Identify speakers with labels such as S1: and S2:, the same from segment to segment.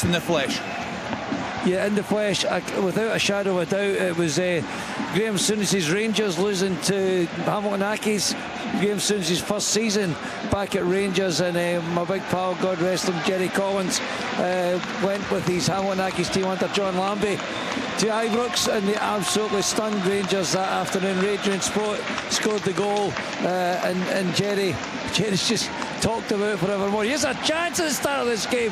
S1: in the flesh.
S2: Yeah, in the flesh, without a shadow of a doubt. It was Graham Souness's Rangers losing to Hamilton Accies. Graham Souness's first season back at Rangers, and my big pal, God rest him, Jerry Collins, went with his Hamilton Accies team under John Lambie to Ibrox, and they absolutely stunned Rangers that afternoon. Adrian Sprott scored the goal, and Jerry's just talked about it forevermore. Here's a chance at the start of this game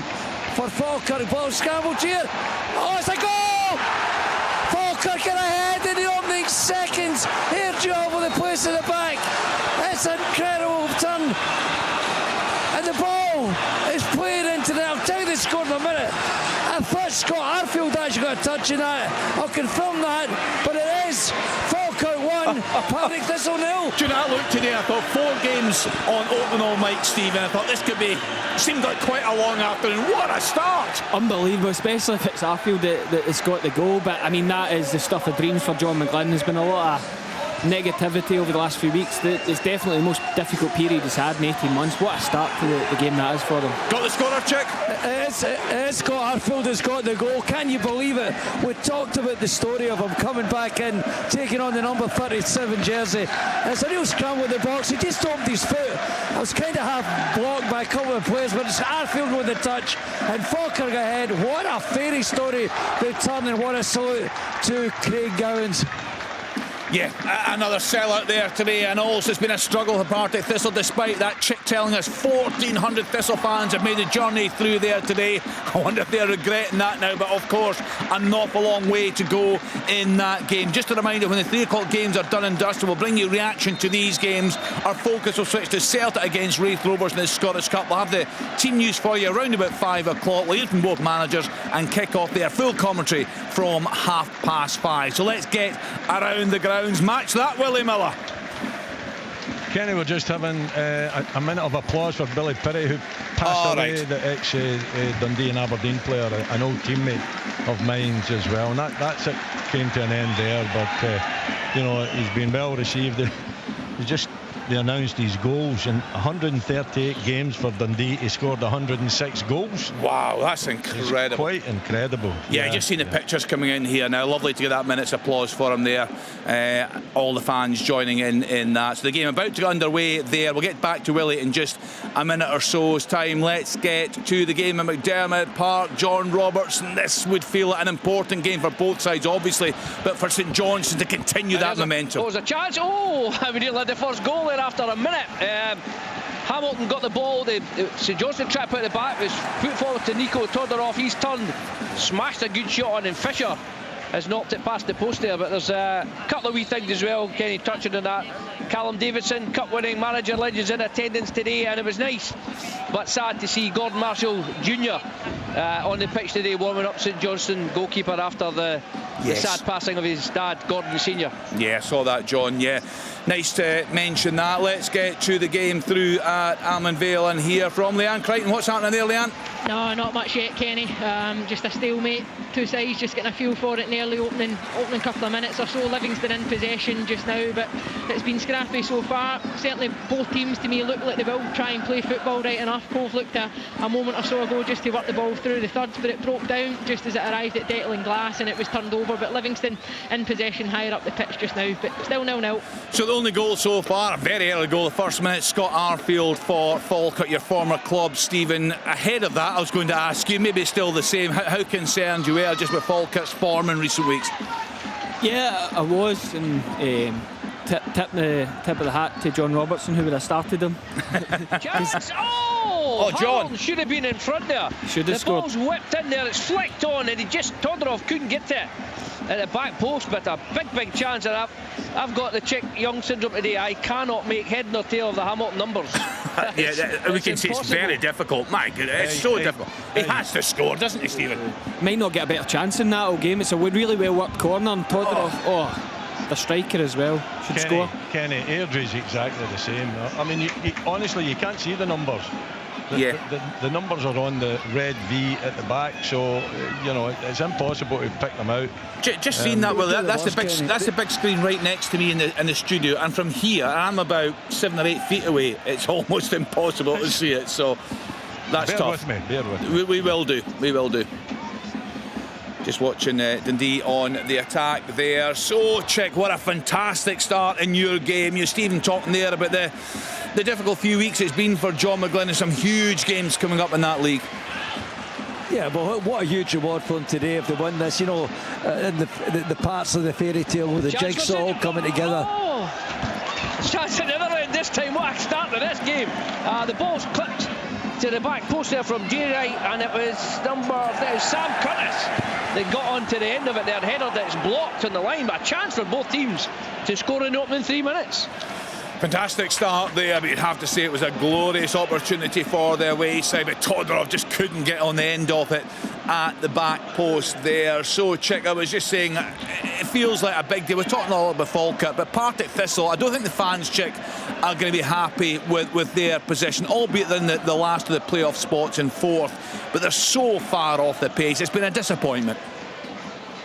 S2: for Falkirk. Ball scrambled here. Oh, it's a goal! Falkirk are ahead in the opening seconds. Here, Joe with the place in the back. It's an incredible turn. And the ball is played into the... I'll tell you they scored in a minute. I thought Scott Arfield actually got a touch in that. I'll confirm that. But it is Falkirk 1, Partick Thistle 0.
S1: Do you know, I looked today, I thought 4 games on open all night, Stephen. I thought this could be... Seemed like quite a long afternoon. What a start!
S3: Unbelievable, especially if it's Arfield that's got the goal. But I mean, that is the stuff of dreams for John McGlynn. There's been a lot of negativity over the last few weeks. It's definitely the most difficult period he's had in 18 months. What a start to the game that is for him.
S1: Got the scorer, Chick?
S2: It's Scott Arfield has got the goal. Can you believe it? We talked about the story of him coming back in, taking on the number 37 jersey. It's a real scramble in the box. He just opened his foot. I was kind of half blocked by a couple of players, but it's Arfield with the touch, and Falkirk ahead. What a fairy story return, and what a salute to Craig Gowans.
S1: Yeah, another sellout there today, and also it's been a struggle for Partick Thistle, despite that Chick telling us 1,400 Thistle fans have made the journey through there today. I wonder if they're regretting that now, but of course an awful long way to go in that game. Just a reminder, when the 3 o'clock games are done and dusted, we'll bring you reaction to these games. Our focus will switch to Celtic against Raith Rovers in the Scottish Cup. We'll have the team news for you around about 5 o'clock. We'll hear from both managers and kick off their full commentary from 5:30. So let's get around the grounds. Match that, Willie Miller.
S4: Kenny, we're just having a minute of applause for Billy Perry, who passed away, the ex-Dundee and Aberdeen player, an old teammate of mine as well. And that's it, came to an end there. But, you know, he's been well received. They announced his goals in 138 games for Dundee. He scored 106 goals.
S1: Wow, that's incredible.
S4: It's quite incredible.
S1: Yeah, just seen the pictures coming in here now. Lovely to get that minute's applause for him there. All the fans joining in that. So the game about to get underway there. We'll get back to Willie in just a minute or so's time. Let's get to the game at McDermott Park. John Robertson, this would feel like an important game for both sides, obviously, but for St Johnstone to continue that momentum.
S5: There's a chance. Oh, we nearly had the first goal there after a minute. Hamilton got the ball. St Johnstone tried to put it back. It was put forward to Nico Todorov. He's turned, smashed a good shot on, and Fisher has knocked it past the post there. But there's a couple of wee things as well, Kenny, touching on that. Callum Davidson, cup-winning manager, legends in attendance today, and it was nice but sad to see Gordon Marshall Jr. On the pitch today, warming up St Johnstone goalkeeper after the sad passing of his dad, Gordon Senior.
S1: Yeah, saw that, John. Yeah, nice to mention that. Let's get to the game through at Almond Vale and hear from Leanne Crichton. What's happening there, Leanne?
S6: No, not much yet, Kenny. Just a stalemate. Two sides just getting a feel for it in the early opening couple of minutes or so. Livingston in possession just now, but it's been scrappy so far. Certainly both teams to me look like they will try and play football right enough. Cove looked a moment or so ago just to work the ball through the thirds, but it broke down just as it arrived at Detling Glass and it was turned over. But Livingston in possession higher up the pitch just now, but still 0-0.
S1: So the only goal so far, a very early goal, the first minute, Scott Arfield for Falkirk, your former club, Stephen. Ahead of that, I was going to ask you, maybe still the same, how concerned you were just with Falkirk's form in recent weeks?
S3: Yeah, I was, and tip of the hat to John Robertson, who would have started him.
S5: John should have been in front there.
S3: Should have scored.
S5: The ball's whipped in there, it's flicked on, and Todorov couldn't get to it at the back post, but a big chance. And I've got the Chick Young syndrome today. I cannot make head nor tail of the Hamilton numbers.
S1: We can see it's very difficult. My goodness, it's so difficult. He has to score, doesn't he, Stephen?
S3: Might not get a better chance in that whole game. It's a really well worked corner, and Todorov, the striker as well, should score.
S4: Kenny, Airdrie's exactly the same. I mean, honestly, you can't see the numbers. The numbers are on the red V at the back, so you know it's impossible to pick them out.
S1: Just seeing that, well, that's the big screen right next to me in the studio, and from here I'm about 7 or 8 feet away. It's almost impossible to see it. So That's
S4: bear
S1: tough.
S4: with me. Bear with me.
S1: We will do. We will do. Just watching Dundee on the attack there. So, Chick, what a fantastic start in your game. You, Stephen, talking there about the difficult few weeks it's been for John McGlynn and some huge games coming up in that league.
S2: Yeah, but what a huge reward for them today if they win this. You know, in the parts of the fairy tale with the jigsaw all coming together.
S5: Chance at the other end this time. What a start to this game. The ball's clipped to the back post there from Jay Wright, and it was Sam Curtis that got onto the end of it there, header that's blocked on the line, but a chance for both teams to score in the opening 3 minutes.
S1: Fantastic start there, but you'd have to say it was a glorious opportunity for their away side, but Todorov just couldn't get on the end of it at the back post there. So, Chick, I was just saying, it feels like a big deal. We're talking a lot about Falkirk, but Partick Thistle, I don't think the fans, Chick, are going to be happy with their position, albeit they're in the last of the playoff spots in 4th, but they're so far off the pace. It's been a disappointment.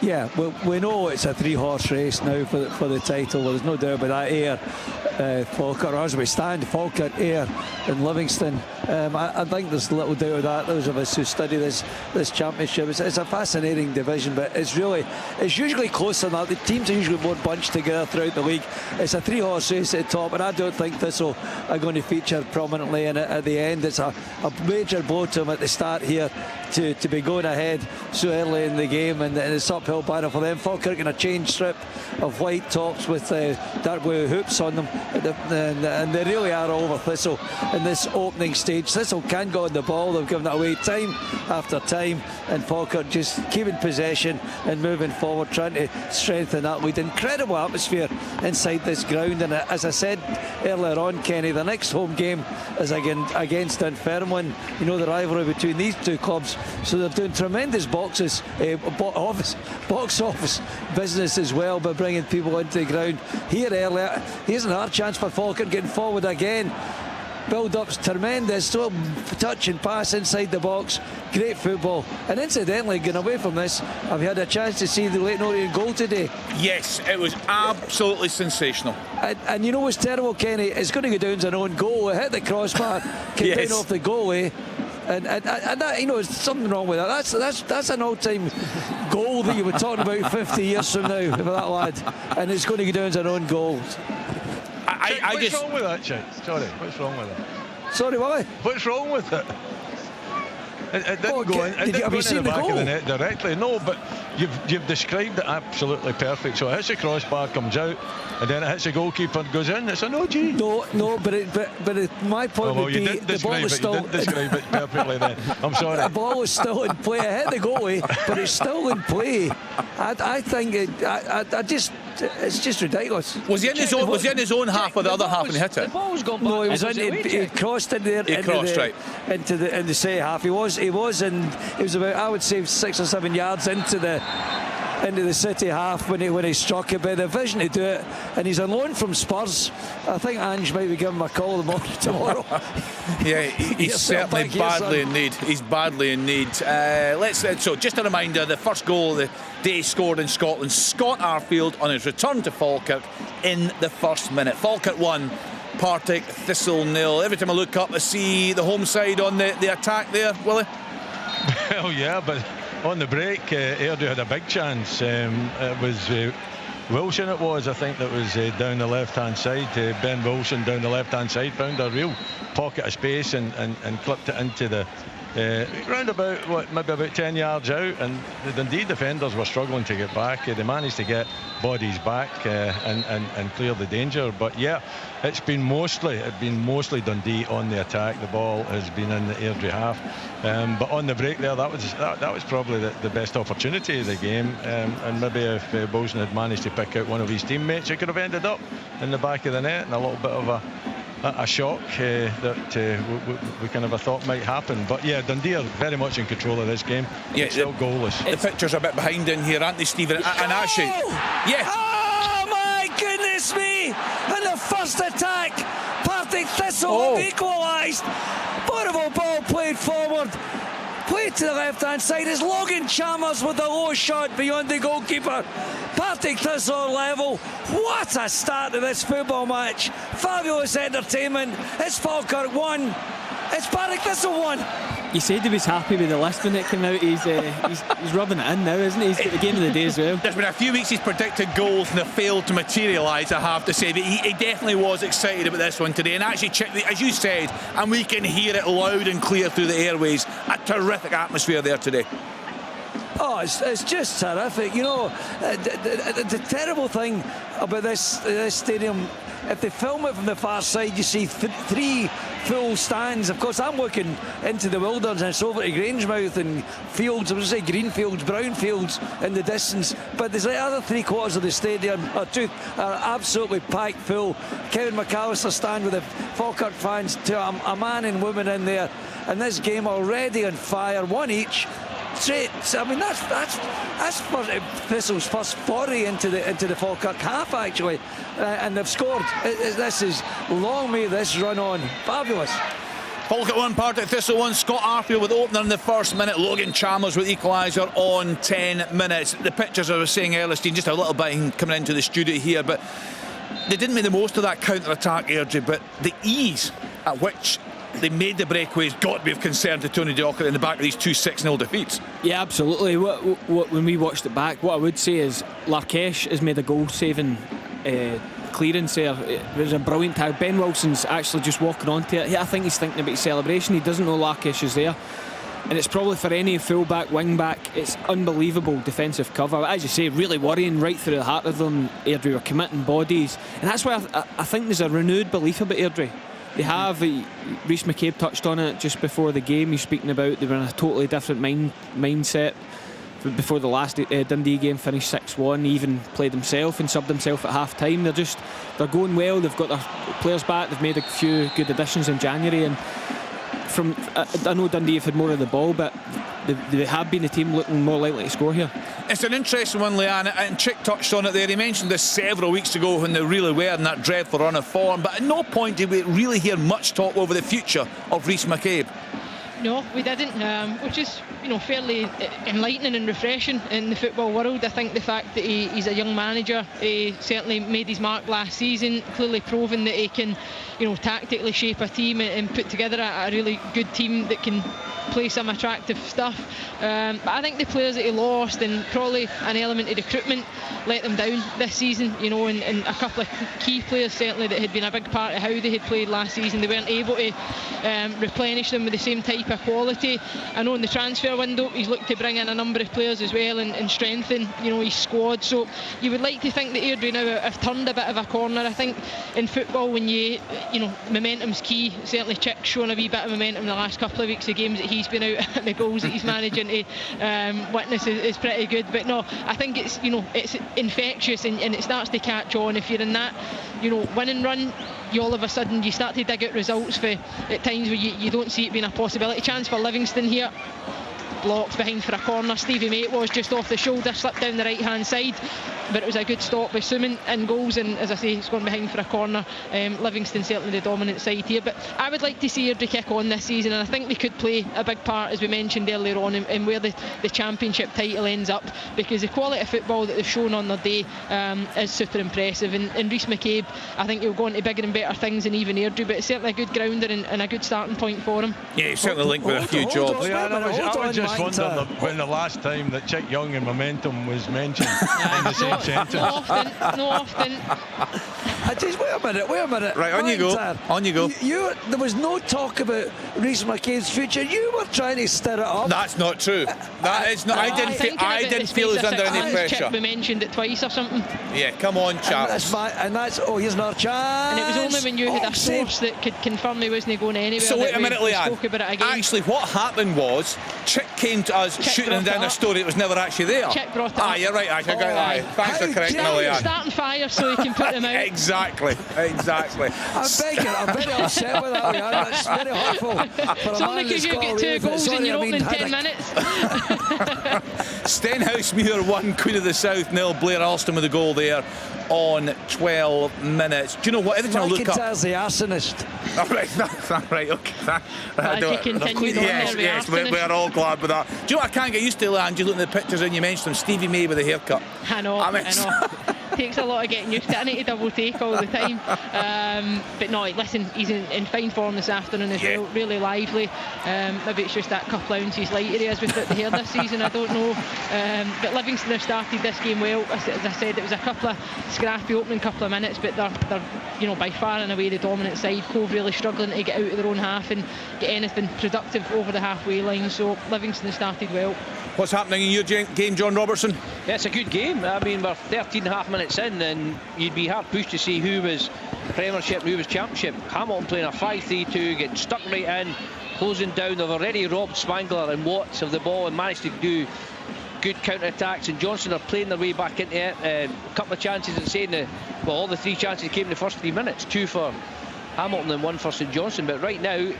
S2: Yeah, well, we know it's a 3-horse race now for the title. There's no doubt about that. Ayr, Falkirk, or as we stand, Falkirk, Ayr and Livingston. I think there's little doubt of that. Those of us who study this championship, it's a fascinating division, but it's usually closer than that. The teams are usually more bunched together throughout the league. It's a 3-horse race at the top, and I don't think Thistle are going to feature prominently. And at the end, it's a major blow to them at the start here to be going ahead so early in the game, and it's uphill battle for them. Falkirk in a change strip of white tops with dark blue hoops on them, and they really are all over Thistle in this opening stage. Thistle can go on the ball. They've given it away time after time, and Falkirk just keeping possession and moving forward, trying to strengthen that lead. Incredible atmosphere inside this ground, and as I said earlier on, Kenny, the next home game is against Dunfermline. You know, the rivalry between these two clubs, so they're doing tremendous box office business as well by bringing people into the ground. Here earlier, here's another chance for Falkirk getting forward again. Build-up's tremendous, so touch and pass inside the box, great football. And incidentally, going away from this, I've had a chance to see the Leyton Orient goal today.
S1: Yes, it was absolutely sensational.
S2: And you know what's terrible, Kenny? It's going to go down as an own goal. It hit the crossbar, came down off the goalie. And that, you know, there's something wrong with that. That's an all-time goal that you were talking about 50 years from now for that lad, and it's going to go down as an own goal.
S4: What's wrong with that, Chick? Sorry, what's wrong with it?
S2: Sorry, what?
S4: What's wrong with it? It didn't go in. It didn't go in the back of the net directly. No, but you've described it absolutely perfect. So it hits the crossbar, comes out, and then it hits the goalkeeper and goes in. It's an OG.
S2: No, but my point would be the ball was still.
S4: You didn't describe it perfectly then. I'm sorry.
S2: The ball was still in play. I hit the goalie, but it's still in play. I think it's just ridiculous.
S1: Was he in his own? Was he in his own half or the other half when he hit it?
S5: The ball's gone back.
S2: No, he crossed in there. Into the second half. He was about, I would say, 6 or 7 yards into the City half when he struck it, by the vision to do it. And he's on loan from Spurs. I think Ange might be giving him a call tomorrow.
S1: Yeah, he's certainly badly in need. He's badly in need. So just a reminder, the first goal of the day scored in Scotland, Scott Arfield on his return to Falkirk in the first minute. Falkirk 1, Partick Thistle 0. Every time I look up, I see the home side on the attack there, Willie.
S4: Well, yeah, but on the break, Airdrie had a big chance. It was Wilson, I think, that was down the left-hand side. Ben Wilson down the left-hand side found a real pocket of space and clipped it into the round about, maybe about 10 yards out, and the Dundee defenders were struggling to get back. They managed to get bodies back and clear the danger. But yeah, it's been mostly Dundee on the attack. The ball has been in the Airdrie half, but on the break there, that was probably the best opportunity of the game. And maybe if Wilson had managed to pick out one of his teammates, it could have ended up in the back of the net, and a little bit of a shock that we kind of thought might happen. But yeah, Dundee are very much in control of this game.
S1: Yeah,
S4: it's still goalless.
S1: The pictures are a bit behind in here, aren't they, Stephen? And actually, yeah.
S2: Oh my goodness me! And the first attack, Partick Thistle have equalised. Beautiful ball played forward. Played to the left-hand side is Logan Chalmers with a low shot beyond the goalkeeper. Partick Thistle level. What a start to this football match. Fabulous entertainment. It's Falkirk 1, It's Partick Thistle 1.
S3: You said he was happy with the list when it came out. He's rubbing it in now, isn't he? He's got the game of the day as well.
S1: There's been a few weeks he's predicted goals and they've failed to materialise, I have to say. But he definitely was excited about this one today. And actually, as you said, and we can hear it loud and clear through the airways, a terrific atmosphere there today.
S2: Oh, it's just terrific. You know, the terrible thing about this stadium, if they film it from the far side, you see three full stands. Of course, I'm looking into the wilderness over to Grangemouth and fields, I would say green fields, brown fields in the distance. But there's the other 3/4 of the stadium, are absolutely packed full. Kevin McAllister stand with the Falkirk fans to a man and woman in there. And this game already on fire, one each. Straight. I mean, that's Thistle's first foray into the Falkirk half, actually, and they've scored. This is long may this run on. Fabulous.
S1: Falkirk 1, Partick Thistle 1. Scott Arfield with the opener in the first minute. Logan Chalmers with equaliser on 10 minutes. The pictures I was saying earlier, Steve, just a little bit coming into the studio here, but they didn't make the most of that counter-attack, Airdrie, but the ease at which they made the breakaways got to be of concern to Tony Docherty in the back of these two 6-0 defeats.
S3: Yeah, absolutely. When we watched it back, what I would say is Larkesh has made a goal-saving clearance there. It was a brilliant tag. Ben Wilson's actually just walking onto it. I think he's thinking about his celebration. He doesn't know Larkesh is there. And it's probably for any full-back, wing-back, it's unbelievable defensive cover. As you say, really worrying right through the heart of them. Airdrie were committing bodies. And that's why I think there's a renewed belief about Airdrie. They have. Rhys McCabe touched on it just before the game. He's speaking about they were in a totally different mindset before the last Dundee game finished 6-1. He even played himself and subbed himself at half time. They're going well. They've got their players back. They've made a few good additions in January, and I know Dundee have had more of the ball, but they have been the team looking more likely to score here.
S1: It's an interesting one, Leanne, and Chick touched on it there. He mentioned this several weeks ago when they really were in that dreadful run of form, but at no point did we really hear much talk over the future of Rhys McCabe.
S6: No, we didn't, which is fairly enlightening and refreshing in the football world. I think the fact that he's a young manager, he certainly made his mark last season, clearly proven that he can tactically shape a team and put together a really good team that can play some attractive stuff. But I think the players that he lost, and probably an element of recruitment, let them down this season, and a couple of key players certainly that had been a big part of how they had played last season. They weren't able to replenish them with the same type of quality. I know in the transfer window he's looked to bring in a number of players as well and strengthen his squad, so you would like to think that Airdrie now have turned a bit of a corner. I think in football, when momentum's key. Certainly Chick's shown a wee bit of momentum in the last couple of weeks. The games that he's been out and the goals that he's managing to witness is pretty good. But no, I think it's infectious and it starts to catch on. If you're in that winning run, you all of a sudden you start to dig out results at times where you don't see it being a possibility. Chance for Livingston here, blocked behind for a corner. Stevie Mate was just off the shoulder, slipped down the right hand side, but it was a good stop by Suman in goals, and as I say, it's gone behind for a corner. Livingston certainly the dominant side here, but I would like to see Airdrie kick on this season, and I think they could play a big part, as we mentioned earlier on, in where the championship title ends up, because the quality of football that they've shown on their day is super impressive, and Rhys McCabe, I think he'll go on to bigger and better things than even Airdrie, but it's certainly a good grounder and a good starting point for him.
S1: Yeah, he's certainly linked with a few jobs.
S4: I was just wondering when the last time that Chick Young and momentum was mentioned in the same sentence.
S6: No often.
S2: Wait a minute.
S1: Right, on you go. On you go.
S2: There was no talk about Rhys McCabe's future. You were trying to stir it up.
S1: That's not true. That is not. I didn't feel he was under any pressure.
S6: We mentioned it twice or something.
S1: Yeah, come on, Charles.
S2: Here's another chance.
S6: And it was only when you had a source that could confirm he wasn't going anywhere.
S1: So wait a minute, Leanne.
S6: Spoke about it again.
S1: Actually, what happened was Chick came to us shooting down a story that was never actucally there.
S6: Chick brought it up.
S1: You're right. I got that. Thanks for correcting me, Leanne.
S6: Starting fire so he can put them out.
S1: Exactly.
S2: I'm very upset with that, Leanne. That's very hurtful.
S6: It's only because you get 2 goals in your opening 10 minutes.
S1: Stenhousemuir 1, Queen of the South 0. Blair Alston with the goal there on 12 minutes. Do you know what? Every time I look up,
S2: the arsonist.
S1: All right, okay. Yes, we're all glad with that. Do you know what I can't get used to, Leanne? You look at the pictures and you mentioned them. Stevie May with a haircut.
S6: I know. takes a lot of getting used to. I need to double take all the time. But no, listen, he's in fine form this afternoon as well. Really lively. Maybe it's just that couple of ounces lighter he is without the hair this season. I don't know. But Livingston have started this game well. As I said, it was a couple of scrappy opening couple of minutes, but they're by far and away the dominant side. Cove really struggling to get out of their own half and get anything productive over the halfway line. So Livingston have started well.
S1: What's happening in your game, John Robertson?
S5: Yeah, it's a good game. I mean, we're 13 and a half minutes in, and you'd be hard pushed to see who was Premiership and who was Championship. Hamilton playing a 5-3-2, getting stuck right in, closing down. They've already robbed Spangler and Watts of the ball and managed to do good counter-attacks, and Johnson are playing their way back into it. A couple of chances and saying all the 3 chances came in the first 3 minutes, 2 for Hamilton and 1 for St Johnstone. But right now,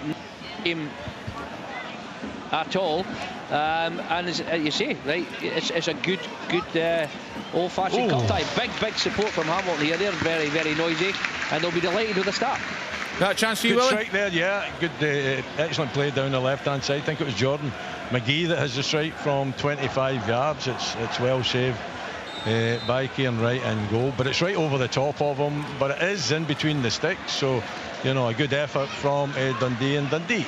S5: game at all, and as you say, right, it's a good old-fashioned cup tie. Big support from Hamilton here. They're very, very noisy, and they'll be delighted with the start.
S1: Got a chance for you,
S4: Good
S1: Willie?
S4: strike there, yeah. Good, excellent play down the left-hand side. I think it was Jordan McGee that has the strike from 25 yards. It's well saved by Kieran Wright and goal, but it's right over the top of him. But it is in between the sticks, so a good effort from Dundee. And Dundee,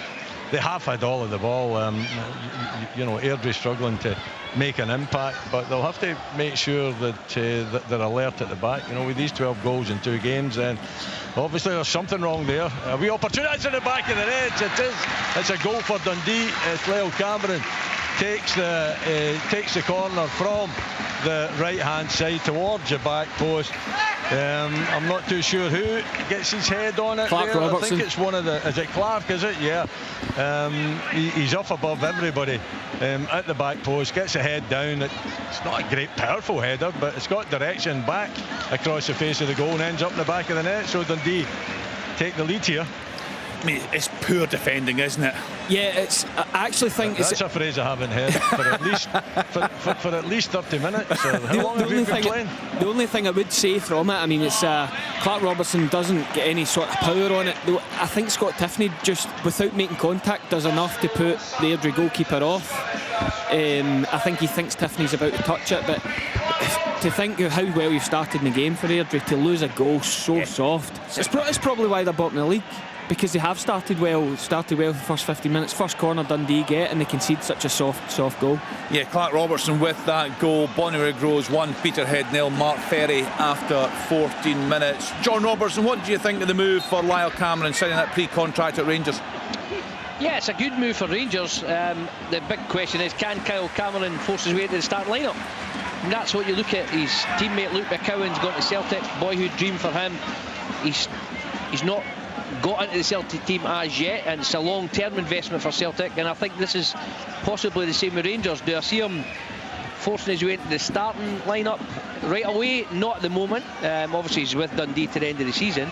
S4: they have had all of the ball. Airdrie struggling to make an impact, but they'll have to make sure that they're alert at the back. With these 12 goals in 2 games, then obviously there's something wrong there. A wee opportunity in the back of the net. It's a goal for Dundee. It's Lyle Cameron takes the corner from the right hand side towards the back post. I'm not too sure who gets his head on it.
S3: Clark
S4: there.
S3: Robertson.
S4: I think it's one of the. Is it Clark? Is it? Yeah. He's up above everybody at the back post. Gets the head down. It's not a great powerful header, but it's got direction back across the face of the goal and ends up in the back of the net. So Dundee take the lead here.
S1: I mean, it's poor defending, isn't it?
S3: Yeah, I actually think
S4: that's a phrase I haven't heard for at least 30 minutes. How long have you been playing?
S3: The only thing I would say from it, I mean, it's Clark Robertson doesn't get any sort of power on it. I think Scott Tiffany, just without making contact, does enough to put the Airdrie goalkeeper off. I think he thinks Tiffany's about to touch it, but to think of how well you've started in the game for Airdrie, to lose a goal so soft, it's probably why they're bottom of the league. Because they have started well the first 15 minutes. First corner Dundee get, and they concede such a soft goal.
S1: Yeah, Clark Robertson with that goal. Bonnyrigg Rose 1, Peterhead 0, Mark Ferry after 14 minutes. John Robertson, what do you think of the move for Lyle Cameron signing that pre-contract at Rangers?
S5: Yeah, it's a good move for Rangers. The big question is, can Kyle Cameron force his way into the start lineup? And that's what you look at. His teammate Luke McCowan's gone to Celtic. Boyhood dream for him. He's not got into the Celtic team as yet, and it's a long-term investment for Celtic, and I think this is possibly the same with Rangers. Do I see him forcing his way into the starting lineup right away? Not at the moment. Obviously he's with Dundee to the end of the season,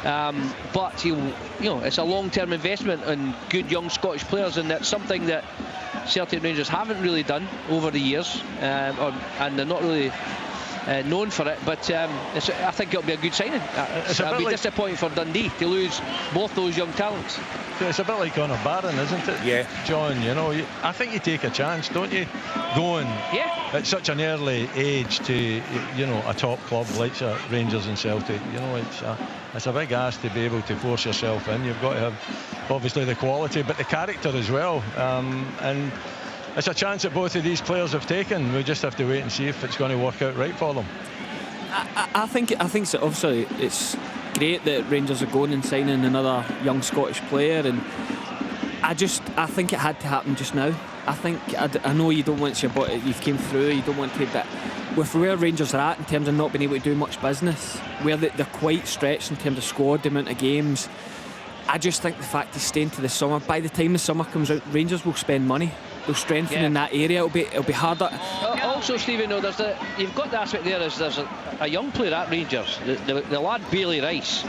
S5: but it's a long-term investment in good young Scottish players, and that's something that Celtic Rangers haven't really done over the years, and they're not really known for it, but I think it'll be a good signing. It'll be disappointing for Dundee to lose both those young talents.
S4: It's a bit like Conor Barron, isn't it?
S1: Yeah.
S4: John, I think you take a chance, don't you? Going at such an early age to a top club like Rangers and Celtic. It's a big ask to be able to force yourself in. You've got to have obviously the quality, but the character as well. And it's a chance that both of these players have taken. We just have to wait and see if it's going to work out right for them.
S3: I think so. Obviously it's great that Rangers are going and signing another young Scottish player, and I think it had to happen just now. I know you don't want you've came through, you don't want to, but with where Rangers are at in terms of not being able to do much business, where they're quite stretched in terms of squad, the amount of games, I just think the fact he's staying to the summer, by the time the summer comes out, Rangers will spend money. They'll strengthen in that area. It'll be harder.
S5: Also, Stephen, you've got the aspect there is there's a young player at Rangers, the lad Bailey Rice,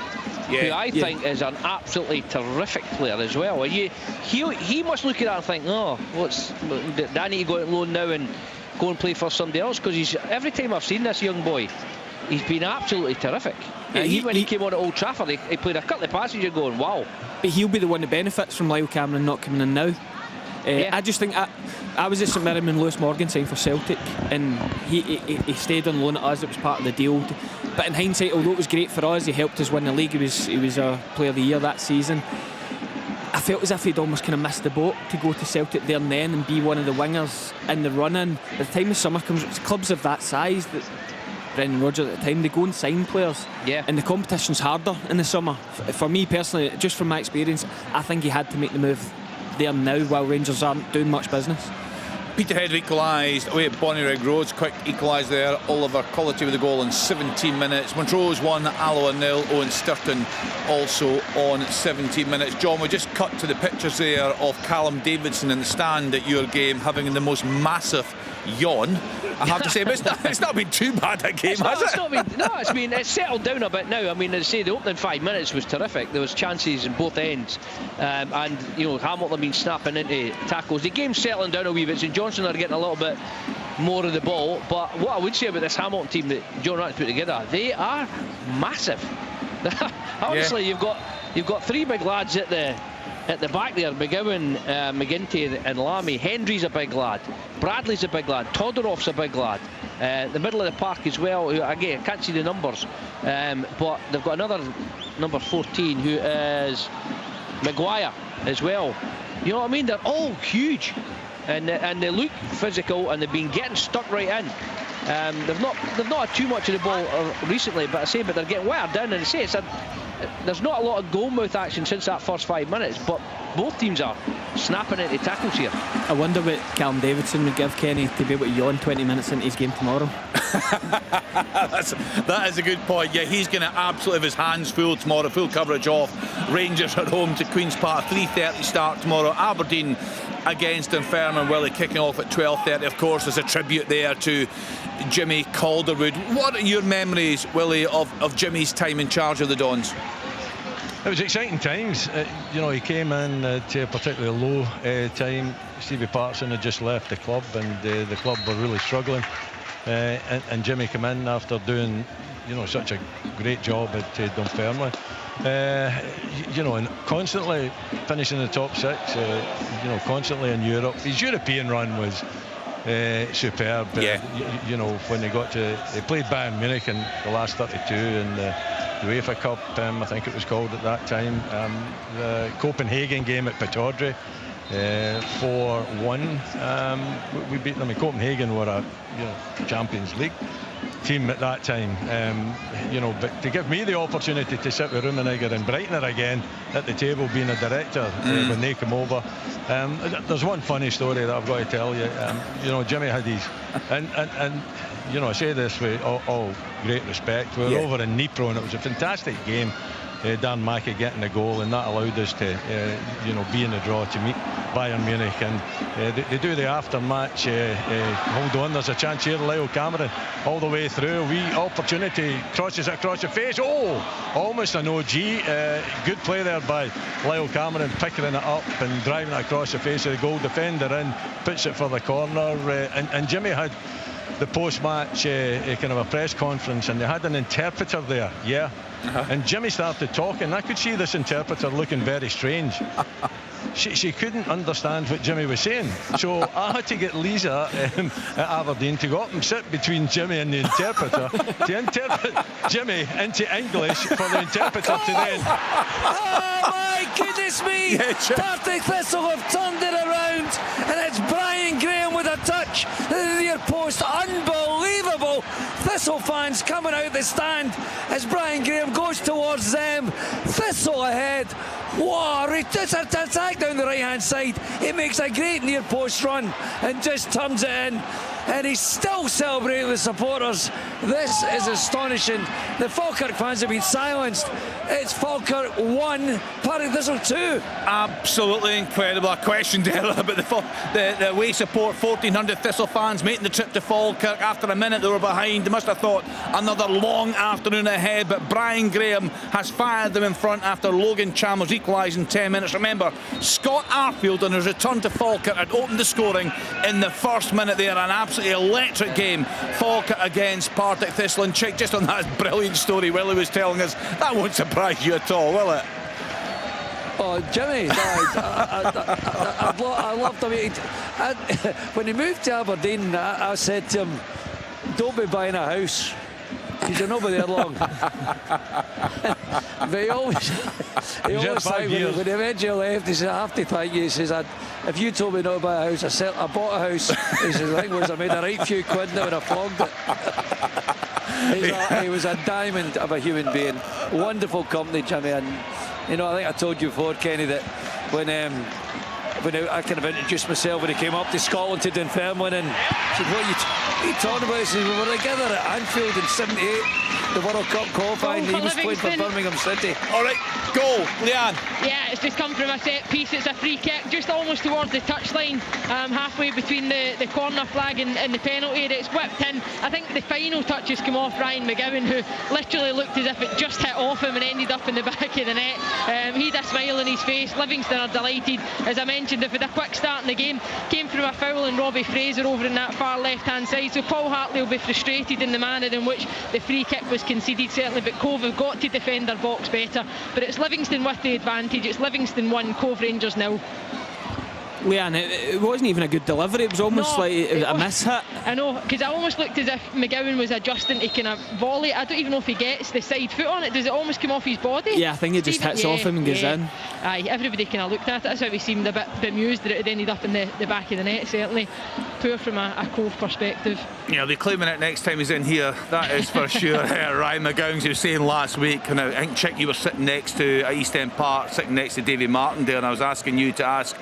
S5: who I think is an absolutely terrific player as well. And he must look at that and think, do I need to go out loan now and go and play for somebody else? Because every time I've seen this young boy, he's been absolutely terrific. When he came on at Old Trafford, he played a couple of passes, you're going, wow.
S3: But he'll be the one that benefits from Lyle Cameron not coming in now. I just think I was at St Mirren when Lewis Morgan signed for Celtic, and he stayed on loan at us. It was part of the deal. But in hindsight, although it was great for us, he helped us win the league. He was our Player of the Year that season. I felt as if he'd almost kind of missed the boat to go to Celtic there and then and be one of the wingers in the run-in. By the time the summer comes, it's clubs of that size that Brendan Rodgers at the time, they go and sign players, and the competition's harder in the summer. For me personally, just from my experience, I think he had to make the move there now while Rangers aren't doing much business.
S1: Peterhead equalised away at Bonnyrigg Roads. Quick equalised there. Oliver Quality with a goal in 17 minutes. Montrose 1, Alloa 0. Owen Stirton also on 17 minutes. John, we just cut to the pictures there of Callum Davidson in the stand at your game, having the most massive yawn, I have to say. But it's not been too bad a game, has it?
S5: It's settled down a bit now. I mean, as I say, the opening 5 minutes was terrific. There was chances in both ends, and Hamilton have been snapping into tackles. The game's settling down a wee bit. St Johnstone are getting a little bit more of the ball. But what I would say about this Hamilton team that John Rat's put together, they are massive. Honestly, you've got 3 big lads at the back there. McGowan, McGinty and Lamy. Hendry's a big lad. Bradley's a big lad. Todorov's a big lad. The middle of the park as well, who, again, I can't see the numbers, but they've got another number 14 who is Maguire as well. You know what I mean? They're all huge, and they look physical, and they've been getting stuck right in. They've not had too much of the ball recently, but they're getting weathered down, and there's not a lot of goal-mouth action since that first 5 minutes, but both teams are snapping into tackles here.
S3: I wonder what Callum Davidson would give Kenny to be able to yawn 20 minutes into his game tomorrow.
S1: That is a good point. Yeah, he's going to absolutely have his hands full tomorrow. Full coverage off. Rangers at home to Queen's Park. 3:30 start tomorrow. Aberdeen against Dunfermline. Willie kicking off at 12:30. Of course, there's a tribute there to Jimmy Calderwood. What are your memories, Willie, of Jimmy's time in charge of the Dons?
S4: It was exciting times. He came in to a particularly low time. Stevie Patterson had just left the club, and the club were really struggling. And Jimmy came in after doing, such a great job at Dunfermline. And constantly finishing the top 6. Constantly in Europe. His European run was superb.
S1: Yeah.
S4: When they played Bayern Munich in the last 32 and the UEFA Cup, I think it was called at that time. The Copenhagen game at Pittodrie, 4-1. We beat them in Copenhagen. Were a Champions League team at that time. But to give me the opportunity to sit with Rummenigge and Breitner again at the table, being a director when they come over. There's one funny story that I've got to tell you. Jimmy had his, and I say this with all great respect. We were over in Dnipro, and it was a fantastic game. Dan Mackey getting the goal, and that allowed us to be in the draw to meet Bayern Munich. And they do the after-match hold on, there's a chance here. Lyle Cameron all the way through, wee opportunity, crosses it across the face. Almost an OG. Good play there by Lyle Cameron, picking it up and driving it across the face of the goal defender and puts it for the corner. And Jimmy had the post-match kind of a press conference, and they had an interpreter there. And Jimmy started talking. I could see this interpreter looking very strange. She couldn't understand what Jimmy was saying, so I had to get Lisa at Aberdeen to go up and sit between Jimmy and the interpreter to interpret Jimmy into English for the interpreter to then.
S2: Oh my goodness me! Partick Thistle have turned it around, and it's Brian Graham with a touch to the near post. Unbelievable! Thistle fans coming out the stand as Brian Graham goes towards them. Thistle ahead. Wow, it's an attack down the right hand side. He makes a great near post run and just turns it in. And he's still celebrating with supporters. This is astonishing. The Falkirk fans have been silenced. It's Falkirk 1, Partick Thistle 2.
S1: Absolutely incredible. I questioned earlier about the away support. 1,400 Thistle fans making the trip to Falkirk. After a minute they were behind. They must have thought another long afternoon ahead, but Brian Graham has fired them in front after Logan Chalmers equalised in 10 minutes. Remember, Scott Arfield on his return to Falkirk had opened the scoring in the first minute there. An absolutely electric game, Falkirk against Partick Thistle. And Chick, just on that brilliant story Willie was telling us, that won't surprise you at all, will it?
S2: Oh, Jimmy, I loved him. When he moved to Aberdeen, I said to him, don't be buying a house, because you're not be there long. But he always said, when he eventually left, he said, I have to thank you. He says, if you told me not to buy a house, I bought a house. He says, I think I made a right few quid now when I flogged it. He was a diamond of a human being. Wonderful company, Jimmy. And you know, I think I told you before, Kenny, that when I kind of introduced myself when he came up to Scotland to Dunfermline, and said, what are you talking about? He said, we were together at Anfield in '78, the World Cup qualifying. He was playing for Birmingham City.
S1: All right, goal, Leanne.
S6: Yeah, it's just come from a set piece. It's a free kick just almost towards the touchline, halfway between the corner flag and the penalty area. It's whipped in. I think the final touches come off Ryan McGowan, who literally looked as if it just hit off him and ended up in the back of the net. He had a smile on his face. Livingston are delighted. As I mentioned, they've had a quick start in the game. Came from a foul and Robbie Fraser over in that far left-hand side. So Paul Hartley will be frustrated in the manner in which the free kick was conceded, certainly. But Cove have got to defend their box better. But it's Livingston with the advantage. It's Livingston 1, Cove Rangers 0.
S3: Leanne, it wasn't even a good delivery. It was almost like a miss-hit.
S6: I know, because it almost looked as if McGowan was adjusting to kind of volley. I don't even know if he gets the side foot on it. Does it almost come off his body?
S3: Yeah, I think it just hits off him and goes in.
S6: Aye, everybody kind of looked at it. That's how he seemed a bit bemused that it had ended up in the back of the net, certainly. Poor from a Cove perspective.
S1: Yeah, they're claiming it next time he's in here, that is for sure. Ryan McGowan, he was saying last week, and I think, Chick, you were sitting next to at East End Park, sitting next to Davy Martindale, and I was asking you to ask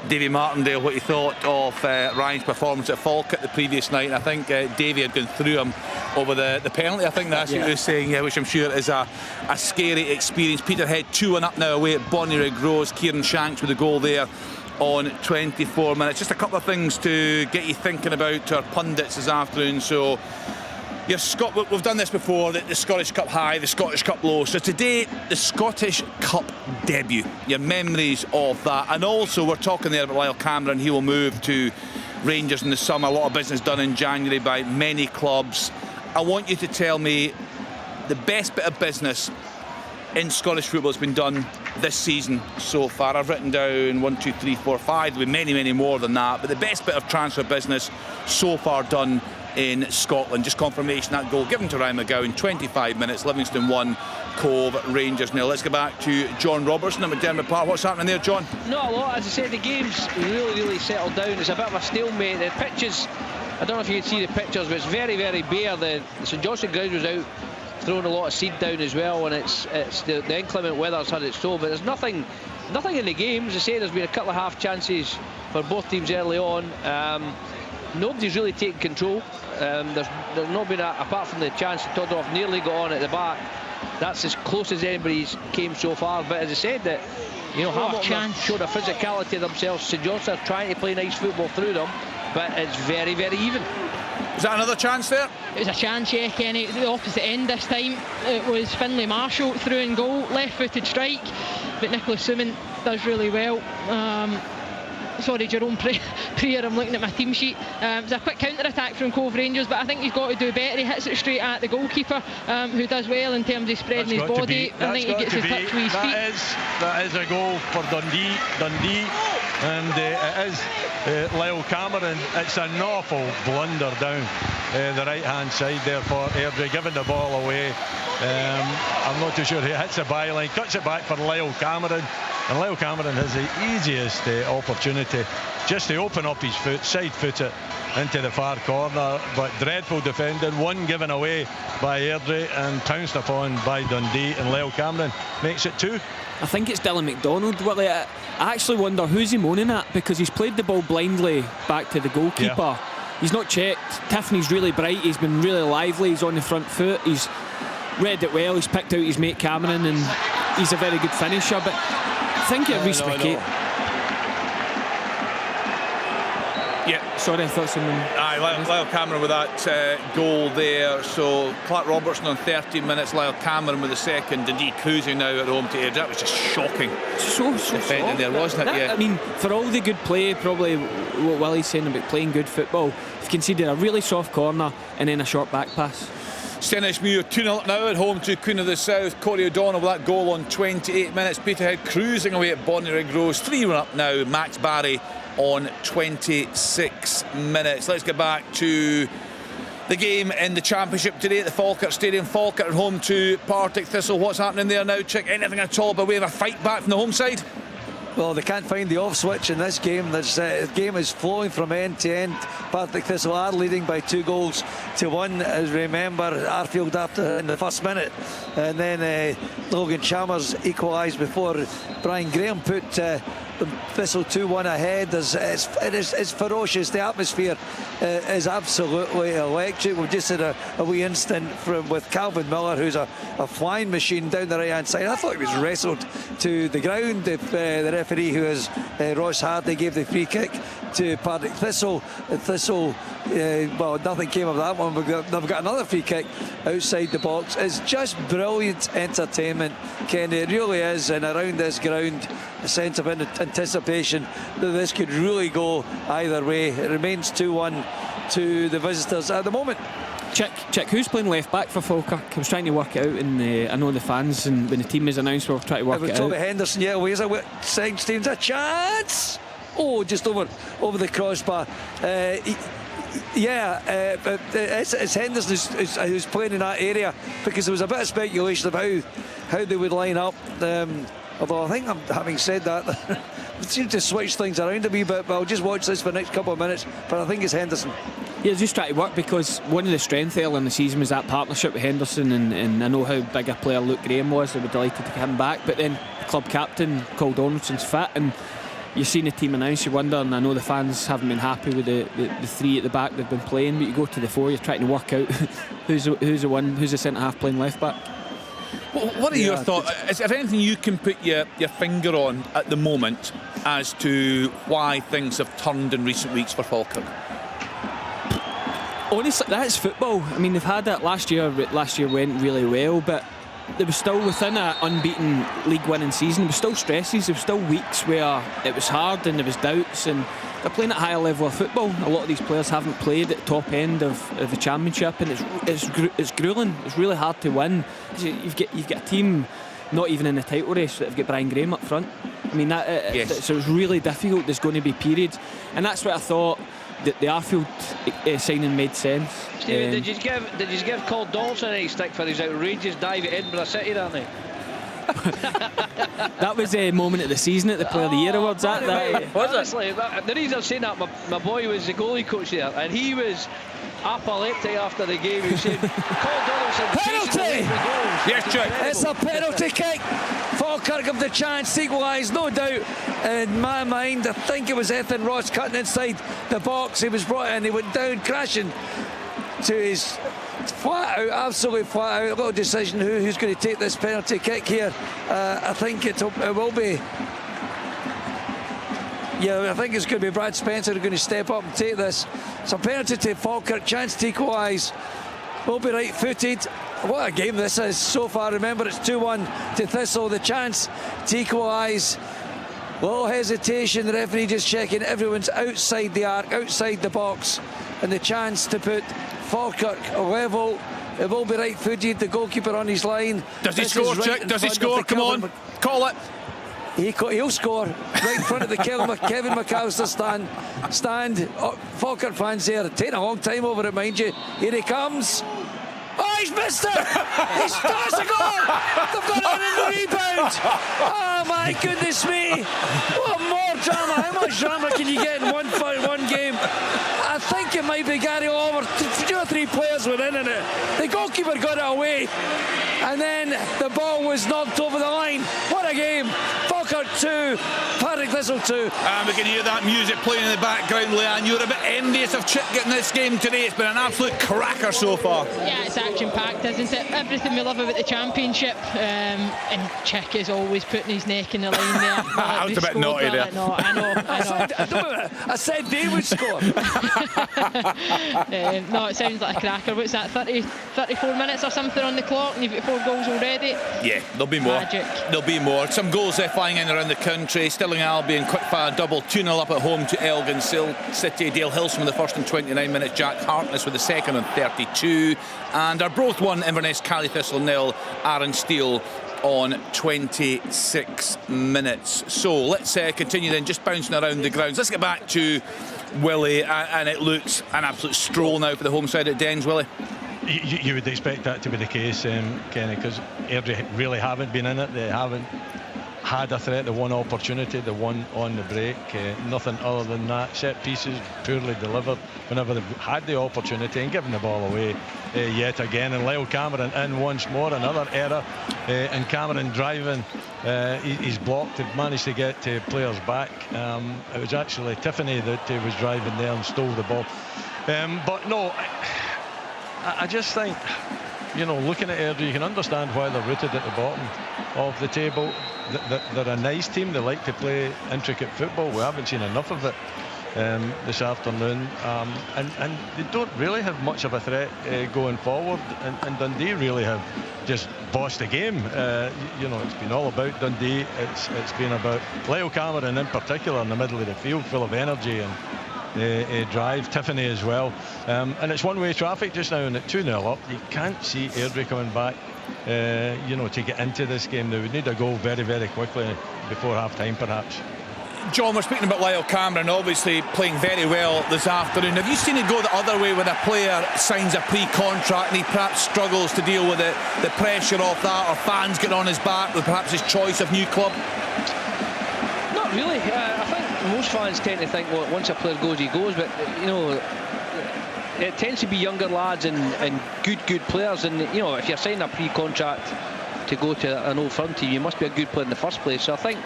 S1: Davy Martindale what he thought of Ryan's performance at Falkirk the previous night. And I think Davy had gone through him over the penalty. I think that's what he was saying, which I'm sure is a scary experience. Peterhead 2-1 up now away at Bonnyrigg Rose. Kieran Shanks with a goal there on 24 minutes. Just a couple of things to get you thinking about our pundits this afternoon. So we've done this before, the Scottish Cup high, the Scottish Cup low. So today, the Scottish Cup debut, your memories of that. And also, we're talking there about Lyle Cameron. He will move to Rangers in the summer. A lot of business done in January by many clubs. I want you to tell me the best bit of business in Scottish football has been done this season so far. I've written down 1, 2, 3, 4, 5. There'll be many, many more than that. But the best bit of transfer business so far done in Scotland. Just confirmation, that goal given to Ryan McGowan, 25 minutes, Livingston 1, Cove Rangers 0. Let's go back to John Robertson at McDermott Park. What's happening there, John?
S5: Not a lot. As I said, the game's really settled down. It's a bit of a stalemate. The pitches, I don't know if you can see the pictures, but it's very bare. The St Johnstone ground was out, throwing a lot of seed down as well, and it's the inclement weather's had its toll. But there's nothing in the game. As I say, there's been a couple of half chances for both teams early on. Nobody's really taken control. There's not been apart from the chance that Todorov nearly got on at the back. That's as close as anybody's came so far. But as I said, that Hamilton showed a physicality themselves. St Johnstone are trying to play nice football through them, but it's very even.
S1: Is that another chance there?
S6: It was a chance, yeah, Kenny. The opposite end this time. It was Finlay Marshall through and goal, left-footed strike, but Nicholas Suman does really well. Sorry, Jerome Prier, I'm looking at my team sheet. It was a quick counter-attack from Cove Rangers, but I think he's got to do better. He hits it straight at the goalkeeper, who does well in terms of spreading his body. I think he gets his touch with his feet.
S4: That is a goal for Dundee, and it is Lyle Cameron. It's an awful blunder down the right-hand side there for Airdrie, giving the ball away. I'm not too sure. He hits the byline, cuts it back for Lyle Cameron, and Lyle Cameron has the easiest opportunity just to open up his foot, side foot it into the far corner, but dreadful defending, one given away by Airdrie and pounced upon by Dundee, and Lyle Cameron makes it 2.
S3: I think it's Dylan McDonald. I actually wonder who's he moaning at, because he's played the ball blindly back to the goalkeeper. Yeah. He's not checked. Tiffany's really bright, he's been really lively, he's on the front foot, he's read it well, he's picked out his mate Cameron, and he's a very good finisher. But I think it Rhys McKay.
S1: Yeah,
S3: sorry, I thought someone.
S1: Lyle Cameron with that goal there. So Clark Robertson on 13 minutes, Lyle Cameron with the second. Indeed, cruising now at home to Airdrie. That was just shocking.
S3: So
S1: defending there, wasn't it? Yeah.
S3: I mean, for all the good play, probably what Willie's saying about playing good football, you've conceded a really soft corner and then a short back pass.
S1: Stennismuir 2-0 now at home to Queen of the South. Corey O'Donnell with that goal on 28 minutes. Peterhead cruising away at Bonnyrigg Rose. 3-1 up now. Max Barry on 26 minutes. Let's get back to the game in the Championship today at the Falkirk Stadium. Falkirk at home to Partick Thistle. What's happening there now, Chick? Anything at all by way of a fight back from the home side?
S2: Well, they can't find the off switch in this game. The game is flowing from end to end. Partick Thistle are leading by 2-1. As remember, Arfield after in the first minute, and then Logan Chalmers equalised before Brian Graham put Thistle 2-1 ahead. It's ferocious. The atmosphere is absolutely electric. We've just had a wee instant with Calvin Miller, who's a flying machine down the right hand side. I thought he was wrestled to the ground. If the referee, who is Ross Hardy, gave the free kick to Partick Thistle. Thistle, well, nothing came of that one. They've got another free kick outside the box. It's just brilliant entertainment, Kenny. It really is. And around this ground, a sense of anticipation that this could really go either way. It remains 2-1 to the visitors at the moment.
S3: Check, who's playing left back for Falkirk? I was trying to work it out, and I know the fans, and when the team was announced, we were trying to work it out.
S2: Toby Henderson, yeah, where's it? Second Stevens, a chance! Oh, just over the crossbar. It's Henderson who's playing in that area, because there was a bit of speculation about how they would line up. Although I think, having said that, it seems to switch things around a wee bit, but I'll just watch this for the next couple of minutes. But I think it's Henderson.
S3: Yeah, just trying to work, because one of the strengths early in the season was that partnership with Henderson, and I know how big a player Luke Graham was. They were delighted to get him back, but then the club captain, Cole Donaldson's fit, and you've seen the team announced, you wonder, and I know the fans haven't been happy with the three at the back they've been playing, but you go to the four, you're trying to work out who's the centre-half playing left-back.
S1: What are your thoughts? Is there anything you can put your finger on at the moment as to why things have turned in recent weeks for Falkirk?
S3: Honestly, that's football. I mean, they've had that last year. Last year went really well, but there was still, within an unbeaten league winning season, there was still stresses, there was still weeks where it was hard and there was doubts, and they're playing at a higher level of football. A lot of these players haven't played at the top end of the Championship, and it's gruelling. It's really hard to win. You've got a team not even in the title race that have got Brian Graham up front. I mean, so it's really difficult. There's going to be periods, and that's what I thought. The Arfield signing made sense.
S5: Stephen, did you give Cole Donaldson any stick for his outrageous dive at Edinburgh City, Danny?
S3: That was a moment of the season at the Player of the Year Awards.
S5: Honestly, the reason I'm saying that, my boy was the goalie coach there, and he was apoplectic after the game. He said, Cole Donaldson,
S2: penalty!
S1: Yes, Chuck.
S2: It's a penalty kick. Falkirk have the chance to equalise, no doubt. In my mind, I think it was Ethan Ross cutting inside the box. He was brought in, he went down crashing to his flat out, absolutely flat out. A little decision who's going to take this penalty kick here. I think it will be. Yeah, I think it's going to be Brad Spencer who's going to step up and take this. It's a penalty to Falkirk, chance to equalise. Will be right footed. What a game this is so far. Remember, it's 2-1 to Thistle. The chance to equalise. Little hesitation, the referee just checking everyone's outside the arc, outside the box, and the chance to put Falkirk level. It will be right footed, the goalkeeper on his line.
S1: Does he score, Chick? Does he score? Come on, call it.
S2: He'll score right in front of the Kevin McAllister stand. Falkirk fans there, taking a long time over it, mind you. Here he comes. Oh, he's missed it! He starts a goal! They've got it in the rebound! Oh my goodness me! What more drama? How much drama can you get in one game? I think it might be Gary Oliver. 2 or 3 players were in it. The goalkeeper got it away, and then the ball was knocked over the line. What a game! Falkirk 2, Partick Thistle 2.
S1: And we can hear that music playing in the background, Leanne. You're a bit envious of Chick getting this game today. It's been an absolute cracker so far.
S6: Yeah, it's action-packed, isn't it? Everything we love about the Championship, and Chick is always putting his neck in the line there.
S1: I was a bit naughty there.
S6: No, I know.
S2: I said they would score.
S6: No, it sounds like a cracker. What's that, 34 minutes or something on the clock, and you've got 4 goals already?
S1: Yeah, there'll be more.
S6: Magic.
S1: There'll be more. Some goals flying ringing around the country. Stirling Albion quickfire double, 2-0 up at home to Elgin City. Dale Hilson with the first in 29 minutes, Jack Harkness with the second in 32, and Arbroath 1, Inverness Cally Thistle 0, Aaron Steele on 26 minutes. So let's continue then, just bouncing around the grounds. Let's get back to Willie, and it looks an absolute stroll now for the home side at Dens, Willie.
S4: You would expect that to be the case, Kenny, because Airdrie really haven't been in it. They haven't had a threat. The one opportunity, the one on the break, nothing other than that. Set pieces poorly delivered whenever they've had the opportunity and given the ball away yet again. And Lyle Cameron in once more, another error, and Cameron driving, he's blocked and managed to get players back. It was actually Tiffany that was driving there and stole the ball, but no, I just think, you know, looking at Airdrie, you can understand why they're rooted at the bottom of the table. They're a nice team. They like to play intricate football. We haven't seen enough of it this afternoon, and they don't really have much of a threat going forward, and Dundee really have just bossed the game. You know, it's been all about Dundee. It's been about Lyle Cameron in particular in the middle of the field, full of energy and drive. Tiffany as well, and it's one-way traffic just now, and at 2-0 up, you can't see Airdrie coming back, you know, to get into this game. They would need a goal very, very quickly before half-time perhaps.
S1: John, we're speaking about Lyle Cameron, obviously playing very well this afternoon. Have you seen it go the other way when a player signs a pre-contract and he perhaps struggles to deal with the pressure of that, or fans get on his back with perhaps his choice of new club?
S5: Not really. I think most fans tend to think, well, once a player goes, he goes, but you know, it tends to be younger lads and good players, and you know, if you're signing a pre-contract to go to an Old Firm team, you must be a good player in the first place. So I think,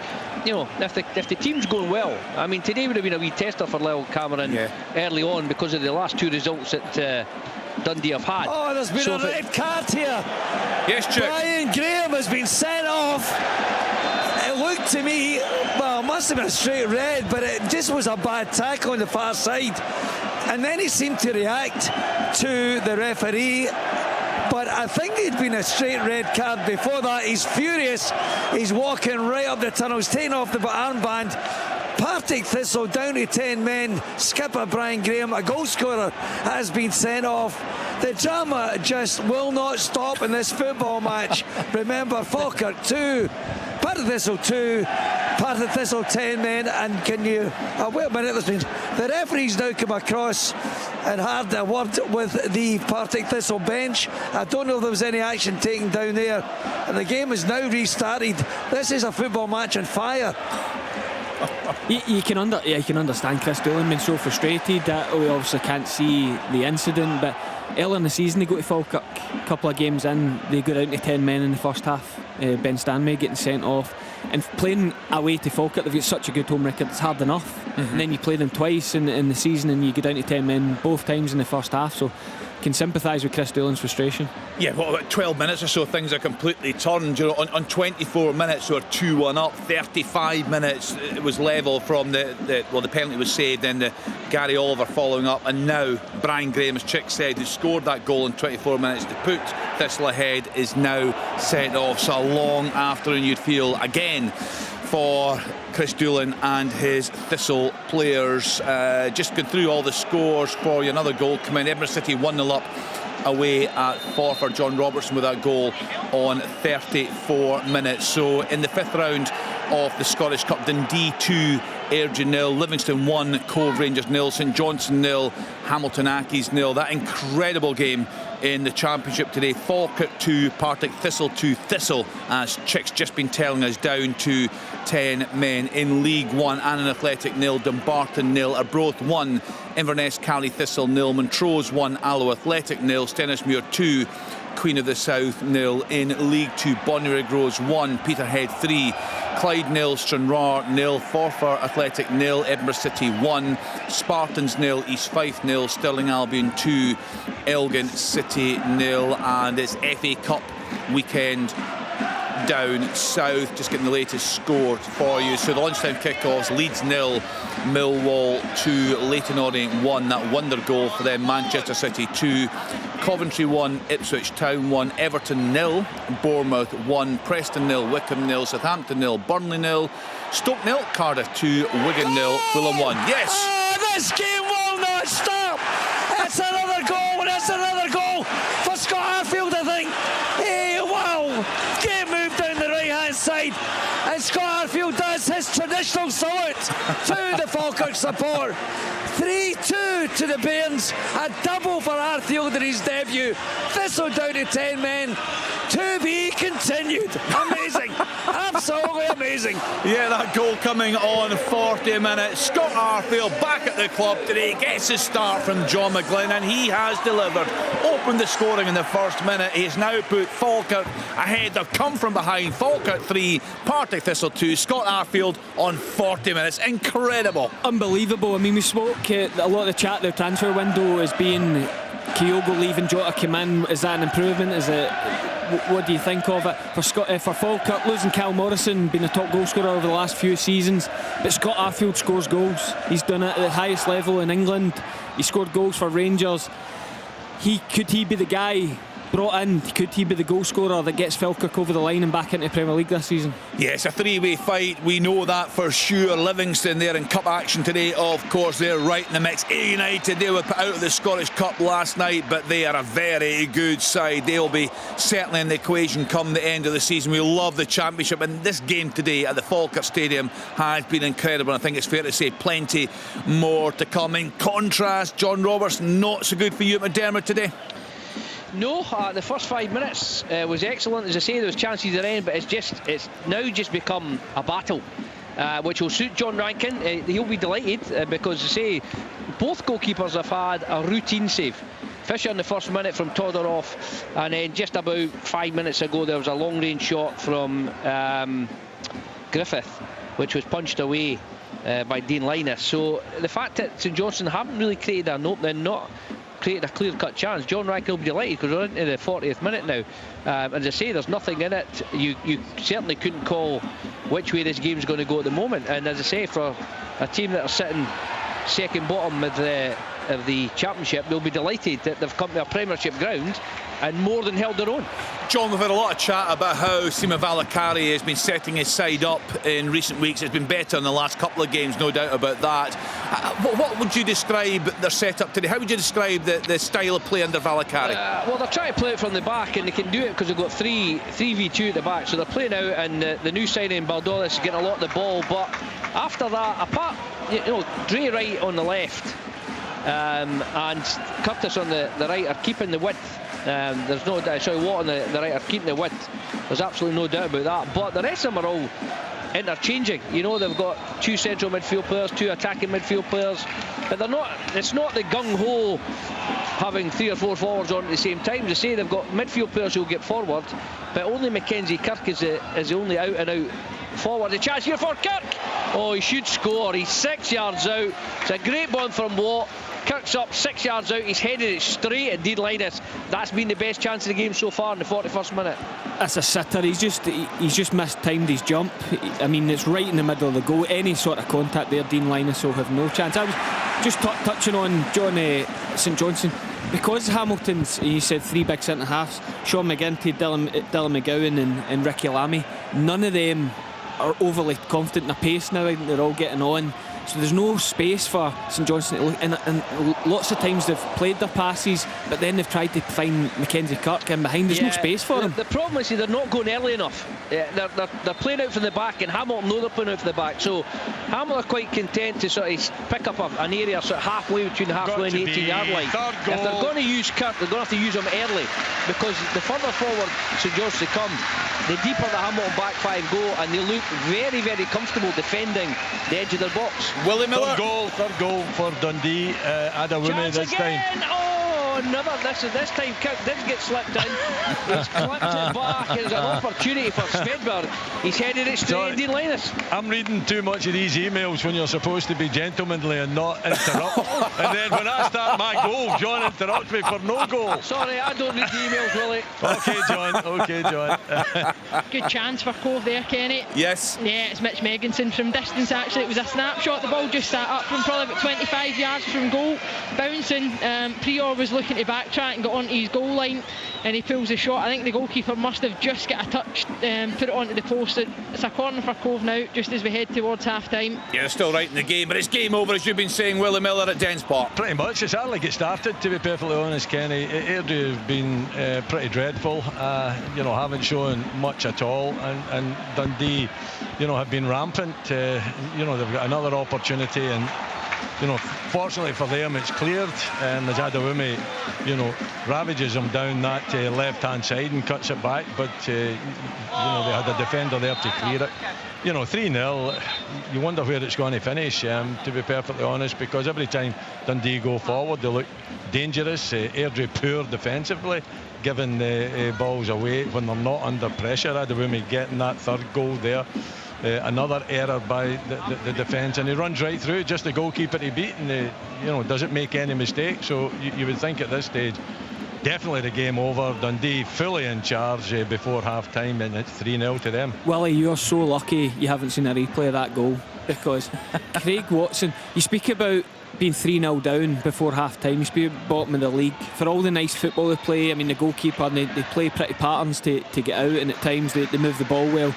S5: you know, if the team's going well, I mean, today would have been a wee tester for Lyle Cameron early on because of the last two results that Dundee have had.
S2: Oh, there's been a red card here.
S1: Yes, Chuck.
S2: Brian Graham has been sent off. It looked to me, well, it must have been a straight red, but it just was a bad tackle on the far side. And then he seemed to react to the referee. But I think it'd been a straight red card before that. He's furious. He's walking right up the tunnel. He's taking off the armband. Partick Thistle down to 10 men. Skipper Brian Graham, a goal scorer, has been sent off. The drama just will not stop in this football match. Remember, Falkirk 2, Partick Thistle 2, Partick Thistle 10 men. And can you... wait a minute, the referee's now come across and had a word with the Partick Thistle bench. I don't know if there was any action taken down there. And the game is now restarted. This is a football match on fire.
S3: You can understand Chris Doolan being so frustrated that we obviously can't see the incident, but earlier in the season they go to Falkirk, a couple of games in, they go down to 10 men in the first half. Ben Stanley getting sent off, and playing away to Falkirk, they've got such a good home record, it's hard enough. And then you play them twice in the season and you go down to 10 men both times in the first half, so can sympathise with Chris Doolan's frustration. Yeah,
S1: what about 12 minutes or so, things are completely turned. You know, on 24 minutes they were 2-1 up. 35 minutes it was level from the penalty was saved, then the Gary Oliver following up, and now Brian Graham, as Chick said, who scored that goal in 24 minutes to put Thistle ahead, is now sent off. So a long afternoon, you'd feel, again for Chris Doolan and his Thistle players. Just going through all the scores for you. Another goal coming. Edinburgh City 1-0 up away at Forfar. John Robertson with that goal on 34 minutes. So in the fifth round of the Scottish Cup, Dundee 2, Airdrie 0, Livingston 1, Cove Rangers 0, St Johnstone 0, Hamilton Accies 0. That incredible game in the Championship today. Falkirk 2, Partick Thistle 2. Thistle, as Chick's just been telling us, down to 10 men. In League 1, Annan Athletic 0, Dumbarton 0, Arbroath 1, Inverness Cally Thistle 0, Montrose 1, Alloa Athletic 0, Stennismuir 2, Queen of the South 0. In League 2, Bonnyrigg Rose 1, Peterhead 3, Clyde 0, Stranraer 0, Forfar Athletic 0, Edinburgh City 1, Spartans 0, East Fife 0, Stirling Albion 2, Elgin City 0. And it's FA Cup weekend down south. Just getting the latest score for you. So the lunchtime kickoffs: Leeds 0, Millwall 2, Leyton Orient 1. That wonder goal for them. Manchester City 2, Coventry 1, Ipswich Town 1, Everton 0, Bournemouth 1, Preston 0, Wickham 0, Southampton 0, Burnley 0, Stoke 0, Cardiff 2, Wigan 0, Fulham 1. Yes!
S2: Oh, this game will not stop! It's another goal, and it's another goal for Scott Arfield, I think. Hey, wow! Game moved down the right-hand side, and Scott Arfield does his traditional salute to the Falkirk support. 3-2 to the Bairns, a double for Arfield in his debut. Thistle down to 10 men. To be continued. Amazing. Absolutely amazing.
S1: Yeah, that goal coming on 40 minutes. Scott Arfield back at the club today, gets his start from John McGlynn, and he has delivered. Opened the scoring in the first minute. He's now put Falkirk ahead. They've come from behind. Falkirk 3, Partick Thistle 2. Scott Arfield on 40 minutes. Incredible.
S3: Unbelievable. I mean, we spoke a lot of the chat, the transfer window has been Kyogo leaving, Jota came in. Is that an improvement? Is it? What do you think of it? For Falkirk, losing Cal Morrison, being a top goal scorer over the last few seasons, but Scott Arfield scores goals. He's done it at the highest level in England. He scored goals for Rangers. Could he be the guy brought in? Could he be the goal scorer that gets Falkirk over the line and back into the Premier League this season?
S1: Yes, a three-way fight. We know that for sure. Livingston there in cup action today. Of course, they're right in the mix. A United, they were put out of the Scottish Cup last night, but they are a very good side. They'll be certainly in the equation come the end of the season. We love the Championship, and this game today at the Falkirk Stadium has been incredible. I think it's fair to say plenty more to come. In contrast, John Roberts, not so good for you at McDermott today.
S5: No, the first 5 minutes was excellent. As I say, there was chances at the end, but it's now just become a battle, which will suit John Rankin. He'll be delighted because, as I say, both goalkeepers have had a routine save. Fisher in the first minute from Todorov, and then just about 5 minutes ago there was a long-range shot from Griffith, which was punched away by Dean Linus. So the fact that St Johnstone haven't really created an opening, not created a clear-cut chance, John Rankin will be delighted because we're into the 40th minute now. As I say, there's nothing in it. You certainly couldn't call which way this game's going to go at the moment. And as I say, for a team that are sitting second bottom of the Championship, they'll be delighted that they've come to a Premiership ground and more than held their own.
S1: John, we've had a lot of chat about how Sima Valakari has been setting his side up in recent weeks. It's been better in the last couple of games, no doubt about that. What would you describe their setup today? How would you describe the style of play under Valakari?
S5: Well, they're trying to play it from the back, and they can do it because they've got 3v2 at the back. So they're playing out, and the new signing Baldolis is getting a lot of the ball. But after that, apart, Dre Wright on the left and Curtis on the right are keeping the width. There's no doubt. Sorry, Watt on the right are keeping the width. There's absolutely no doubt about that. But the rest of them are all interchanging. They've got 2 central midfield players, 2 attacking midfield players, but they're not. It's not the gung-ho having 3 or 4 forwards on at the same time. They say they've got midfield players who'll get forward, but only Mackenzie Kirk is the only out-and-out forward. A chance here for Kirk. Oh, he should score. He's 6 yards out. It's a great ball from Watt. Kirk's up 6 yards out. He's headed it straight at Dean Linus. That's been the best chance of the game so far in the 41st minute.
S3: That's a sitter. He's just mistimed his jump. I mean, it's right in the middle of the goal. Any sort of contact there, Dean Linus will have no chance. I was just touching on John St Johnstone. Because Hamilton's, he said 3 big centre halves, Sean McGinty, Dylan McGowan and Ricky Lamy, none of them are overly confident in the pace now. I think they're all getting on. So there's no space for St Johnstone to look, and lots of times they've played their passes, but then they've tried to find Mackenzie Kirk in behind. There's no space for him.
S5: The problem is they're not going early enough. They're playing out from the back, and Hamilton know they're playing out from the back. So Hamilton are quite content to sort of pick up an area sort of halfway between the halfway and 18-yard line. If they're going to use Kirk, they're going to have to use him early, because the further forward St Johnstone come, the deeper the Hamilton back 5 go, and they look very, very comfortable defending the edge of their box.
S1: Willie Miller.
S4: Third goal for Dundee. Adewumi this
S5: again.
S4: time.
S5: Oh, Oh, another. This time kick did get slipped in. He's clipped it back. It's an opportunity for Svedberg. He's headed it straight. Dean Linus.
S4: I'm reading too much of these emails when you're supposed to be gentlemanly and not interrupt. And then when I start my goal, John interrupts me for no goal.
S5: Sorry, I don't read the emails, Willie.
S4: Okay, John.
S6: Good chance for Cove there, Kenny.
S1: Yes.
S6: Yeah, it's Mitch Megginson from distance. Actually, it was a snapshot. The ball just sat up from probably about 25 yards from goal, bouncing. Prior was looking to backtrack and got onto his goal line, and he pulls the shot. I think the goalkeeper must have just got a touch, put it onto the post. It's a corner for Cove now, just as we head towards half-time.
S1: Yeah, they're still right in the game, but it's game over, as you've been saying, Willie Miller at Dens Park.
S4: Pretty much. It's hardly get started, to be perfectly honest, Kenny. Airdrie have been pretty dreadful. Haven't shown much at all, and Dundee, have been rampant. They've got another opportunity, and fortunately for them, it's cleared. As Adewumi, ravages them down that left-hand side and cuts it back. But they had a defender there to clear it. 3-0. You wonder where it's going to finish. To be perfectly honest, because every time Dundee go forward, they look dangerous. Airdrie poor defensively, giving the balls away when they're not under pressure. Adewumi getting that third goal there. Another error by the defence, and he runs right through just the goalkeeper to beat, and doesn't make any mistakes. So you would think at this stage, definitely the game over. Dundee fully in charge before half time, and it's 3-0 to them.
S3: Willie, you're so lucky you haven't seen a replay of that goal, because Craig Watson, you speak about being 3-0 down before half time, you speak about bottom of the league, for all the nice football they play. I mean, the goalkeeper, they play pretty patterns to get out, and at times they move the ball well.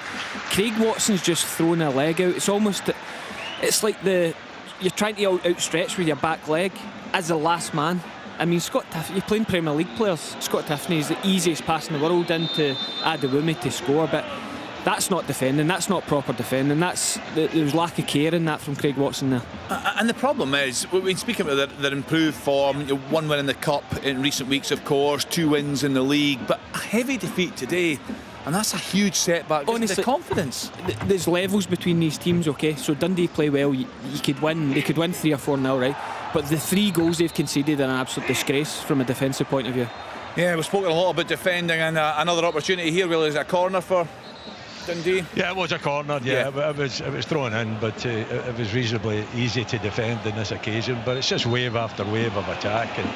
S3: Craig Watson's just thrown a leg out. It's like you're trying to outstretch with your back leg as the last man. I mean, Scott Tiffany, you're playing Premier League players. Scott Tiffany is the easiest pass in the world into Adewumi to score, but that's not defending, that's not proper defending. There's lack of care in that from Craig Watson there.
S1: And the problem is, we've been speaking about their improved form, one win in the Cup in recent weeks, of course, 2 wins in the league, but a heavy defeat today, and that's a huge setback. Honestly, the confidence.
S3: There's levels between these teams, okay? So Dundee play well, you could win, they could win 3 or 4 now, right? But the 3 goals they've conceded are an absolute disgrace from a defensive point of view. Yeah,
S1: we've spoken a lot about defending, and another opportunity here really is a corner for Dundee.
S4: Yeah, it was a corner. Yeah. It was thrown in, but it was reasonably easy to defend in this occasion. But it's just wave after wave of attack, and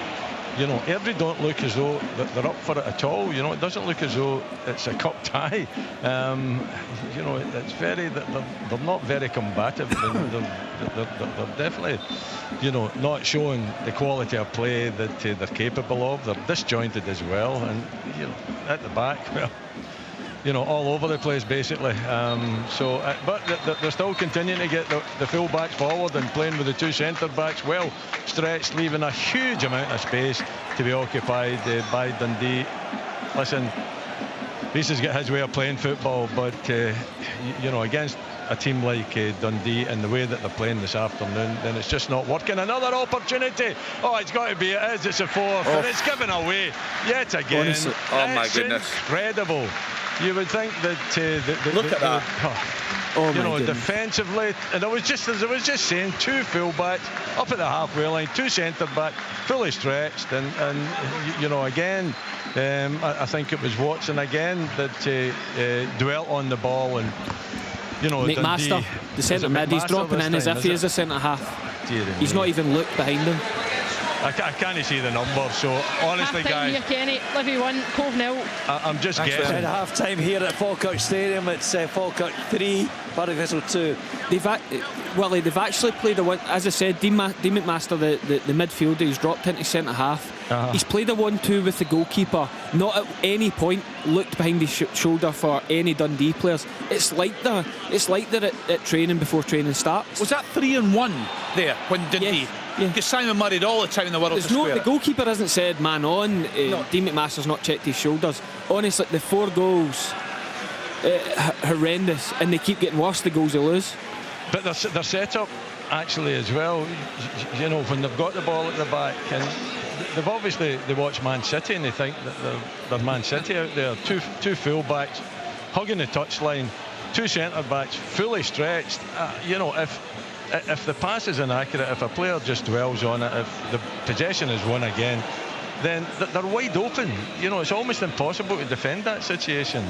S4: Airdrie don't look as though they're up for it at all. It doesn't look as though it's a cup tie. It's they're not very combative. They're definitely not showing the quality of play that they're capable of. They're disjointed as well, and at the back, well, all over the place basically. But they're still continuing to get the full backs forward and playing with the 2 centre backs well stretched, leaving a huge amount of space to be occupied by Dundee. Listen, Reece has got his way of playing football, but against a team like Dundee and the way that they're playing this afternoon, then it's just not working. Another opportunity. It's got to be. It is. It's a 4th, and it's given away yet again.
S1: Honestly. Oh my goodness!
S4: Incredible. You would think that
S1: look at that.
S4: Defensively, and I was just saying, 2 fullbacks up at the halfway line, 2 centre back, fully stretched, and again, I think it was Watson again that dwelt on the ball, and
S3: McMaster, the centre mid, he's dropping in as if he is a centre half. He's not even looked behind him.
S4: I can't see the number, so honestly, guys.
S6: Here, Kenny, Livy 1, Cove 0.
S4: I'm just guessing.
S2: At half time here at Falkirk Stadium, it's Falkirk 3, Partick Thistle 2.
S3: They've actually played a one, as I said, Dean McMaster, the midfielder, he's dropped into centre half. He's played a 1-2 with the goalkeeper. Not at any point looked behind his shoulder for any Dundee players. It's like they're at training before training starts.
S1: Was that 3-1 there when Dundee? Because Simon Murray all the time in the world.
S3: The goalkeeper hasn't said man on. No. Dean McMaster's not checked his shoulders. Honestly, the 4 goals, horrendous, and they keep getting worse, the goals they lose.
S4: But their setup actually as well, when they've got the ball at the back, and they watch Man City and they think that they're Man City out there. Two full-backs hugging the touchline, 2 centre-backs fully stretched. If the pass is inaccurate, if a player just dwells on it, if the possession is won again, then they're wide open. You know, it's almost impossible to defend that situation.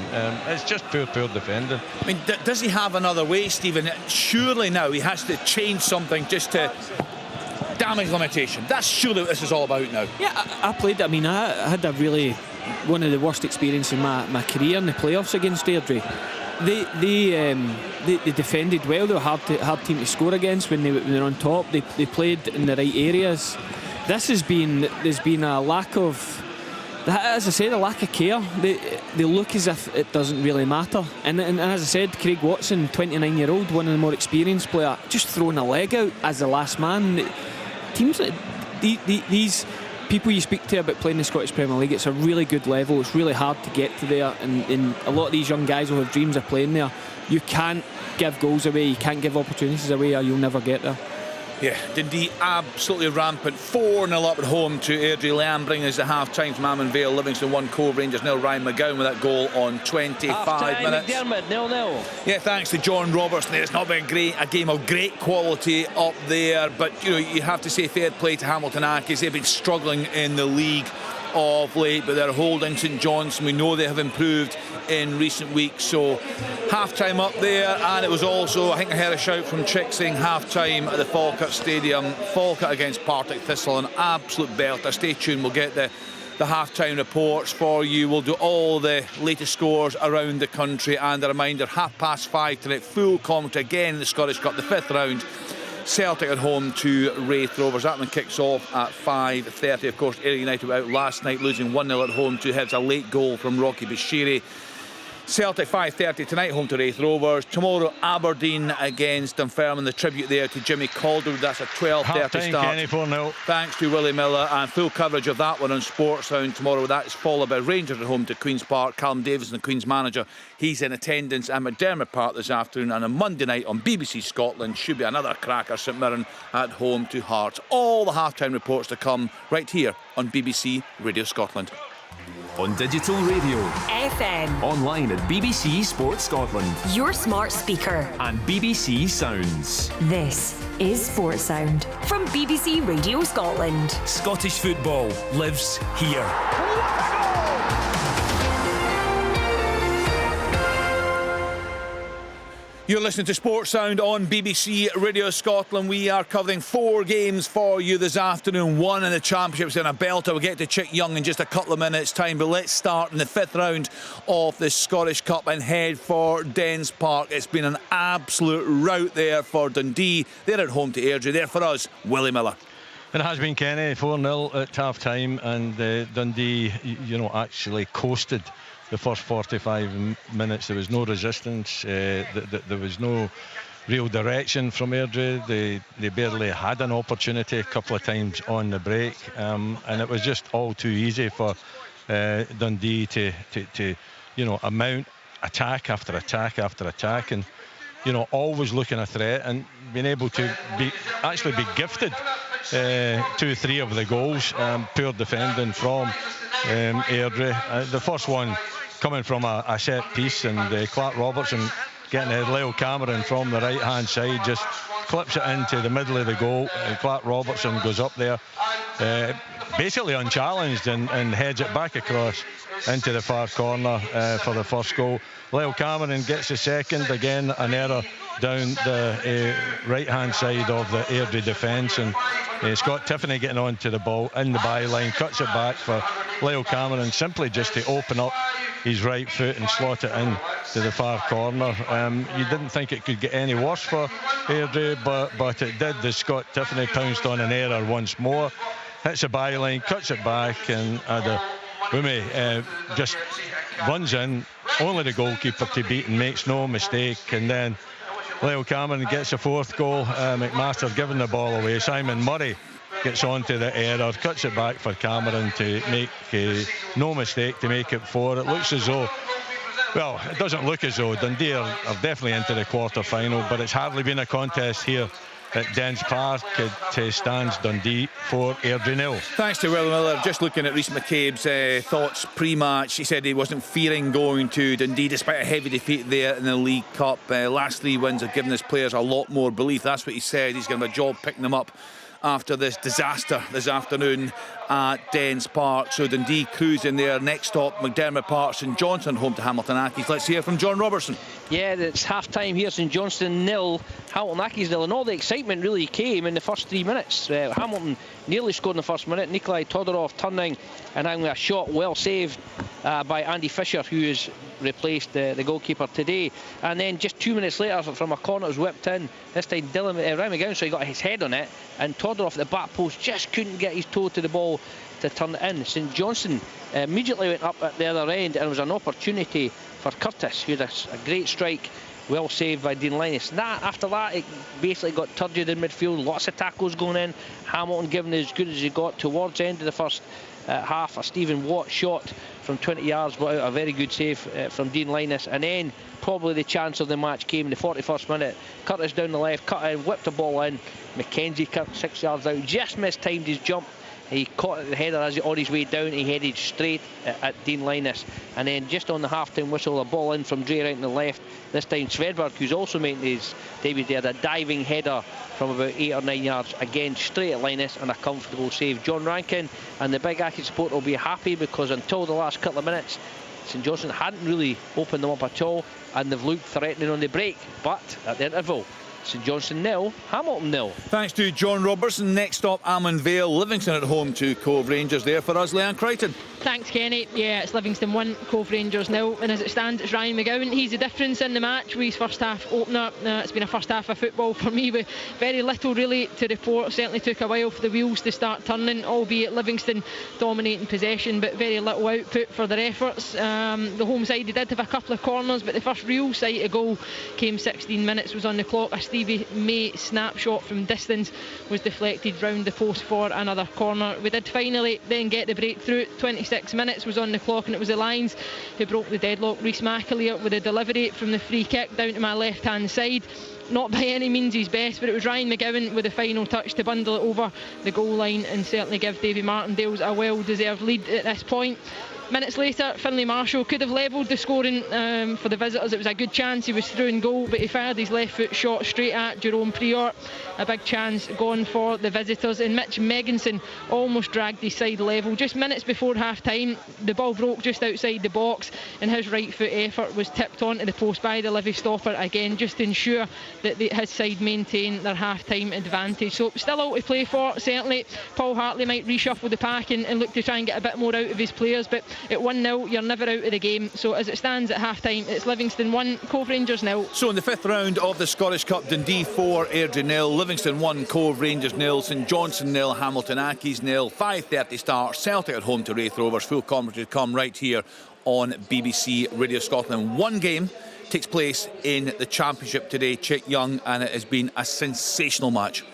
S4: It's just poor defending.
S1: I mean, does he have another way, Stephen? Surely now he has to change something just to damage limitation. That's surely what this is all about now.
S3: Yeah, I played. I mean, I had one of the worst experiences in my career in the playoffs against Airdrie. They defended well. They were a hard team to score against when they were on top. They played in the right areas. There's been a lack of, as I said, a lack of care. They look as if it doesn't really matter. And as I said, Craig Watson, 29-year-old, one of the more experienced players, just throwing a leg out as the last man. Teams, these people you speak to about playing the Scottish Premier League, it's a really good level. It's really hard to get to there, and a lot of these young guys will have dreams of playing there. You can't give goals away, you can't give opportunities away, or you'll never get there.
S1: Yeah, Dundee absolutely rampant. 4-0 up at home to Airdrie. Liam bringing us the half-time from Amon Vale. Livingston 1, Cove Rangers 0. Ryan McGowan with that goal on 25
S5: half-time,
S1: minutes.
S5: McDermott 0-0.
S1: Yeah, thanks to John Robertson. It's not been a game of great quality up there, but you know, you have to say fair play to Hamilton Accies. They've been struggling in the league of late, but they're holding St Johnstone. We know they have improved in recent weeks. So half-time up there, and it was also, I think I heard a shout from Chick saying half-time at the Falkirk Stadium. Falkirk against Partick Thistle, an absolute belter. Stay tuned, we'll get the half-time reports for you. We'll do all the latest scores around the country, and a reminder, 5:30 tonight, full commentary again in the Scottish Cup, the 5th round. Celtic at home to Wraith Rovers. That one kicks off at 5:30. Of course, Ayr United were out last night, losing 1-0 at home to Hibs. A late goal from Rocky Bashiri. Celtic 5:30 tonight, home to Wraith Rovers. Tomorrow, Aberdeen against Dunfermline. The tribute there to Jimmy Calderwood. That's a 12:30 start.
S4: Kenny, 4-0.
S1: Thanks to Willie Miller, and full coverage of that one on Sportsound tomorrow. That is followed by Rangers at home to Queen's Park. Callum Davidson, the Queen's manager, he's in attendance at McDermott Park this afternoon. And on Monday night on BBC Scotland should be another cracker. St Mirren at home to Hearts. All the half-time reports to come right here on BBC Radio Scotland.
S7: On digital radio,
S8: FM,
S7: online at BBC Sports Scotland,
S8: your smart speaker,
S7: and BBC Sounds.
S8: This is Sports Sound from BBC Radio Scotland.
S7: Scottish football lives here.
S1: You're listening to Sports Sound on BBC Radio Scotland. We are covering 4 games for you this afternoon. 1 in the Championships and a belter. We'll get to Chick Young in just a couple of minutes' time. But let's start in the 5th round of the Scottish Cup and head for Dens Park. It's been an absolute rout there for Dundee. They're at home to Airdrie. There for us, Willie Miller.
S4: It has been, Kenny, 4-0 at half-time, and Dundee, actually coasted the first 45 minutes. There was no resistance. There was no real direction from Airdrie. They barely had an opportunity a couple of times on the break, and it was just all too easy for Dundee to mount attack after attack after attack, and always looking a threat and being able to be gifted 2-3 of the goals. Poor defending from Airdrie. The first one coming from a set piece, and Clark Robertson getting Leo Cameron from the right hand side, just clips it into the middle of the goal, and Clark Robertson goes up there basically unchallenged and heads it back across into the far corner for the first goal. Leo Cameron gets the second, again an error down the right hand side of the Airdrie defence, and Scott Tiffany getting onto the ball in the byline, cuts it back for Leo Cameron simply just to open up his right foot and slot it in to the far corner. You didn't think it could get any worse for Airdrie, but it did. The Scott Tiffany pounced on an error once more, hits the byline, cuts it back, and Wumi just runs in, only the goalkeeper to beat and makes no mistake. And then Leo Cameron gets the 4th goal. McMaster giving the ball away. Simon Murray gets onto the error, cuts it back for Cameron to make no mistake to make it 4. It looks as though, well, it doesn't look as though Dundee are definitely into the quarter-final, but it's hardly been a contest here at Dens Park. It stands Dundee 4, Airdrie 0.
S1: Thanks to Will Miller. Just looking at Rhys McCabe's thoughts pre-match, he said he wasn't fearing going to Dundee despite a heavy defeat there in the League Cup. Last 3 wins have given his players a lot more belief. That's what he said. He's going to have a job picking them up after this disaster this afternoon at Dens Park. So Dundee cruise in there. Next stop, McDermott Park, St Johnstone home to Hamilton Accies. Let's hear from John Robertson.
S5: Yeah, it's half-time here, St Johnstone 0, Hamilton Accies 0, and all the excitement really came in the first 3 minutes. Hamilton nearly scored in the first minute. Nikolai Todorov turning and having a shot well saved by Andy Fisher, who has replaced the goalkeeper today. And then just 2 minutes later, from a corner, it was whipped in. This time Ryan McGowan, so he got his head on it, and Todorov at the back post just couldn't get his toe to the ball to turn it in. St Johnstone immediately went up at the other end, and it was an opportunity for Curtis, who had a great strike, well saved by Dean Linus. After that, it basically got turgid in midfield, lots of tackles going in. Hamilton giving as good as he got towards the end of the first half. A Stephen Watt shot from 20 yards, but out a very good save from Dean Linus. And then probably the chance of the match came in the 41st minute. Curtis down the left, cut in, whipped the ball in. McKenzie cut 6 yards out, just mistimed his jump. He caught the header as he on his way down. He headed straight at Dean Linus, and then just on the half-time whistle, a ball in from Dre right on the left. This time Svedberg, who's also making his debut there, a diving header from about 8 or 9 yards, again straight at Linus, and a comfortable save. John Rankin and the Big Accies support will be happy, because until the last couple of minutes, St Johnstone hadn't really opened them up at all, and they've looked threatening on the break. But at the interval, St Johnstone 0, Hamilton 0.
S1: Thanks to John Robertson. Next up, Almond Vale, Livingston at home to Cove Rangers. There for us, Leanne Crichton.
S6: Thanks, Kenny. Yeah, it's Livingston 1, Cove Rangers 0, and as it stands, it's Ryan McGowan. He's the difference in the match with his first half opener. It's been a first half of football for me with very little really to report. Certainly took a while for the wheels to start turning, albeit Livingston dominating possession, but very little output for their efforts. The home side, they did have a couple of corners, but the first real sight of goal came 16 minutes was on the clock. A Stevie May snapshot from distance was deflected round the post for another corner. We did finally then get the breakthrough. 26 minutes was on the clock, and it was the Lions who broke the deadlock. Rhys McAleer with a delivery from the free kick down to my left hand side. Not by any means his best, but it was Ryan McGowan with the final touch to bundle it over the goal line and certainly give Davy Martindale's a well deserved lead at this point. Minutes later, Finlay Marshall could have levelled the scoring for the visitors. It was a good chance. He was through in goal, but he fired his left foot shot straight at Jerome Prior. A big chance gone for the visitors, and Mitch Megginson almost dragged his side level. Just minutes before half time, the ball broke just outside the box, and his right foot effort was tipped onto the post by the Livy stopper again, just to ensure that his side maintain their half time advantage. So still all to play for. Certainly Paul Hartley might reshuffle the pack and look to try and get a bit more out of his players, but at 1-0 you're never out of the game. So as it stands at half time, it's Livingston 1, Cove Rangers 0.
S1: So in the fifth round of the Scottish Cup, Dundee 4, Airdrie 0, Livingston 1, Cove Rangers 0, St Johnstone 0, Hamilton Accies 0. 5:30 start, Celtic at home to Raith Rovers. Full coverage come right here on BBC Radio Scotland. One game takes place in the Championship today, Chick Young, and it has been a sensational match.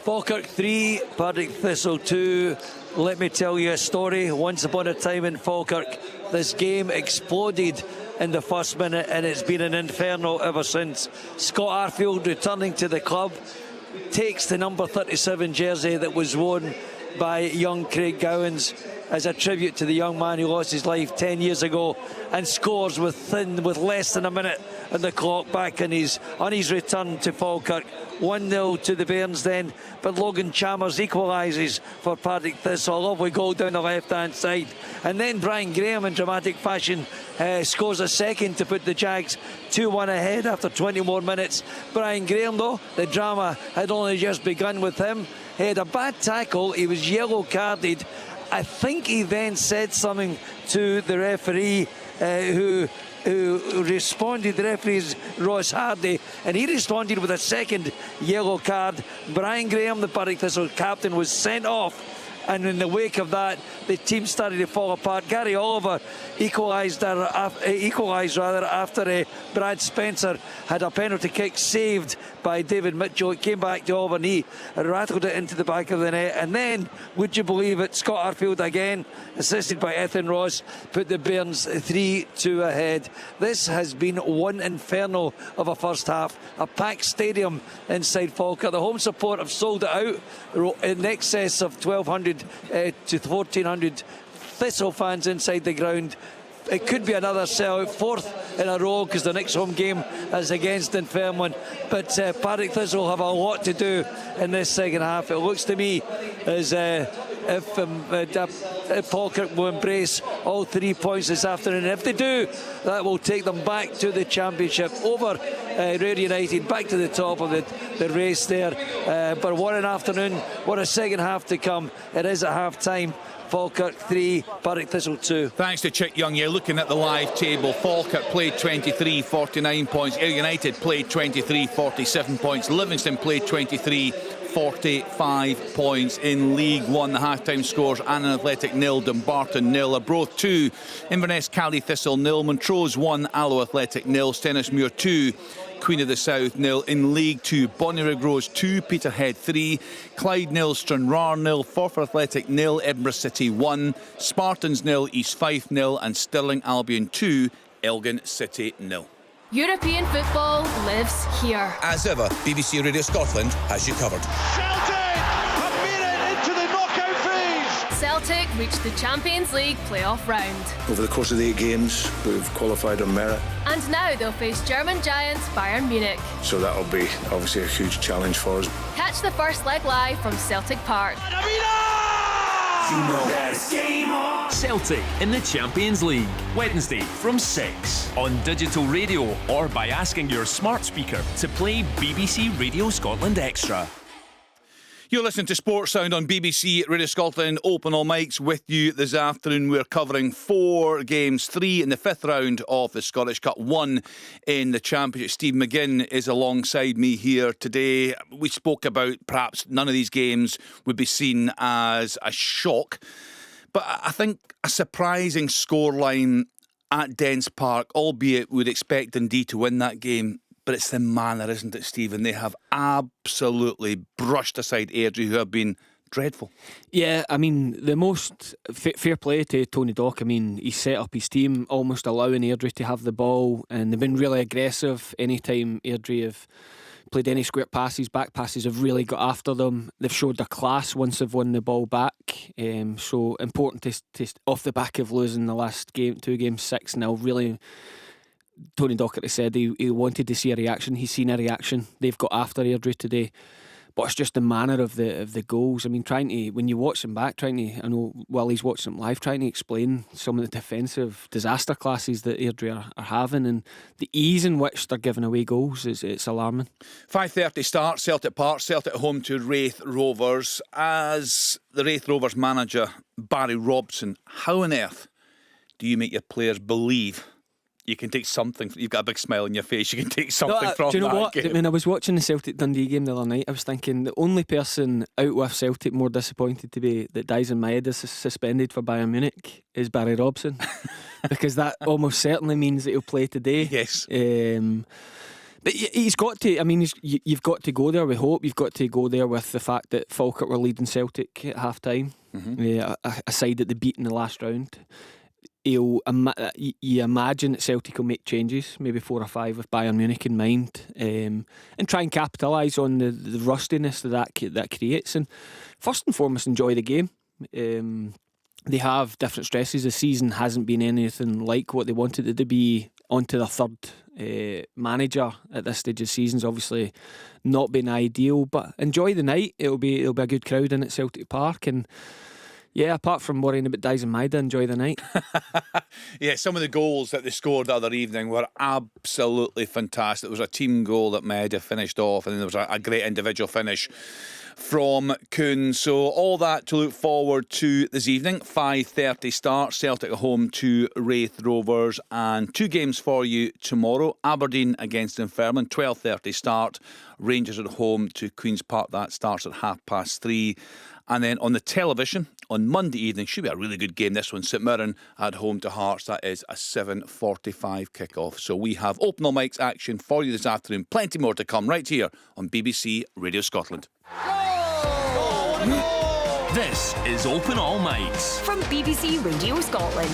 S2: Falkirk 3, Partick Thistle 2. Let me tell you a story. Once upon a time in Falkirk, this game exploded in the first minute, and it's been an inferno ever since. Scott Arfield, returning to the club, takes the number 37 jersey that was worn by young Craig Gowans as a tribute to the young man who lost his life 10 years ago, and scores with less than a minute on the clock back on his return to Falkirk. 1-0 to the Bairns then, but Logan Chalmers equalises for Partick Thistle. A lovely goal down the left hand side, and then Brian Graham in dramatic fashion scores a second to put the Jags 2-1 ahead after 20 more minutes. Brian Graham, though, the drama had only just begun with him. He had a bad tackle, he was yellow carded. I think he then said something to the referee who responded. The referee is Ross Hardy, and he responded with a second yellow card. Brian Graham, the Partick Thistle captain, was sent off, and in the wake of that, the team started to fall apart. Gary Oliver equalised after Brad Spencer had a penalty kick saved by David Mitchell. It came back to Oliver, and he rattled it into the back of the net. And then, would you believe it, Scott Arfield again, assisted by Ethan Ross, put the Bairns 3-2 ahead. This has been one inferno of a first half. A packed stadium inside Falkirk. The home support have sold it out in excess of 1,200 to 1,400 Thistle fans inside the ground. it could be another sellout, 4th in a row, because the next home game is against Dunfermline. But Partick Thistle have a lot to do in this second half. It looks to me as if Falkirk will embrace all 3 points this afternoon. If they do, that will take them back to the championship, over Rare United, back to the top of the race there. But what an afternoon, what a second half to come. It is at half time. Falkirk 3, Partick Thistle 2.
S1: Thanks to Chick Young. Yeah, looking at the live table, Falkirk played 23, 49 points. Ayr United played 23, 47 points. Livingston played 23, 45 points. In League One, the half-time scores: Annan Athletic 0, Dumbarton 0, Arbroath 2, Inverness Cally Thistle 0, Montrose 1, Alloa Athletic 0, Stennismuir 2, Queen of the South 0. In League 2, Bonnyrigg Rose 2, Peterhead 3, Clyde 0, Stranraer 0, Forfar Athletic 0, Edinburgh City 1, Spartans 0, East Fife 0, and Stirling Albion 2, Elgin City 0.
S8: European football lives here.
S9: As ever, BBC Radio Scotland has you covered.
S10: Celtic have made it into the knockout phase.
S8: Celtic reached the Champions League playoff round.
S11: Over the course of the 8 games, we've qualified on merit.
S8: And now they'll face German giants Bayern Munich.
S11: So that'll be obviously a huge challenge for us.
S8: Catch the first leg live from Celtic Park.
S7: Celtic in the Champions League, Wednesday from 6 on digital radio, or by asking your smart speaker to play BBC Radio Scotland Extra.
S1: You're listening to Sports Sound on BBC Radio Scotland. Open all mics with you this afternoon. We're covering 4 games, 3 in the 5th round of the Scottish Cup, 1 in the Championship. Steve McGinn is alongside me here today. We spoke about perhaps none of these games would be seen as a shock, but I think a surprising scoreline at Dens Park, albeit we'd expect Dundee to win that game. But it's the manner, isn't it, Stephen? They have absolutely brushed aside Airdrie, who have been dreadful.
S3: Yeah, I mean, the most fair play to Tony Dock. I mean, he set up his team almost allowing Airdrie to have the ball, and they've been really aggressive. Anytime Airdrie have played any square passes, back passes have really got after them. They've showed their class once they've won the ball back. So important to off the back of losing the last game, 2 games 6-0, really. Tony Docherty said he wanted to see a reaction. He's seen a reaction. They've got after Airdrie today, but it's just the manner of the goals. I mean, when you watch them back, I know Willie's watching them live, trying to explain some of the defensive disaster classes that Airdrie are having, and the ease in which they're giving away goals it's alarming.
S1: 5:30 start, Celtic Park. Celtic at home to Raith Rovers. As the Raith Rovers manager, Barry Robson, how on earth do you make your players believe you can take something? You've got a big smile on your face. You can take something from that.
S3: Do you know what?
S1: Game.
S3: When I was watching the Celtic Dundee game the other night, I was thinking the only person out with Celtic more disappointed to be that Dyson Maeda is suspended for Bayern Munich is Barry Robson, because that almost certainly means that he'll play today.
S1: Yes.
S3: But he's got to. I mean, you've got to go there with hope. You've got to go there with the fact that Falkirk were leading Celtic at half time. A side that they beat in the last round. You imagine that Celtic will make changes, maybe 4 or 5 with Bayern Munich in mind, and try and capitalise on the rustiness that creates. And first and foremost, enjoy the game. They have different stresses. The season hasn't been anything like what they wanted it to be. Onto their third manager at this stage of the season's obviously not been ideal, but enjoy the night. It'll be a good crowd in at Celtic Park, and yeah, apart from worrying about Dyson Maeda, enjoy the night.
S1: Yeah, some of the goals that they scored the other evening were absolutely fantastic. There was a team goal that Maeda finished off, and then there was a great individual finish from Kuhn. So all that to look forward to this evening. 5:30 start, Celtic at home to Raith Rovers, and 2 games for you tomorrow. Aberdeen against Dunfermline, 12:30 start. Rangers at home to Queen's Park. That starts at 3:30. And then on the television on Monday evening, should be a really good game, this one, St Mirren at home to Hearts. That is a 7:45 kick-off. So we have Open All Mics action for you this afternoon. Plenty more to come right here on BBC Radio Scotland.
S7: This is Open All Mics
S8: from BBC Radio Scotland.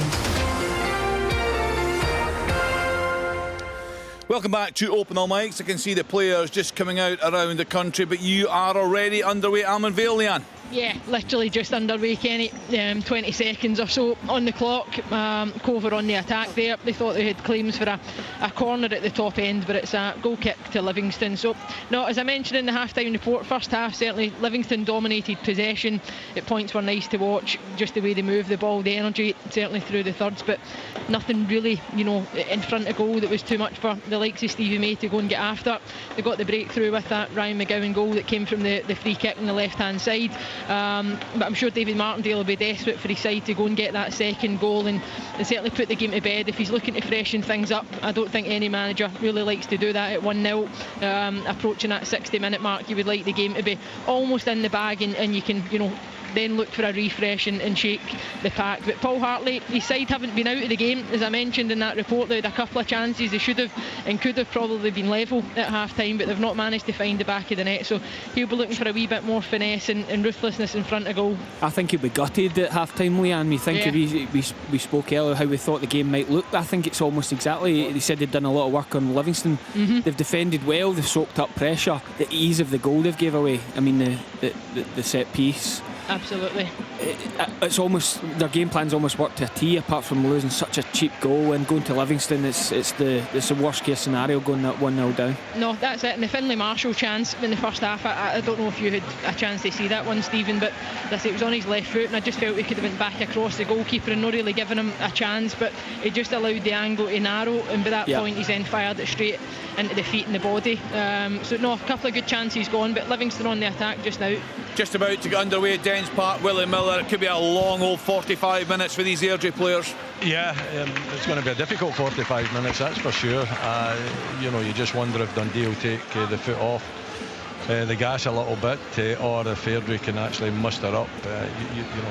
S1: Welcome back to Open All Mics. I can see the players just coming out around the country, but you are already underway. Almond Vale, Leanne.
S6: Yeah, literally just underway, Kenny. 20 seconds or so on the clock. Cover on the attack there. They thought they had claims for a corner at the top end, but it's a goal kick to Livingston. So, no, as I mentioned in the half-time report, first half, certainly Livingston dominated possession. At points were nice to watch, just the way they moved the ball, the energy, certainly through the thirds, but nothing really, in front of goal that was too much for the likes of Stevie May to go and get after. They got the breakthrough with that Ryan McGowan goal that came from the free kick on the left-hand side. But I'm sure David Martindale will be desperate for his side to go and get that second goal and certainly put the game to bed if he's looking to freshen things up. I don't think any manager really likes to do that at 1-0. Approaching that 60-minute mark, you would like the game to be almost in the bag, and you can, then look for a refresh and shake the pack. But Paul Hartley, his side haven't been out of the game, as I mentioned in that report. They had a couple of chances they should have and could have probably been level at half time, but they've not managed to find the back of the net, so he'll be looking for a wee bit more finesse and ruthlessness in front of goal.
S3: I think he'll be gutted at half time, Leanne. We spoke earlier how we thought the game might look. I think it's almost exactly, they said they'd done a lot of work on Livingston. They've defended well, they've soaked up pressure. The ease of the goal they've gave away, I mean the set piece,
S6: absolutely.
S3: It's almost, their game plan's almost worked to a T, apart from losing such a cheap goal and going to Livingston. It's the worst case scenario, going that 1-0 down.
S6: No, that's it. And the Finlay Marshall chance in the first half, I don't know if you had a chance to see that one, Stephen, but it was on his left foot, and I just felt he could have went back across the goalkeeper and not really given him a chance, but it just allowed the angle to narrow, and by that point he's then fired it straight into the feet and the body. So no, a couple of good chances gone, but Livingston on the attack just now.
S1: Just about to get underway at Dens Park. Willie Miller, it could be a long old 45 minutes for these Airdrie players.
S4: Yeah, it's going to be a difficult 45 minutes, that's for sure. You just wonder if Dundee will take the foot off the gas a little bit, or if Airdrie can actually muster up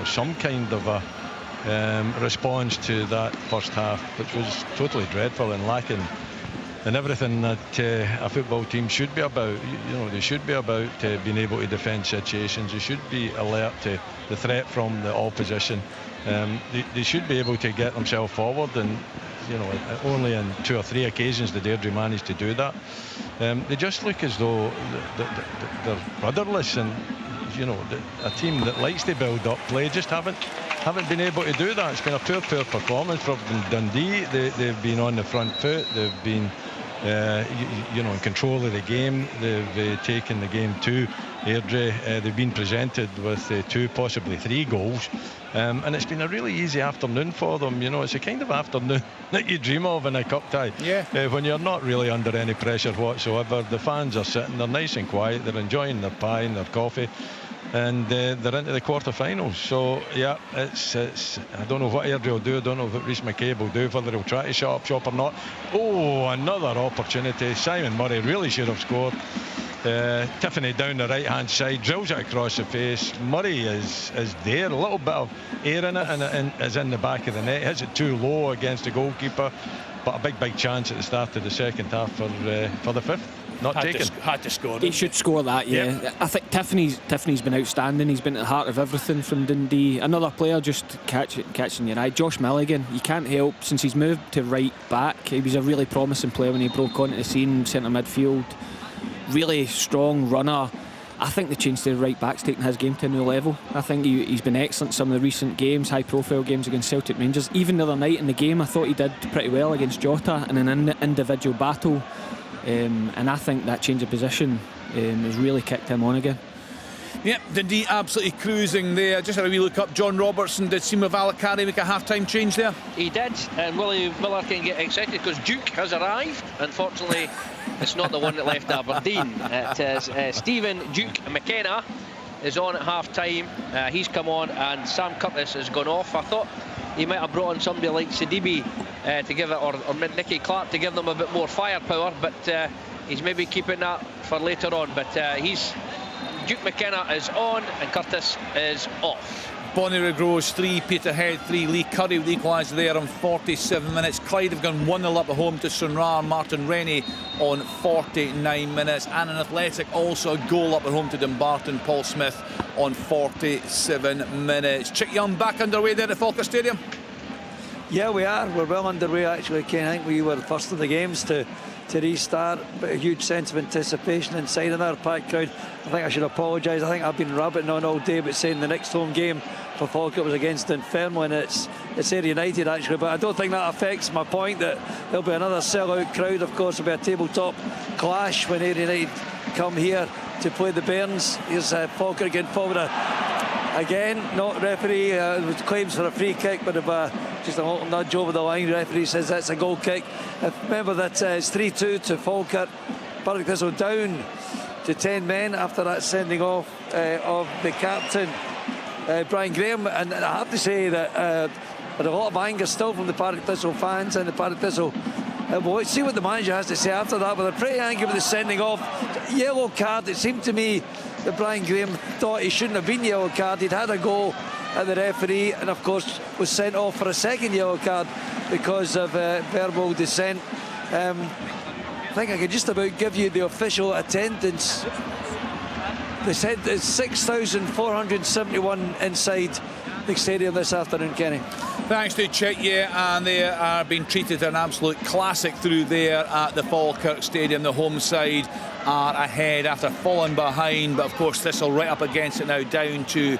S4: some kind of a response to that first half, which was totally dreadful and lacking and everything that a football team should be about. They should be about being able to defend situations. They should be alert to the threat from the opposition. They should be able to get themselves forward, and only in 2 or 3 occasions did Airdrie manage to do that. They just look as though they're rudderless, and a team that likes to build up play just haven't been able to do that. It's been a poor performance from Dundee. They've been on the front foot. They've been in control of the game. They've taken the game to Airdrie. They've been presented with 2, possibly 3 goals, and it's been a really easy afternoon for them. It's a kind of afternoon that you dream of in a cup tie, when you're not really under any pressure whatsoever. The fans are sitting, they're nice and quiet, they're enjoying their pie and their coffee, and they're into the quarter-finals. So yeah, it's I don't know what Airdrie will do. I don't know what Rhys McCabe will do, whether he'll try to shut up shop or not. Oh, another opportunity. Simon Murray really should have scored. Tiffany down the right hand side, drills it across the face. Murray is there, a little bit of air in it, and is in the back of the net. Hits it too low against the goalkeeper, but a big chance at the start of the second half for the fifth. Not taken.
S1: Had to score.
S3: He should score that, yeah. I think Tiffany's been outstanding. He's been at the heart of everything from Dundee. Another player just catching your eye, Josh Milligan. You can't help, since he's moved to right back, he was a really promising player when he broke onto the scene, centre midfield. Really strong runner. I think the change to the right back's taken his game to a new level. I think he's been excellent some of the recent games, high profile games against Celtic Rangers. Even the other night in the game, I thought he did pretty well against Jota in an individual battle. And I think that change of position has really kicked him on again.
S1: Yep, Dundee absolutely cruising there. Just had a wee look up. John Robertson did Simo Valakari make a half-time change there.
S5: He did, and Willie Miller can get excited because Duke has arrived. Unfortunately, it's not the one that left Aberdeen. It is Stephen Duke McKenna is on at half-time. He's come on, and Sam Curtis has gone off. I thought he might have brought on somebody like Sidibe to give it, or Nicky Clark to give them a bit more firepower, but he's maybe keeping that for later on. But Duke McKenna is on and Curtis is off.
S1: Bonnyrigg Rose 3, Peterhead 3. Lee Curry with the equaliser there on 47 minutes. Clyde have gone 1-0 up at home to Sunrar. Martin Rennie on 49 minutes. And an Athletic also a goal up at home to Dumbarton. Paul Smith on 47 minutes. Chick Young back underway there at Falkirk Stadium.
S2: Yeah, we are. We're well underway actually, Ken. I think we were the first of the games to to restart, but a huge sense of anticipation inside another packed crowd. I think I should apologise. I think I've been rabbiting on all day about saying the next home game for Falkirk was against Dunfermline, and it's Ayr United actually, but I don't think that affects my point that there'll be another sellout crowd. Of course, there'll be a tabletop clash when Ayr United come here to play the Bairns. Here's Falkirk getting forward again, not referee claims for a free kick, but just a little nudge over the line. Referee says that's a goal kick. Remember that it's 3-2 to Falkirk. Partick Thistle down to 10 men after that sending off of the captain Brian Graham, and I have to say that there's a lot of anger still from the Partick Thistle fans and the Partick Thistle. We'll see what the manager has to say after that, but they're pretty angry with the sending off. Yellow card. It seemed to me that Brian Graham thought he shouldn't have been yellow carded. He'd had a go at the referee and of course was sent off for a second yellow card because of verbal dissent. I think I could just about give you the official attendance. They said there's 6,471 inside the stadium this afternoon, Kenny.
S1: Thanks to Chick, and they are being treated an absolute classic through there at the Falkirk Stadium. The home side are ahead after falling behind, but of course Thistle right up against it now, down to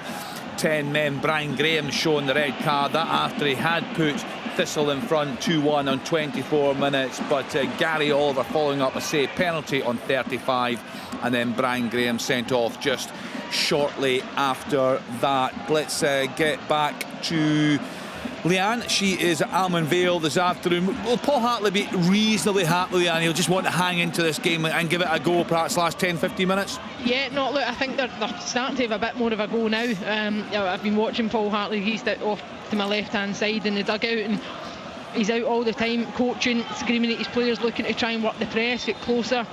S1: 10 men. Brian Graham showing the red card, that after he had put Thistle in front 2-1 on 24 minutes, but Gary Oliver following up a safe penalty on 35, and then Brian Graham sent off just shortly after that. Let's get back to Leanne. She is at Almond Vale this afternoon. Will Paul Hartley be reasonably happy, Leanne? He'll just want to hang into this game and give it a go perhaps last 10-15 minutes?
S6: Yeah, no, look, I think they're starting to have a bit more of a go now. I've been watching Paul Hartley. He's off to my left-hand side in the dugout, and he's out all the time coaching, screaming at his players, looking to try and work the press, get closer,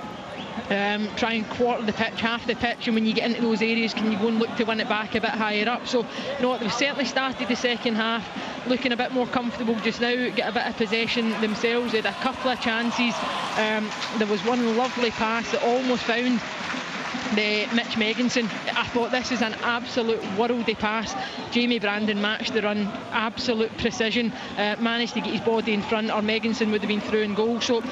S6: try and quarter the pitch, half the pitch, and when you get into those areas, can you go and look to win it back a bit higher up? So, no, they've certainly started the second half looking a bit more comfortable just now, get a bit of possession themselves. They had a couple of chances. There was one lovely pass that almost found Mitch Megginson. I thought this is an absolute worldy pass. Jamie Brandon matched the run, absolute precision, managed to get his body in front, or Megginson would have been through in goal. So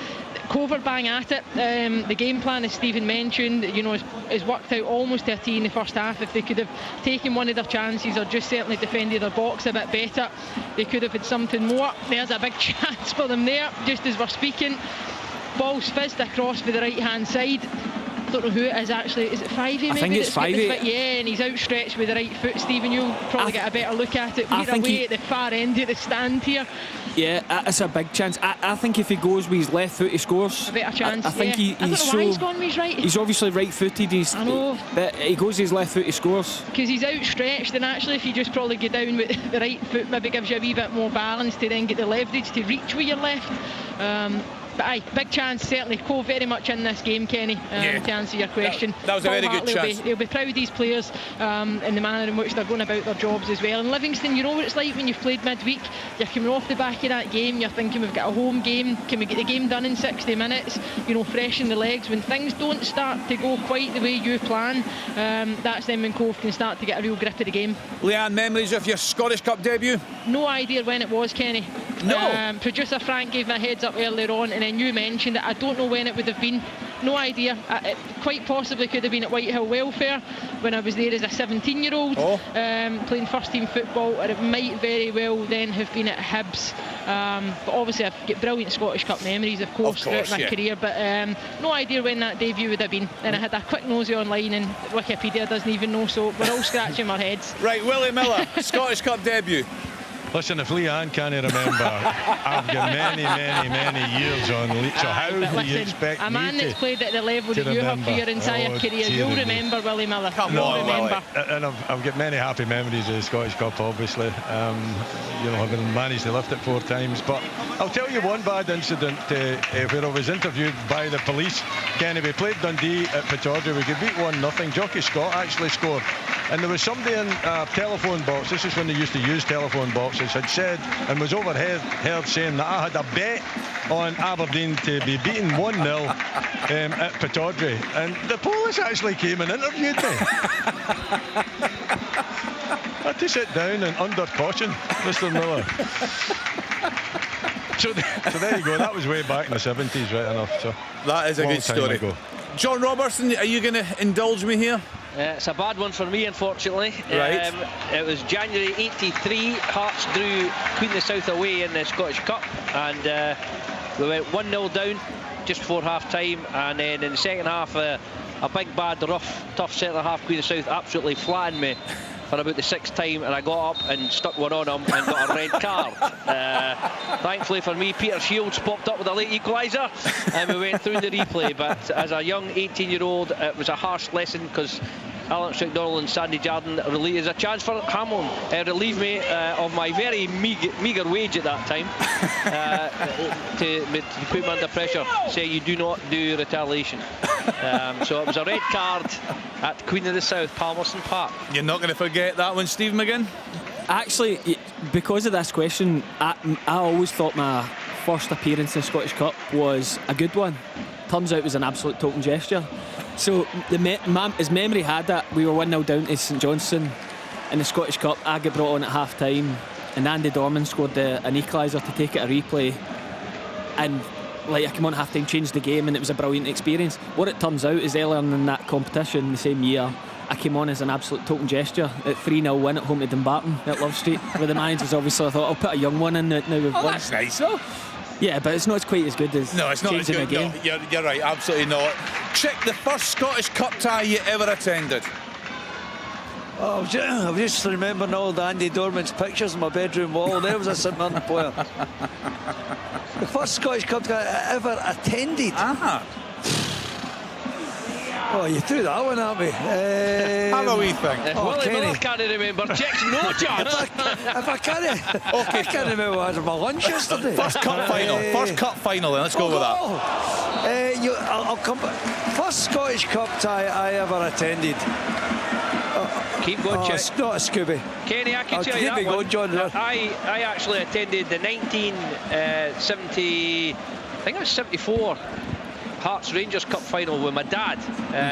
S6: Cover bang at it. The game plan, as Stephen mentioned, is worked out almost to a T in the first half. If they could have taken one of their chances or just certainly defended their box a bit better, they could have had something more. There's a big chance for them there, just as we're speaking. Ball's fizzed across for the right hand side. I don't know who it is actually. Is it Fivey maybe?
S3: I think it's Fivey.
S6: Yeah, and he's outstretched with the right foot. Stephen, you'll probably get a better look at it. We're away at the far end of the stand here.
S3: Yeah, it's a big chance. I think if he goes with his left foot, he scores.
S6: A better chance.
S3: I think
S6: I don't know why he's gone with his right.
S3: He's obviously right-footed.
S6: I know.
S3: But he goes with his left foot, he scores.
S6: Because he's outstretched, and actually, if you just probably go down with the right foot, maybe gives you a wee bit more balance to then get the leverage to reach with your left. But aye, big chance certainly. Cole very much in this game, Kenny, to answer your question.
S1: That was a very good chance.
S6: He'll be proud of these players in the manner in which they're going about their jobs as well. And Livingston, you know what it's like when you've played midweek. You're coming off the back of that game, you're thinking we've got a home game, can we get the game done in 60 minutes, fresh in the legs. When things don't start to go quite the way you plan, that's then when Cove can start to get a real grip of the game.
S1: Leanne, memories of your Scottish Cup debut?
S6: No idea when it was, Kenny.
S1: No.
S6: Producer Frank gave me a heads up earlier on, and then you mentioned it. I don't know when it would have been. No idea. It quite possibly could have been at Whitehill Welfare when I was there as a 17-year-old playing first team football, or it might very well then have been at Hibs. But obviously I've got brilliant Scottish Cup memories, of course, throughout my career, but no idea when that debut would have been. And I had a quick nosy online, and Wikipedia doesn't even know, so we're all scratching our heads.
S1: Right, Willie Miller, Scottish Cup debut.
S4: Listen, if Leanne can't remember, I've got many years on Leach. So how do you expect
S6: a man
S4: me
S6: that's played at the level that you have for your entire career, you'll remember Willie Miller.
S1: Come on,
S6: remember.
S4: And I've got many happy memories of the Scottish Cup, obviously. Having managed to lift it 4 times. But I'll tell you one bad incident where I was interviewed by the police. Kenny, we played Dundee at Pittodrie. We could beat 1-0. Jockey Scott actually scored. And there was somebody in a telephone box, this is when they used to use telephone boxes, had said and was overheard saying that I had a bet on Aberdeen to be beaten 1-0 at Pittodrie. And the police actually came and interviewed me. I had to sit down and under caution, Mr. Miller. So there you go. That was way back in the 70s, right enough. So
S1: that is a good story.
S4: Ago.
S1: John Robertson, are you going to indulge me here?
S5: It's a bad one for me, unfortunately.
S1: Right.
S5: It was January '83. Hearts drew Queen of the South away in the Scottish Cup, and we went 1-0 down just before half-time, and then in the second half, a big, bad, rough, tough centre-half Queen of the South absolutely flattened me for about the 6th time, and I got up and stuck one on him and got a red card. Thankfully for me, Peter Shields popped up with a late equaliser, and we went through the replay. But as a young 18-year-old, it was a harsh lesson, because Alex McDonald and Sandy Jardine is a chance for Hamilton relieve me of my very meagre wage at that time, to put me under pressure, say you do not do retaliation. So it was a red card at Queen of the South, Palmerston Park.
S1: You're not going to forget that one, Steve McGinn?
S3: Actually, because of this question, I always thought my first appearance in the Scottish Cup was a good one. Turns out it was an absolute token gesture. So his memory had it. We were 1-0 down to St Johnstone in the Scottish Cup. I got brought on at half time, and Andy Dorman scored an equaliser to take it a replay. And I came on half time, changed the game, and it was a brilliant experience. What it turns out is earlier in that competition the same year, I came on as an absolute token gesture at 3-0 win at home to Dumbarton at Love Street, where the managers obviously I thought I'll put a young one in now we've won.
S1: That's nice though.
S3: Yeah, but it's not quite as good as
S1: no, it's not as good. No, you're right, absolutely not. Chick, the first Scottish Cup tie you ever attended?
S2: Oh, I was just remembering all the Andy Dorman's pictures on my bedroom wall. There was a St Mirren player. The first Scottish Cup tie I ever attended. Oh, you threw that one at me.
S1: Have a wee thing.
S5: Willie Miller can't remember. Chick's no chance.
S2: If I can't remember what I had for my lunch yesterday.
S1: First cup final. First cup final then. Let's go with that.
S2: I'll come back. First Scottish Cup tie I ever attended.
S5: Keep going, Chick.
S2: It's not a Scooby.
S5: Kenny, I can tell you that one.
S2: John.
S5: I actually attended the 1970, I think it was 74. Hearts Rangers Cup final with my dad.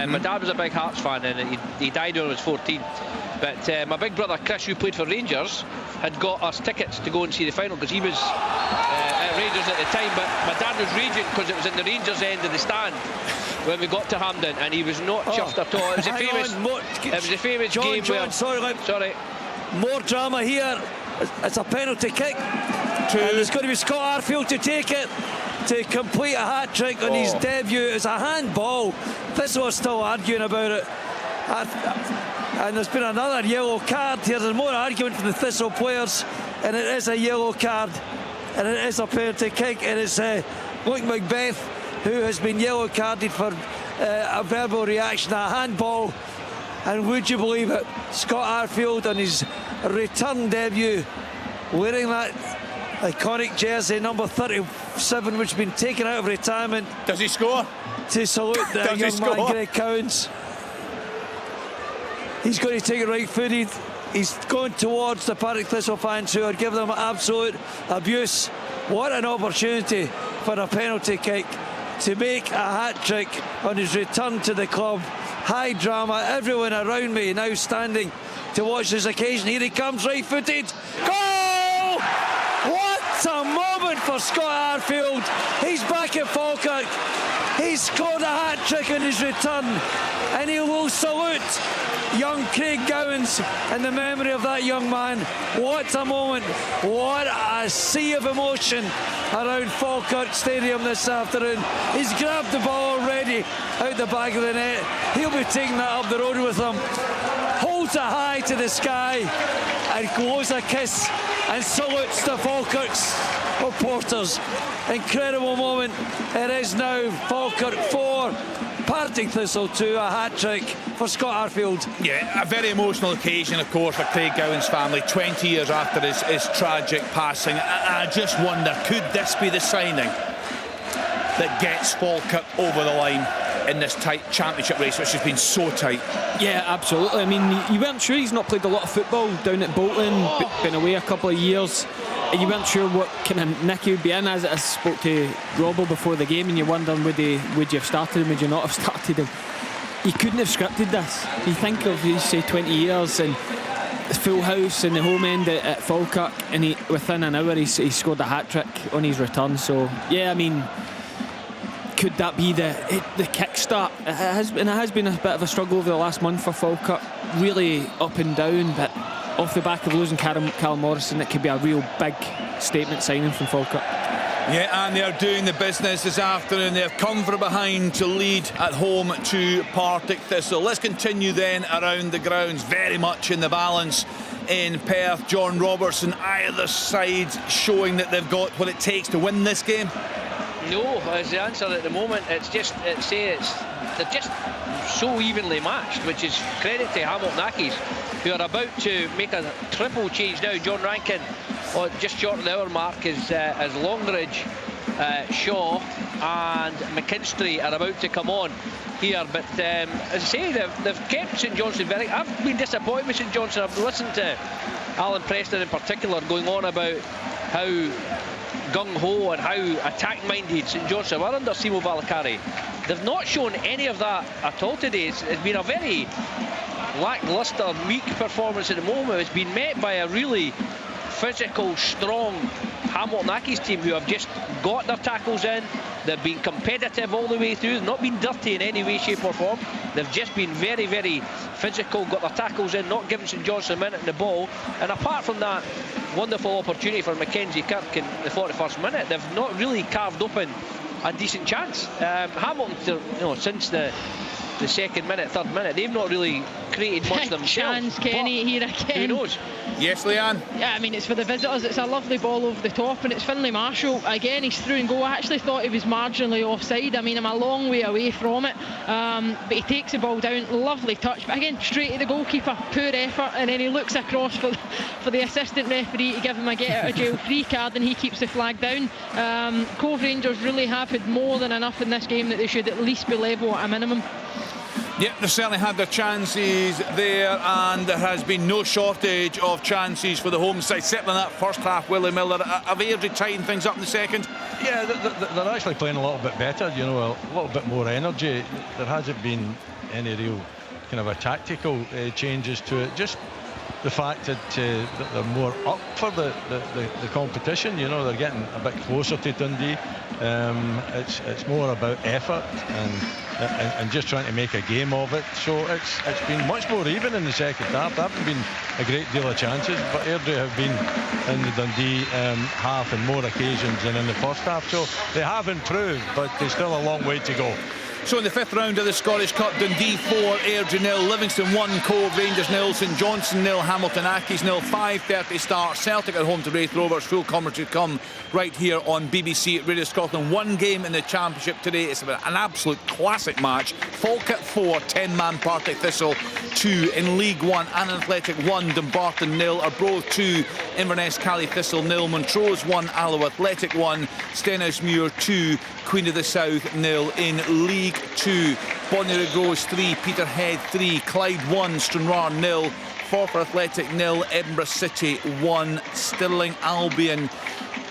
S5: My dad was a big Hearts fan, and he died when I was 14. But my big brother Chris, who played for Rangers, had got us tickets to go and see the final, because he was at Rangers at the time. But my dad was raging because it was in the Rangers end of the stand when we got to Hampden, and he was not chuffed at all. It was a famous game.
S2: John, sorry. More drama here. It's a penalty kick. And it's going to be Scott Arfield to take it, to complete a hat-trick on his debut. It's a handball. Thistle is still arguing about it. And there's been another yellow card here. There's more argument from the Thistle players, and it is a yellow card, and it is a penalty kick, and it's Luke Macbeth who has been yellow carded for a verbal reaction, a handball. And would you believe it, Scott Arfield on his return debut, wearing that iconic jersey number 37, which has been taken out of retirement.
S1: Does he score?
S2: To salute the young man Greg Cowans. He's going to take it right-footed. He's going towards the Partick Thistle fans who are giving them absolute abuse. What an opportunity for a penalty kick to make a hat-trick on his return to the club. High drama, everyone around me now standing to watch this occasion. Here he comes, right-footed. Goal! What a moment for Scott Arfield. He's back at Falkirk. He's scored a hat-trick on his return, and he will salute young Craig Gowans in the memory of that young man. What a moment. What a sea of emotion around Falkirk Stadium this afternoon. He's grabbed the ball already out the back of the net. He'll be taking that up the road with him. Holds it high to the sky and blows a kiss and salutes the Falkirk's supporters. Incredible moment. It is now Falkirk 4, Partick Thistle 2, a hat-trick for Scott Arfield.
S1: Yeah, a very emotional occasion, of course, for Craig Gowans' family, 20 years after his tragic passing. I just wonder, could this be the signing that gets Falkirk over the line in this tight championship race, which has been so tight?
S3: Yeah, absolutely. I mean, you weren't sure. He's not played a lot of football down at Bolton, been away a couple of years. You weren't sure what kind of nick he would be in. As I spoke to Robbo before the game, and you're wondering would you have started him, would you not have started him? He couldn't have scripted this. You think of, you say, 20 years, and full house in the home end at Falkirk, and within an hour he scored a hat-trick on his return. So yeah, I mean, could that be the kickstart? It has been a bit of a struggle over the last month for Falkirk, really up and down, but off the back of losing Callum Morrison, it could be a real big statement signing from Falkirk.
S1: Yeah, and they're doing the business this afternoon. They've come from behind to lead at home to Partick Thistle. Let's continue then around the grounds, very much in the balance in Perth. John Robertson, either side showing that they've got what it takes to win this game.
S5: No, as the answer at the moment, they're just so evenly matched, which is credit to Hamilton Accies, who are about to make a triple change now. John Rankin, just short of the hour mark, is Longridge, Shaw and McKinstry are about to come on here. But as I say, they've kept St Johnstone very... I've been disappointed with St Johnstone. I've listened to Alan Preston in particular going on about how gung-ho and how attack-minded St Johnstone were under Simo Valakari. They've not shown any of that at all today. It's been a very lacklustre, weak performance at the moment. It's been met by a really physical, strong Hamilton Accies team who have just got their tackles in. They've been competitive all the way through. They've not been dirty in any way, shape or form. They've just been very, very physical, got their tackles in, not giving St Johnstone a minute in the ball. And apart from that wonderful opportunity for Mackenzie Kirk in the 41st minute, they've not really carved open a decent chance. Hamilton, since the second minute, third minute, they've not really created much themselves.
S6: Chance, Kenny, here again.
S5: Who knows?
S1: Yes, Leanne?
S6: Yeah, I mean, it's for the visitors. It's a lovely ball over the top, and it's Finlay Marshall. Again, he's through and go. I actually thought he was marginally offside. I mean, I'm a long way away from it. But he takes the ball down. Lovely touch. But again, straight to the goalkeeper. Poor effort. And then he looks across for the assistant referee to give him a get-out-of-jail free card, and he keeps the flag down. Cove Rangers really have had more than enough in this game that they should at least be level at a minimum.
S1: Yep, they've certainly had their chances there, and there has been no shortage of chances for the home side. Certainly in that first half, Willie Miller. Have Airdrie tightened things up in the second?
S4: Yeah, they're actually playing a little bit better, a little bit more energy. There hasn't been any real kind of a tactical changes to it. Just the fact that they're more up for the competition. They're getting a bit closer to Dundee. It's more about effort and just trying to make a game of it. So it's been much more even in the second half. There haven't been a great deal of chances, but Airdrie have been in the Dundee half on more occasions than in the first half. So they have improved, but there's still a long way to go.
S1: So in the fifth round of the Scottish Cup, Dundee 4, Airdrie 0, Livingston 1, Cove Rangers 0, St Johnstone 0, Hamilton Accies 0, 5:30 start, Celtic at home to Raith Rovers. Full coverage to come right here on BBC Radio Scotland. One game in the Championship today. It's an absolute classic match. Falkirk 4, 10-man Partick Thistle 2 in League 1. Annan Athletic 1, Dumbarton 0, Arbroath 2, Inverness Cally Thistle 0, Montrose 1, Alloa Athletic 1, Stenhousemuir 2, Queen of the South 0 in League 2. Bonnyrigg 3, Peterhead 3, Clyde 1, Stranraer 0, Forfar Athletic 0, Edinburgh City 1, Stirling Albion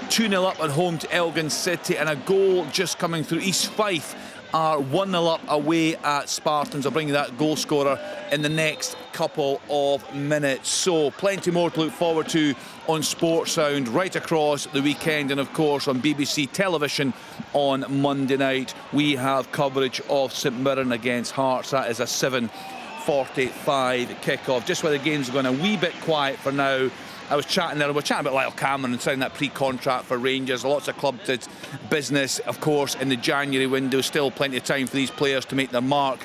S1: 2-0 up at home to Elgin City, and a goal just coming through. East Fife are 1-0 up away at Spartans. I'll bring you that goal scorer in the next couple of minutes. So plenty more to look forward to on Sports Sound right across the weekend, and of course on BBC television on Monday night we have coverage of St Mirren against Hearts. That is a 7:45 kick-off. Just where the game's going a wee bit quiet for now. I was chatting there, we were chatting about Lyle Cameron and signing that pre-contract for Rangers. Lots of clubs did business, of course, in the January window. Still plenty of time for these players to make their mark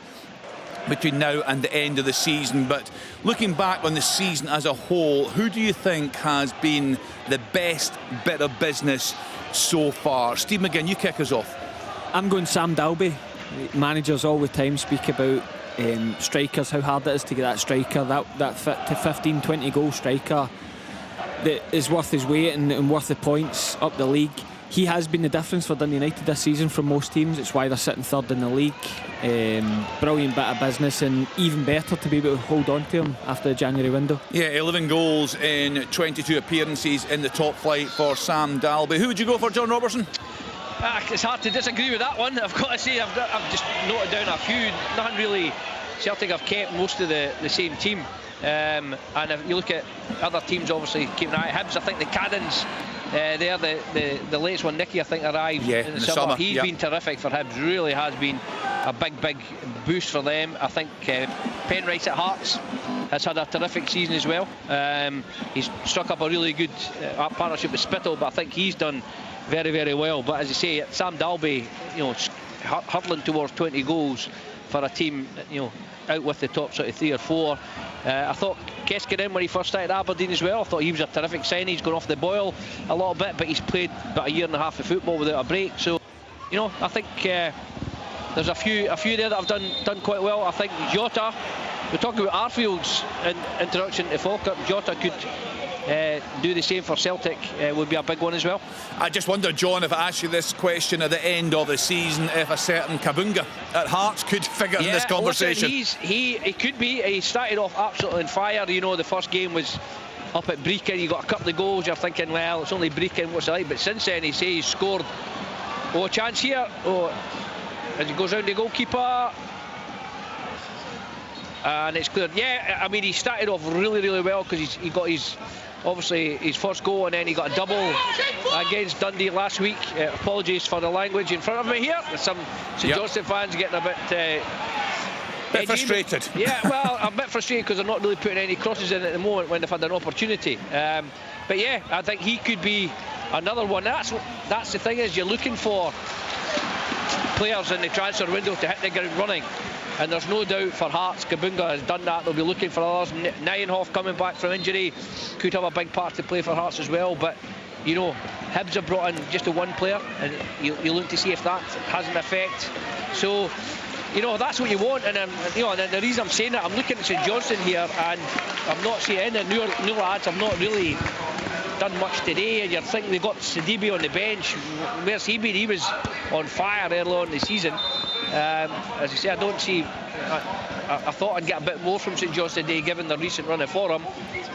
S1: between now and the end of the season. But looking back on the season as a whole, who do you think has been the best bit of business so far? Steve McGinn, you kick us off.
S3: I'm going Sam Dalby. Managers all the time speak about strikers, how hard it is to get that striker, that fit to 15-20 goal striker that is worth his weight and worth the points up the league. He has been the difference for Dundee United this season from most teams. It's why they're sitting third in the league. Brilliant bit of business, and even better to be able to hold on to him after the January window. Yeah, 11 goals in 22 appearances in the top flight for Sam Dalby. Who would you go for, John Robertson?
S5: It's hard to disagree with that one. I've got to say, I've just noted down a few. Nothing really. Celtic have kept most of the same team. And if you look at other teams, obviously keeping an eye at Hibs, I think the Caddens, they're the latest one. Nicky, I think, arrived in the summer. He's been terrific for Hibs. Really has been a big boost for them. I think Penrice at Hearts has had a terrific season as well. He's struck up a really good partnership with Spittle, but I think he's done very, very well. But as you say, Sam Dalby, hurtling towards 20 goals for a team, out with the top sort of 3 or 4. I thought Keskerin, when he first started Aberdeen as well, I thought he was a terrific signing. He's gone off the boil a little bit, but he's played about a year and a half of football without a break. So, I think there's a few there that have done quite well. I think Jota, we're talking about Arfield's introduction to Falkirk. Jota could do the same for Celtic, would be a big one as well.
S1: I just wonder, John, if I ask you this question at the end of the season, if a certain Kabunga at Hearts could figure in this conversation.
S5: Listen, he could be. He started off absolutely on fire. The first game was up at Brechin. He got a couple of goals. You're thinking, well, it's only Brechin, what's it like? But since then, he's scored. A chance here. As he goes round the goalkeeper. And it's cleared. Yeah, I mean, he started off really, really well because he got his first goal, and then he got a double against Dundee last week. Apologies for the language in front of me here. Some St Johnstone fans getting a bit
S1: frustrated.
S5: Yeah, well, I'm a bit frustrated because they're not really putting any crosses in at the moment when they've had an opportunity. But yeah, I think he could be another one. That's the thing, is you're looking for players in the transfer window to hit the ground running. And there's no doubt for Hearts, Kabunga has done that. They'll be looking for others. Nijenhoff coming back from injury could have a big part to play for Hearts as well. But, Hibs have brought in just the one player, and you look to see if that has an effect. So, that's what you want. And, and the reason I'm saying that, I'm looking at St Johnstone here, and I'm not seeing any new lads. I'm not really done much today, and you're thinking they've got Sidibe on the bench. Where's he been? He was on fire early on in the season. As I say, I don't see. I thought I'd get a bit more from St Johnstone today, given the recent run of form,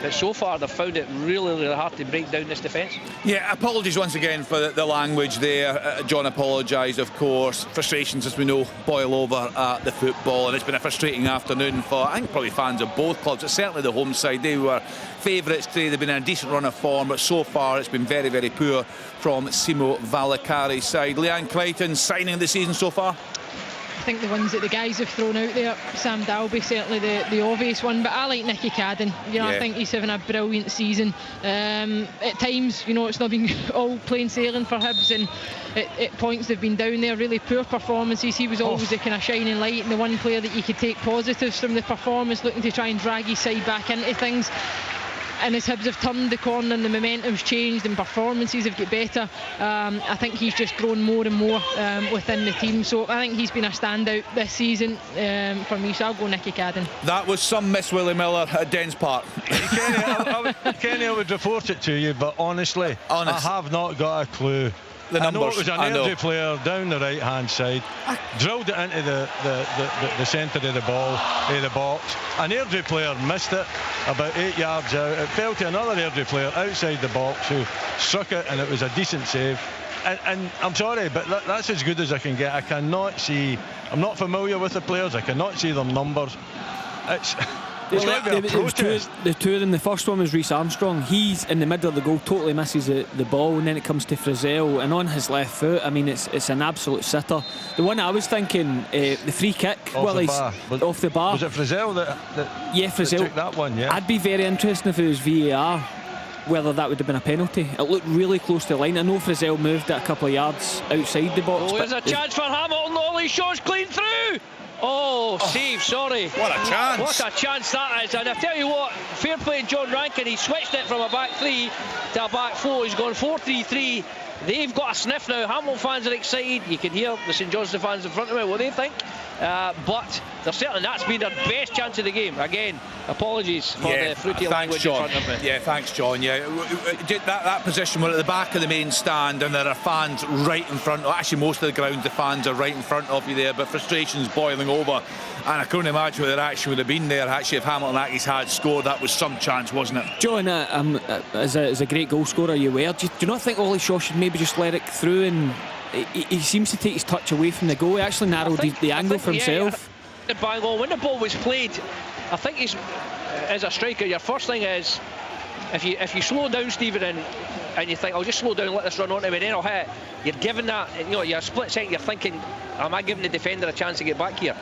S5: but so far they've found it really, really hard to break down this defence.
S1: Yeah, apologies once again for the language there. John apologised, of course. Frustrations, as we know, boil over at the football, and it's been a frustrating afternoon for, I think, probably fans of both clubs. It's certainly the home side. They were favourites today. They've been in a decent run of form, but so far it's been very, very poor from Simo Valakari's side. Leanne Crichton, signing of the season so far?
S6: I think the ones that the guys have thrown out there, Sam Dalby certainly the obvious one, but I like Nicky Cadden. I think he's having a brilliant season. At times, it's not been all plain sailing for Hibs, and at points they've been down there, really poor performances. He was always the kind of shining light and the one player that you could take positives from the performance, looking to try and drag his side back into things. And as Hibs have turned the corner and the momentum's changed and performances have got better, I think he's just grown more and more within the team. So I think he's been a standout this season for me, so I'll go Nicky Cadden.
S1: That was some Miss Willie Miller at Dens Park.
S4: Kenny, I would report it to you, but honestly, I have not got a clue.
S1: The numbers,
S4: I know it was an Airdrie player down the right hand side, drilled it into the centre of the box. An Airdrie player missed it about 8 yards out. It fell to another Airdrie player outside the box who struck it, and it was a decent save. And I'm sorry, but that's as good as I can get. I cannot see. I'm not familiar with the players. I cannot see their numbers.
S3: The two of them. The first one was Reece Armstrong. He's in the middle of the goal, totally misses the ball, and then it comes to Frizzell, and on his left foot, I mean, it's an absolute sitter. The one I was thinking, the free kick, off the bar.
S4: Was it Frizzell that
S3: Frizzell
S4: took that one? Yeah.
S3: I'd be very interested if it was VAR, whether that would have been a penalty. It looked really close to the line. I know Frizzell moved it a couple of yards outside the box.
S5: There's a chance for Hamilton. All he shot's clean through. Save, sorry.
S1: What a chance.
S5: What a chance that is. And I tell you what, fair play to John Rankin. He switched it from a back three to a back four. He's gone 4-3-3. They've got a sniff now. Hamilton fans are excited. You can hear the St Johnstone fans in front of me what they think. But that's been their best chance of the game. Again, apologies for the fruity language
S1: John.
S5: in front of me.
S1: Yeah, thanks, John. Yeah, that position, we're at the back of the main stand, and there are fans right in front. Actually, most of the ground, the fans are right in front of you there, but frustration's boiling over. And I couldn't imagine what their action would have been there. Actually, if Hamilton Accies had scored, that was some chance, wasn't it?
S3: John, as a great goal scorer, you were. Do you not think Ollie Shaw should maybe just let it through? And he seems to take his touch away from the goal. He actually narrowed the angle for himself.
S5: The bang on when the ball was played, I think as a striker, your first thing is, if you slow down, Stephen, and you think, I'll just slow down, let this run on to me, then I'll hit it, you're giving that, you're a split second, you're thinking, am I giving the defender a chance to get back here?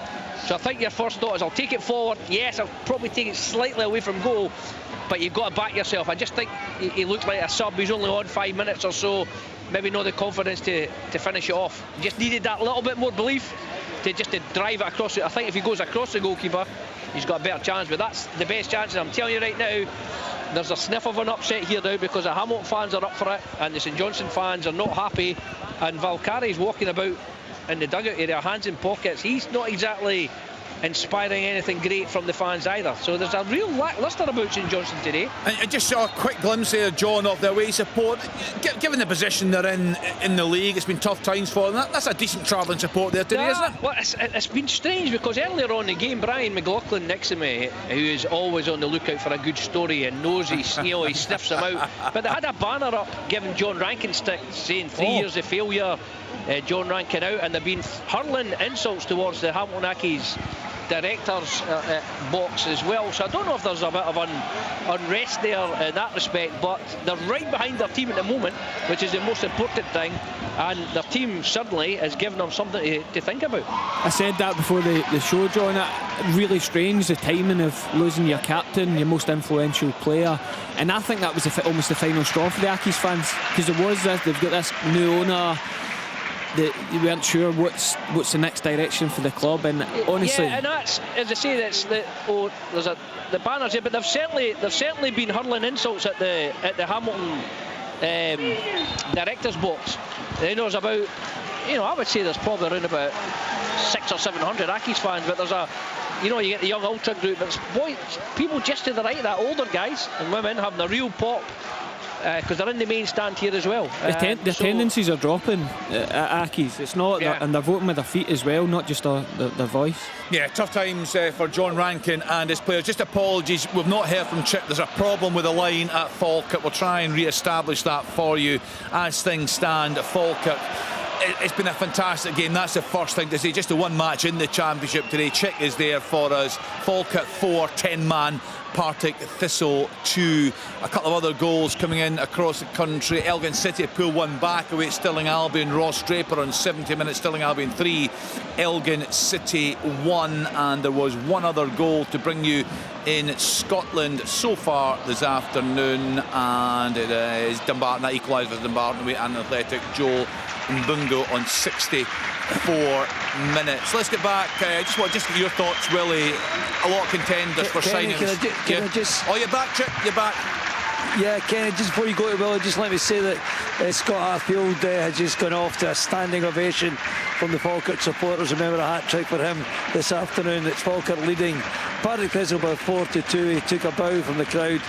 S5: So I think your first thought is, I'll take it forward. Yes, I'll probably take it slightly away from goal, but you've got to back yourself. I just think he looks like a sub. He's only on 5 minutes or so. Maybe not the confidence to finish it off. Just needed that little bit more belief to drive it across it. I think if he goes across the goalkeeper, he's got a better chance. But that's the best chance. I'm telling you right now, there's a sniff of an upset here now, because the Hamilton fans are up for it and the St Johnstone fans are not happy, and Valkyrie's walking about in the dugout area, hands in pockets. He's not exactly inspiring anything great from the fans either. So there's a real lacklustre about St Johnstone today.
S1: And I just saw a quick glimpse there, John, of their away support. Given the position they're in the league, it's been tough times for them. That's a decent travelling support there today, isn't it?
S5: Well, it's been strange, because earlier on in the game, Brian McLaughlin next to me, who is always on the lookout for a good story and knows he sniffs them out, but they had a banner up giving John Rankin stick, saying 3 years of failure, John Rankin out, and they've been hurling insults towards the Hamilton Accies director's box as well. So I don't know if there's a bit of unrest there in that respect, but they're right behind their team at the moment, which is the most important thing, and their team certainly is giving them something to think about.
S3: I said that before the show, John. Really strange, the timing of losing your captain, your most influential player, and I think that was almost the final straw for the Accies fans, because they've got this new owner. You weren't sure what's the next direction for the club, and honestly,
S5: and that's, as I say, there's the banners here, but they've certainly been hurling insults at the Hamilton directors box. There's about, I would say there's probably around about 600 or 700 Accies fans, but there's you get the young ultra group, but people just to the right of that, older guys and women having a real pop. Because they're in the main stand here as well.
S3: The tendencies are dropping at Accies. It's not, and they're voting with their feet as well, not just their voice.
S1: Yeah, tough times for John Rankin and his players. Just apologies, we've not heard from Chip. There's a problem with the line at Falkirk. We'll try and re-establish that for you as things stand at Falkirk. It's been a fantastic game. That's the first thing to say. Just the one match in the championship today. Chick is there for us. Falkirk 4, 10-man. Partick Thistle 2. A couple of other goals coming in across the country. Elgin City pull one back away at Stirling Albion. Ross Draper on 70 minutes. Stirling Albion 3, Elgin City 1. And there was one other goal to bring you in Scotland so far this afternoon, and it is Dumbarton. That equalised with Dumbarton away and Athletic. Joel Mbungo on 64 minutes. Let's get back. Just get your thoughts, Willie. A lot of contenders for signings.
S2: Can I just...
S1: Oh, you're back, Chip. You're back.
S2: Yeah, Kenny, just before you go to Willie, just let me say that Scott Arfield has just gone off to a standing ovation from the Falkirk supporters. Remember, a hat-trick for him this afternoon. It's Falkirk leading Partick Thistle by 4-2. He took a bow from the crowd.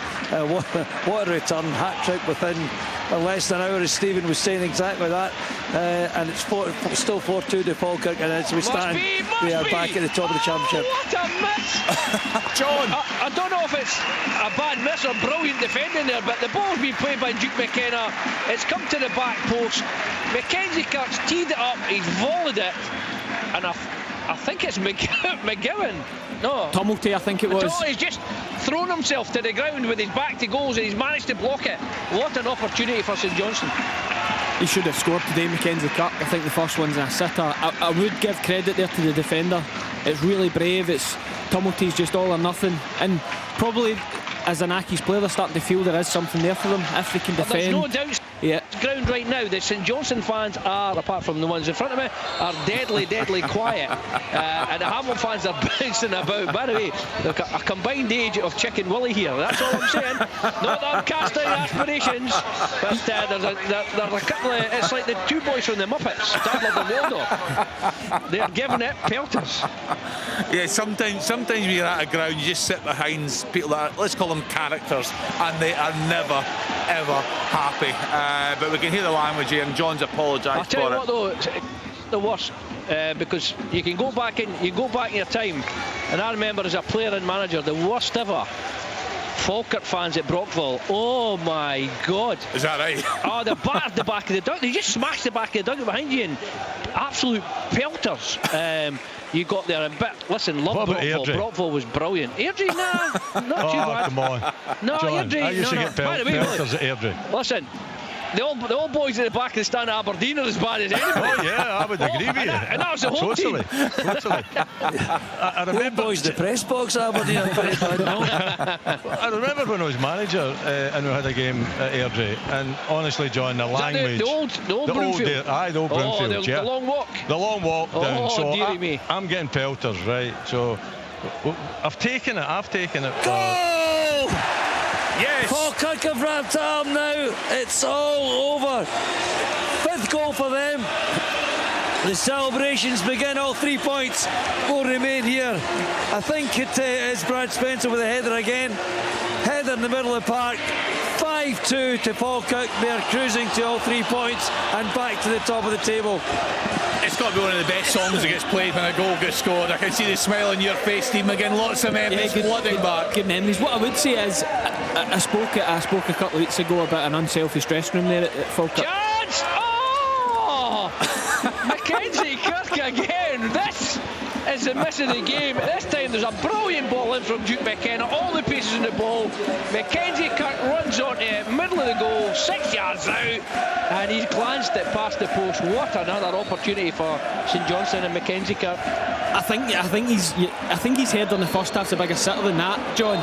S2: What a return. Hat-trick within less than an hour, as Stephen was saying exactly that. And it's still 4-2 to Falkirk, and as we stand, we are back at the top of the championship.
S5: What a miss!
S1: John!
S5: I don't know if it's a bad miss or brilliant defending there, but the ball's been played by Duke McKenna. It's come to the back post. Mackenzie Kirk's teed it up, he's volleyed it, and I think it's McGowan. No.
S3: Tumulty, I think it was.
S5: He's just thrown himself to the ground with his back to goals, and he's managed to block it. What an opportunity for St Johnstone.
S3: He should have scored today, Mackenzie Kirk. I think the first one's a sitter. I would give credit there to the defender. It's really brave. Tumulty's just all or nothing, and probably as an Accies player, they're starting to feel there is something there for them if they can defend.
S5: There's no doubt. Yeah. Ground right now, the St Johnstone fans are, apart from the ones in front of me, are deadly quiet, and the Hamilton fans are bouncing about. By the way, look, a combined age of Chick and Willie here, that's all I'm saying. Not that I'm casting aspirations, but there's a couple of, it's like the two boys from the Muppets, Stadler and Waldorf. They're giving it pelters.
S1: Yeah, sometimes when you're at a ground, you just sit behind people that, let's call them characters, and they are never ever happy. But we can hear the language here, and John's apologised for it.
S5: I'll tell you what though, it's the worst, because you can go back in your time, and I remember as a player and manager, the worst ever Falkirk fans at Brockville, oh my God.
S1: Is that right?
S5: Oh, they battered the back of the dugout. They just smashed the back of the dugout behind you, and absolute pelters. You got there, but listen, love Brockville. Brockville was brilliant. Airdrie, nah, not too bad.
S4: Come on.
S5: No,
S4: John,
S5: Airdrie,
S4: I used to get pelters at Airdrie.
S5: Listen, the old boys at the back of the stand at Aberdeen are as bad as anybody.
S4: Oh yeah, I would agree with you.
S5: And that was the whole
S4: totally. I remember
S2: boys, the press box Aberdeen.
S4: I remember when I was manager and we had a game at Airdrie, and honestly, John, the language,
S5: the old Broomfield.
S4: The old Broomfield,
S5: the long walk.
S4: The long walk down. So
S5: dearie me.
S4: I'm getting pelters, right? So I've taken it.
S1: Goal! Yes!
S2: Falkirk have wrapped up now. It's all over. 5th goal for them. The celebrations begin. All 3 points will remain here. I think it is Brad Spencer with a header again. Header in the middle of the park. 5-2 to Falkirk. They're cruising to all 3 points and back to the top of the table.
S1: It's got to be one of the best songs that gets played when a goal gets scored. I can see the smile on your face, Steve McGinn. Lots of memories flooding back.
S3: Good memories. What I would say is, I spoke a couple of weeks ago about an unselfish dressing room there at Falkirk.
S5: Chance! Oh! Mackenzie Kirk again. This is the miss of the game. This time there's a brilliant ball in from Duke McKenna. All the pieces in the ball. Mackenzie Kirk runs onto it, middle of the goal, 6 yards out, and he's glanced it past the post. What another opportunity for St Johnstone and Mackenzie Kirk.
S3: I think he's heard on the first half's a bigger sitter than that, John.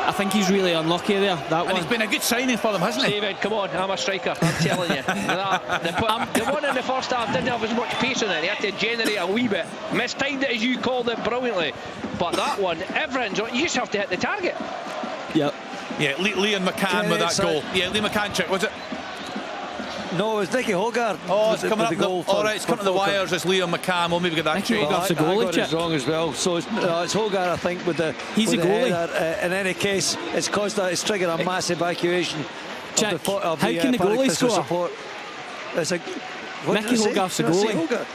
S3: I think he's really unlucky there, that one.
S1: And he's been a good signing for them, hasn't he?
S5: David, come on, I'm a striker, I'm telling you. The one in the first half didn't have as much pace in it. He had to generate a wee bit. Mistimed it, as you called it, brilliantly. But that one, everyone's on. You just have to hit the target.
S3: Yep.
S1: Yeah, Liam McCann with that goal. Yeah, Liam McCann, was it?
S2: No, it was Nicky Hogarth.
S1: Oh, it's coming up. All right, it's coming to the wires. It's Liam McCann. We'll maybe get that
S3: Nicky
S1: changed.
S3: Hogarth's a
S2: I
S3: goalie,
S2: got it wrong as well. So it's Hogarth, I think, with the
S3: He's
S2: with
S3: a
S2: the
S3: goalie.
S2: header. In any case, it's caused that. It's triggered a mass evacuation.
S3: Jack,
S2: of the,
S3: how can the goalie score?
S2: Support. It's a
S3: Nicky Hogarth's a goalie.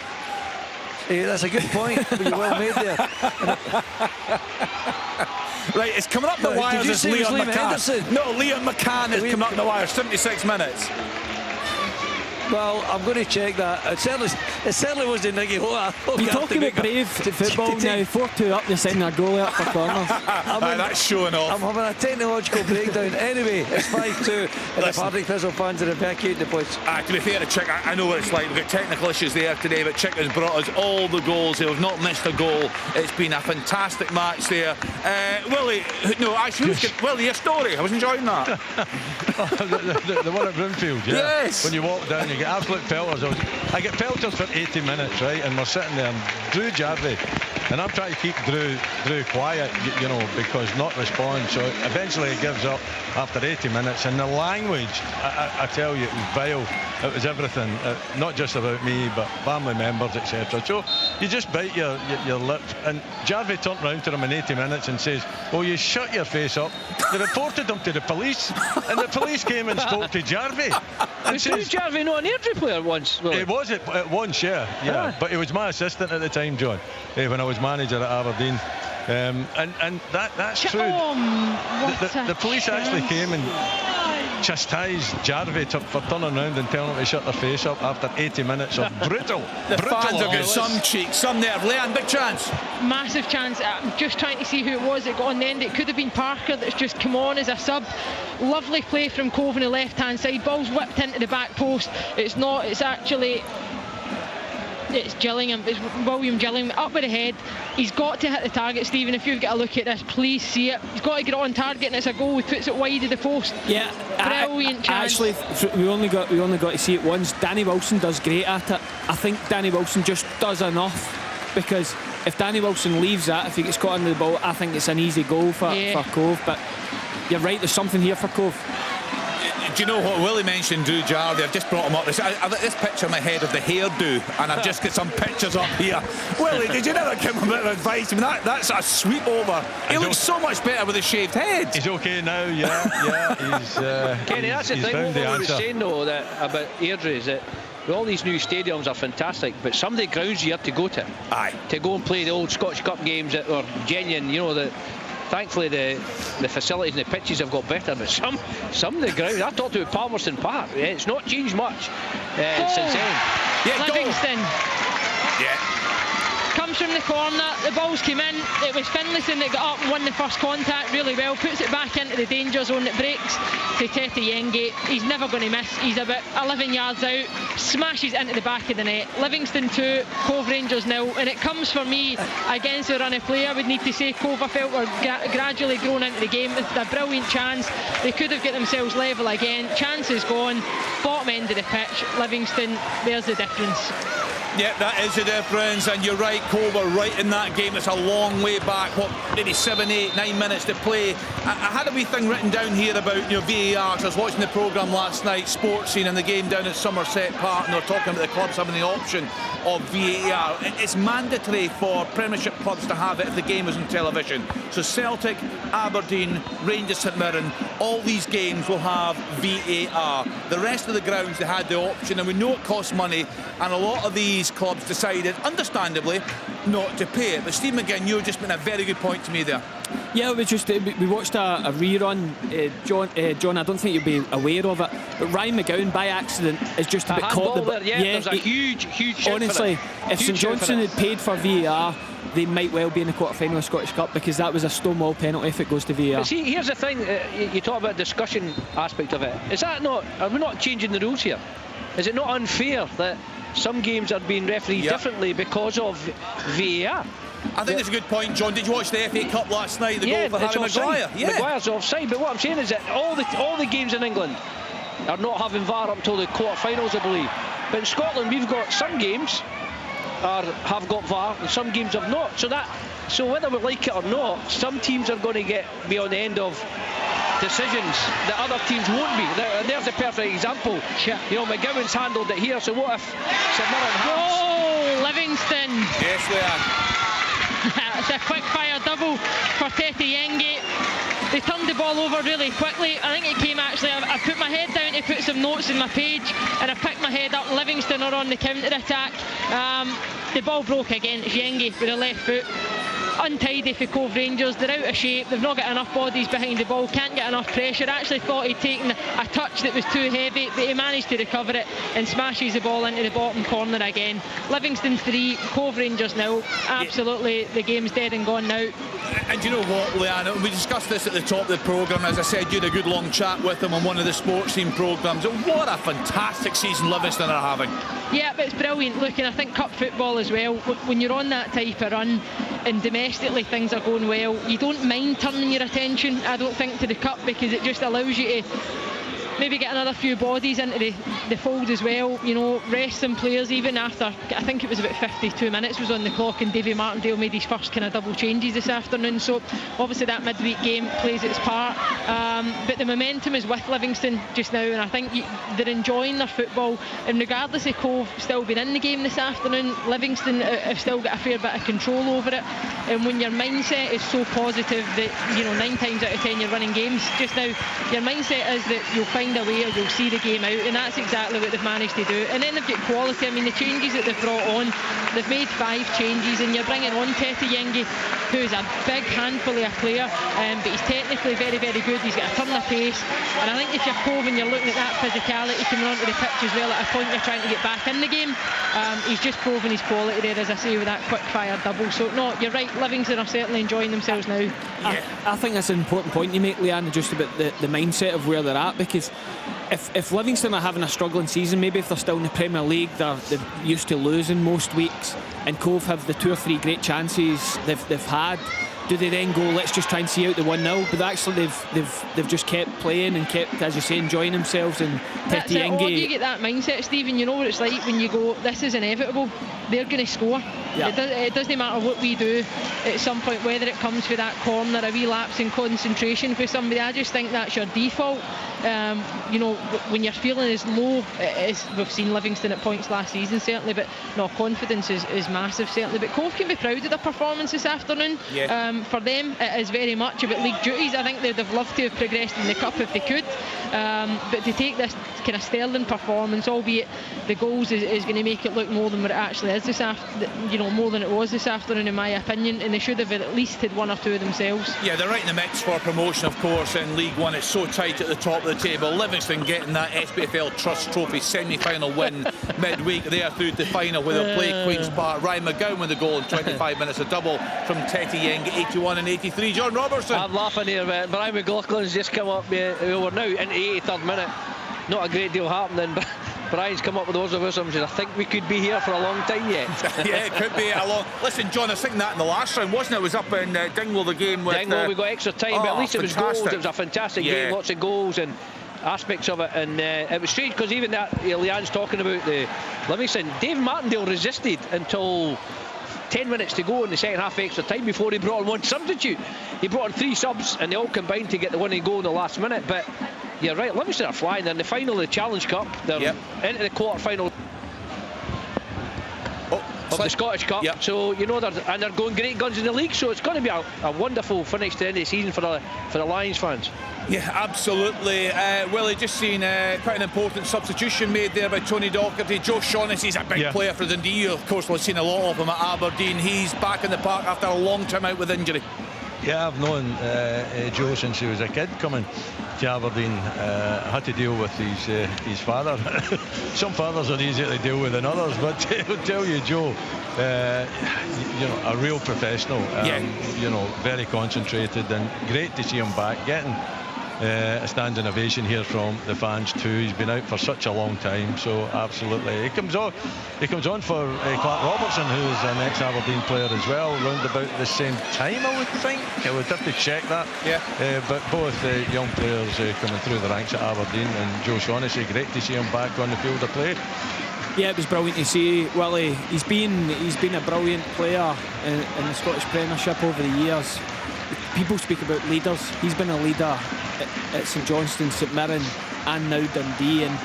S2: Yeah, that's a good point. But you're well made there.
S1: Right, it's coming up the wires.
S2: Did you
S1: It's
S2: say it was
S1: Liam
S2: Liam
S1: McCann.
S2: Henderson?
S1: No, Liam McCann is coming up the wires. 76 minutes.
S2: Well, I'm going to check that. It certainly wasn't Nicky Hogarth.
S3: You're talking about brave football now. 4-2 up, they're sending a goalie up for corners.
S1: That's showing off.
S2: I'm having a technological breakdown. Anyway, it's 5-2, and the Partick Thistle fans are evacuating the place.
S1: To be fair to Chick, I know what it's like. We've got technical issues there today, but Chick has brought us all the goals. They've not missed a goal. It's been a fantastic match there. Willie, no, actually, Willie, your story. I was enjoying that.
S4: the one at Broomfield, yeah.
S1: Yes.
S4: When you walk down, you get absolute pelters. I get pelters for 80 minutes, right? And we're sitting there, and Drew Jarvie, and I'm trying to keep Drew quiet, you know, because not respond. So eventually he gives up after 80 minutes. And the language, I tell you, it was vile. It was everything, not just about me, but family members, etc. So you just bite your lip. And Jarvie turned round to him in 80 minutes and says, "Oh, you shut your face up." They reported him to the police, and the police came and spoke to Jarvie.
S5: Was Jarvie not an Airdrie player once? Really?
S4: It was at once, yeah. But he was my assistant at the time, John, when I was manager at Aberdeen. And that's true. The police actually came and chastised Jarvie for turning around and telling him to shut their face up after 80 minutes of brutal.
S1: The fans have got some cheek, some nerve. Leanne, big chance.
S6: Massive chance. I'm just trying to see who it was that got on the end. It could have been Parker that's just come on as a sub. Lovely play from Cove on the left hand side. Ball's whipped into the back post. It's Gillingham. It's William Gillingham up with the head. He's got to hit the target, Stephen. If you've got a look at this, please see it. He's got to get it on target, and it's a goal. He puts it wide of the post.
S3: Yeah,
S6: brilliant chance.
S3: Actually, we only got to see it once. Danny Wilson does great at it. I think Danny Wilson just does enough, because if Danny Wilson leaves that, if he gets caught under the ball, I think it's an easy goal for Cove. But you're right, there's something here for Cove.
S1: Do you know what Willie mentioned? Drew Jarvie. I've just brought him up. I've got this picture in my head of the hairdo, and I've just got some pictures up here. Willie, did you never give him a bit of advice? I mean, that's a sweep over. He looks so much better with a shaved head.
S4: He's okay now, yeah. He's
S5: Kenny, that's the thing. What we were saying though about Airdrie is that all these new stadiums are fantastic, but some of the grounds you have to go to.
S1: Aye.
S5: To go and play the old Scottish Cup games that are genuine, you know, that thankfully the facilities and the pitches have got better, but some of the ground, I talked about Palmerston Park, it's not changed much since then.
S1: Yeah,
S6: Livingston.
S1: Yeah.
S6: Comes from the corner, the ball's came in, it was Finlayson that got up and won the first contact really well, puts it back into the danger zone that breaks to Tete Yengi. He's never going to miss, he's about 11 yards out, smashes into the back of the net. Livingston 2, Cove Rangers 0, and it comes for me against the run of play. I would need to say Cove, I felt, were gradually grown into the game. It's a brilliant chance, they could have got themselves level again, chance is gone, bottom end of the pitch. Livingston, there's the difference.
S1: Yeah, that is the difference, and you're right, Cove are right in that game. It's a long way back, what, maybe 7, 8, 9 minutes to play. I had a wee thing written down here about VAR. I was watching the programme last night, Sports Scene, and the game down at Somerset Park, and they're talking about the clubs having the option of VAR. It's mandatory for Premiership clubs to have it if the game is on television. So Celtic, Aberdeen, Rangers, St Mirren, all these games will have VAR. The rest of the grounds, they had the option, and we know it costs money, and a lot of these clubs decided, understandably, not to pay it. But Steve McGinn, you've just been a very good point to me there.
S3: Yeah, we watched a rerun, John, I don't think you'll be aware of it, but Ryan McGowan by accident is just about caught the...
S5: there's a huge
S3: honestly, if St Johnstone had paid for VAR, they might well be in the quarter-final of Scottish Cup, because that was a Stonewall penalty if it goes to VAR.
S5: But see, here's the thing, you talk about the discussion aspect of it. Is that not, are we not changing the rules here? Is it not unfair that some games are being refereed differently because of VAR?
S1: I think that's a good point, John. Did you watch the FA Cup last night? The goal for Harry Maguire?
S5: Yeah, Maguire's offside. But what I'm saying is that all the games in England are not having VAR up until the quarter-finals, I believe. But in Scotland, we've got some games have got VAR and some games have not. So whether we like it or not, some teams are going to be on the end of decisions that other teams won't be. There's a perfect example. You know, McGowan's handled it here, so what if St Mirren has?
S6: Oh, Livingston!
S1: Yes, Leanne.
S6: It's a quick fire double for Tete Yengi. They turned the ball over really quickly. I think it came actually, I put my head down to put some notes in my page, and I picked my head up, and Livingston are on the counter attack. The ball broke again. It's Yengi with a left foot. Untidy for Cove Rangers, they're out of shape, they've not got enough bodies behind the ball, can't get enough pressure. I actually thought he'd taken a touch that was too heavy, but he managed to recover it and smashes the ball into the bottom corner again. Livingston 3, Cove Rangers 0. Absolutely, the game's dead and gone now.
S1: And you know what, Leanne, we discussed this at the top of the programme. As I said, you had a good long chat with him on one of the Sports Scene programmes. What a fantastic season Livingston are having.
S6: Yeah, but it's brilliant. Look, and I think cup football as well, when you're on that type of run and domestically things are going well, you don't mind turning your attention, I don't think, to the cup, because it just allows you to maybe get another few bodies into the fold as well, you know, rest some players even after, I think it was about 52 minutes was on the clock, and Davy Martindale made his first kind of double changes this afternoon, so obviously that midweek game plays its part, but the momentum is with Livingston just now, and I think they're enjoying their football, and regardless of Cove still being in the game this afternoon, Livingston have still got a fair bit of control over it, and when your mindset is so positive that, you know, 9 times out of 10 you're winning games just now, your mindset is that you'll find a way or you'll see the game out, and that's exactly what they've managed to do. And then they've got quality. I mean, the changes that they've brought on, they've made 5 changes, and you're bringing on Tete Yengi, who's a big handful of a player, but he's technically very, very good. He's got a ton of pace, and I think if you're Cove and you're looking at that physicality coming onto the pitch as well, at a point you're trying to get back in the game, he's just proven his quality there, as I say, with that quick fire double. So no, you're right, Livingston are certainly enjoying themselves now.
S3: Yeah. I think that's an important point you make, Leanne, just about the mindset of where they're at, because if Livingston are having a struggling season, maybe if they're still in the Premier League, they're used to losing most weeks, and Cove have the 2 or 3 great chances they've had, do they then go, let's just try and see out the 1-0? But actually they've just kept playing and kept, as you say, enjoying themselves. And Tete Yengi,
S6: you get that mindset, Stephen. You know what it's like when you go, this is inevitable, they're going to score.
S3: Yeah.
S6: It doesn't matter what we do at some point, whether it comes for that corner, a relapse in concentration for somebody. I just think that's your default. You know, when you're feeling as low as we've seen Livingston at points last season, certainly, but no, confidence is massive, certainly. But Cove can be proud of their performance this afternoon.
S1: Yeah.
S6: For them, it is very much about league duties. I think they'd have loved to have progressed in the Cup if they could, but to take this kind of sterling performance, albeit the goals is going to make it look more than what it actually is this afternoon, you know, more than it was this afternoon in my opinion, and they should have at least had one or two themselves.
S1: Yeah, they're right in the mix for promotion, of course, in League One. It's so tight at the top of the table. Livingston getting that SPFL Trust Trophy semi-final win midweek. They are through to the final where they'll play Queen's Park. Ryan McGowan with the goal in 25 minutes, a double from Teddy Yeng, 81 and 83. John Robertson.
S5: I'm laughing here, but Brian McLaughlin's just come up. We're now in the 83rd minute. Not a great deal happening, but Brian's come up with those of us. I think we could be here for a long time yet.
S1: Yeah, it could be a long. Listen, John, I was thinking that in the last round, wasn't it? It was up in Dingwall, the game with
S5: Dingwall. We got extra time, but at least it was goals. It was a fantastic game, lots of goals and aspects of it, and it was strange because even that Leanne's talking about the Livingston, Dave Martindale resisted until 10 minutes to go in the second half extra time before he brought on one substitute. He brought on 3 subs and they all combined to get the winning goal in the last minute. But you're right, Livingston are flying. They're in the final of the Challenge Cup. They're into the quarter-final of the Scottish Cup. So you know they're going great guns in the league. So it's going to be a wonderful finish to the end of the season for the Lions fans.
S1: Yeah, absolutely. Willie, just seen quite an important substitution made there by Tony Docherty. Joe Shaughnessy's a big player for Dundee. Of course, we've seen a lot of him at Aberdeen. He's back in the park after a long time out with injury.
S4: Yeah, I've known Joe since he was a kid coming to Aberdeen. Had to deal with his father. Some fathers are easier to deal with than others, but I'll tell you, Joe, you know, a real professional. You know, very concentrated, and great to see him back getting a standing ovation here from the fans too. He's been out for such a long time, so absolutely he comes on for Clark Robertson, who is an ex-Aberdeen player as well, round about the same time, I would think. I would have to check that. But both young players coming through the ranks at Aberdeen, and Joe Shaughnessy, great to see him back on the field of play.
S3: Yeah, it was brilliant to see Willie. He's been a brilliant player in the Scottish Premiership over the years. People speak about leaders. He's been a leader at St Johnstone, St Mirren and now Dundee, and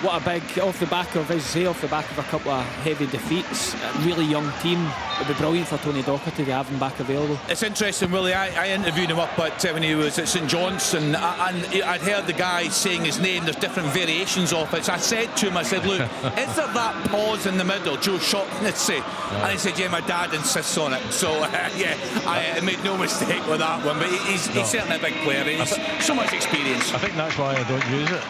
S3: what a big, off the back of a couple of heavy defeats, a really young team. It'd be brilliant for Tony Docherty to have him back available.
S1: It's interesting, Willie, I interviewed him up when he was at St Johnstone, and I'd heard the guy saying his name. There's different variations of it, so I said to him, I said, look, is there that pause in the middle, Joe Shaughnessy? And he said, yeah, my dad insists on it. So I made no mistake with that one, but he's certainly a big player. He's so much experience.
S4: I think that's why I don't use it.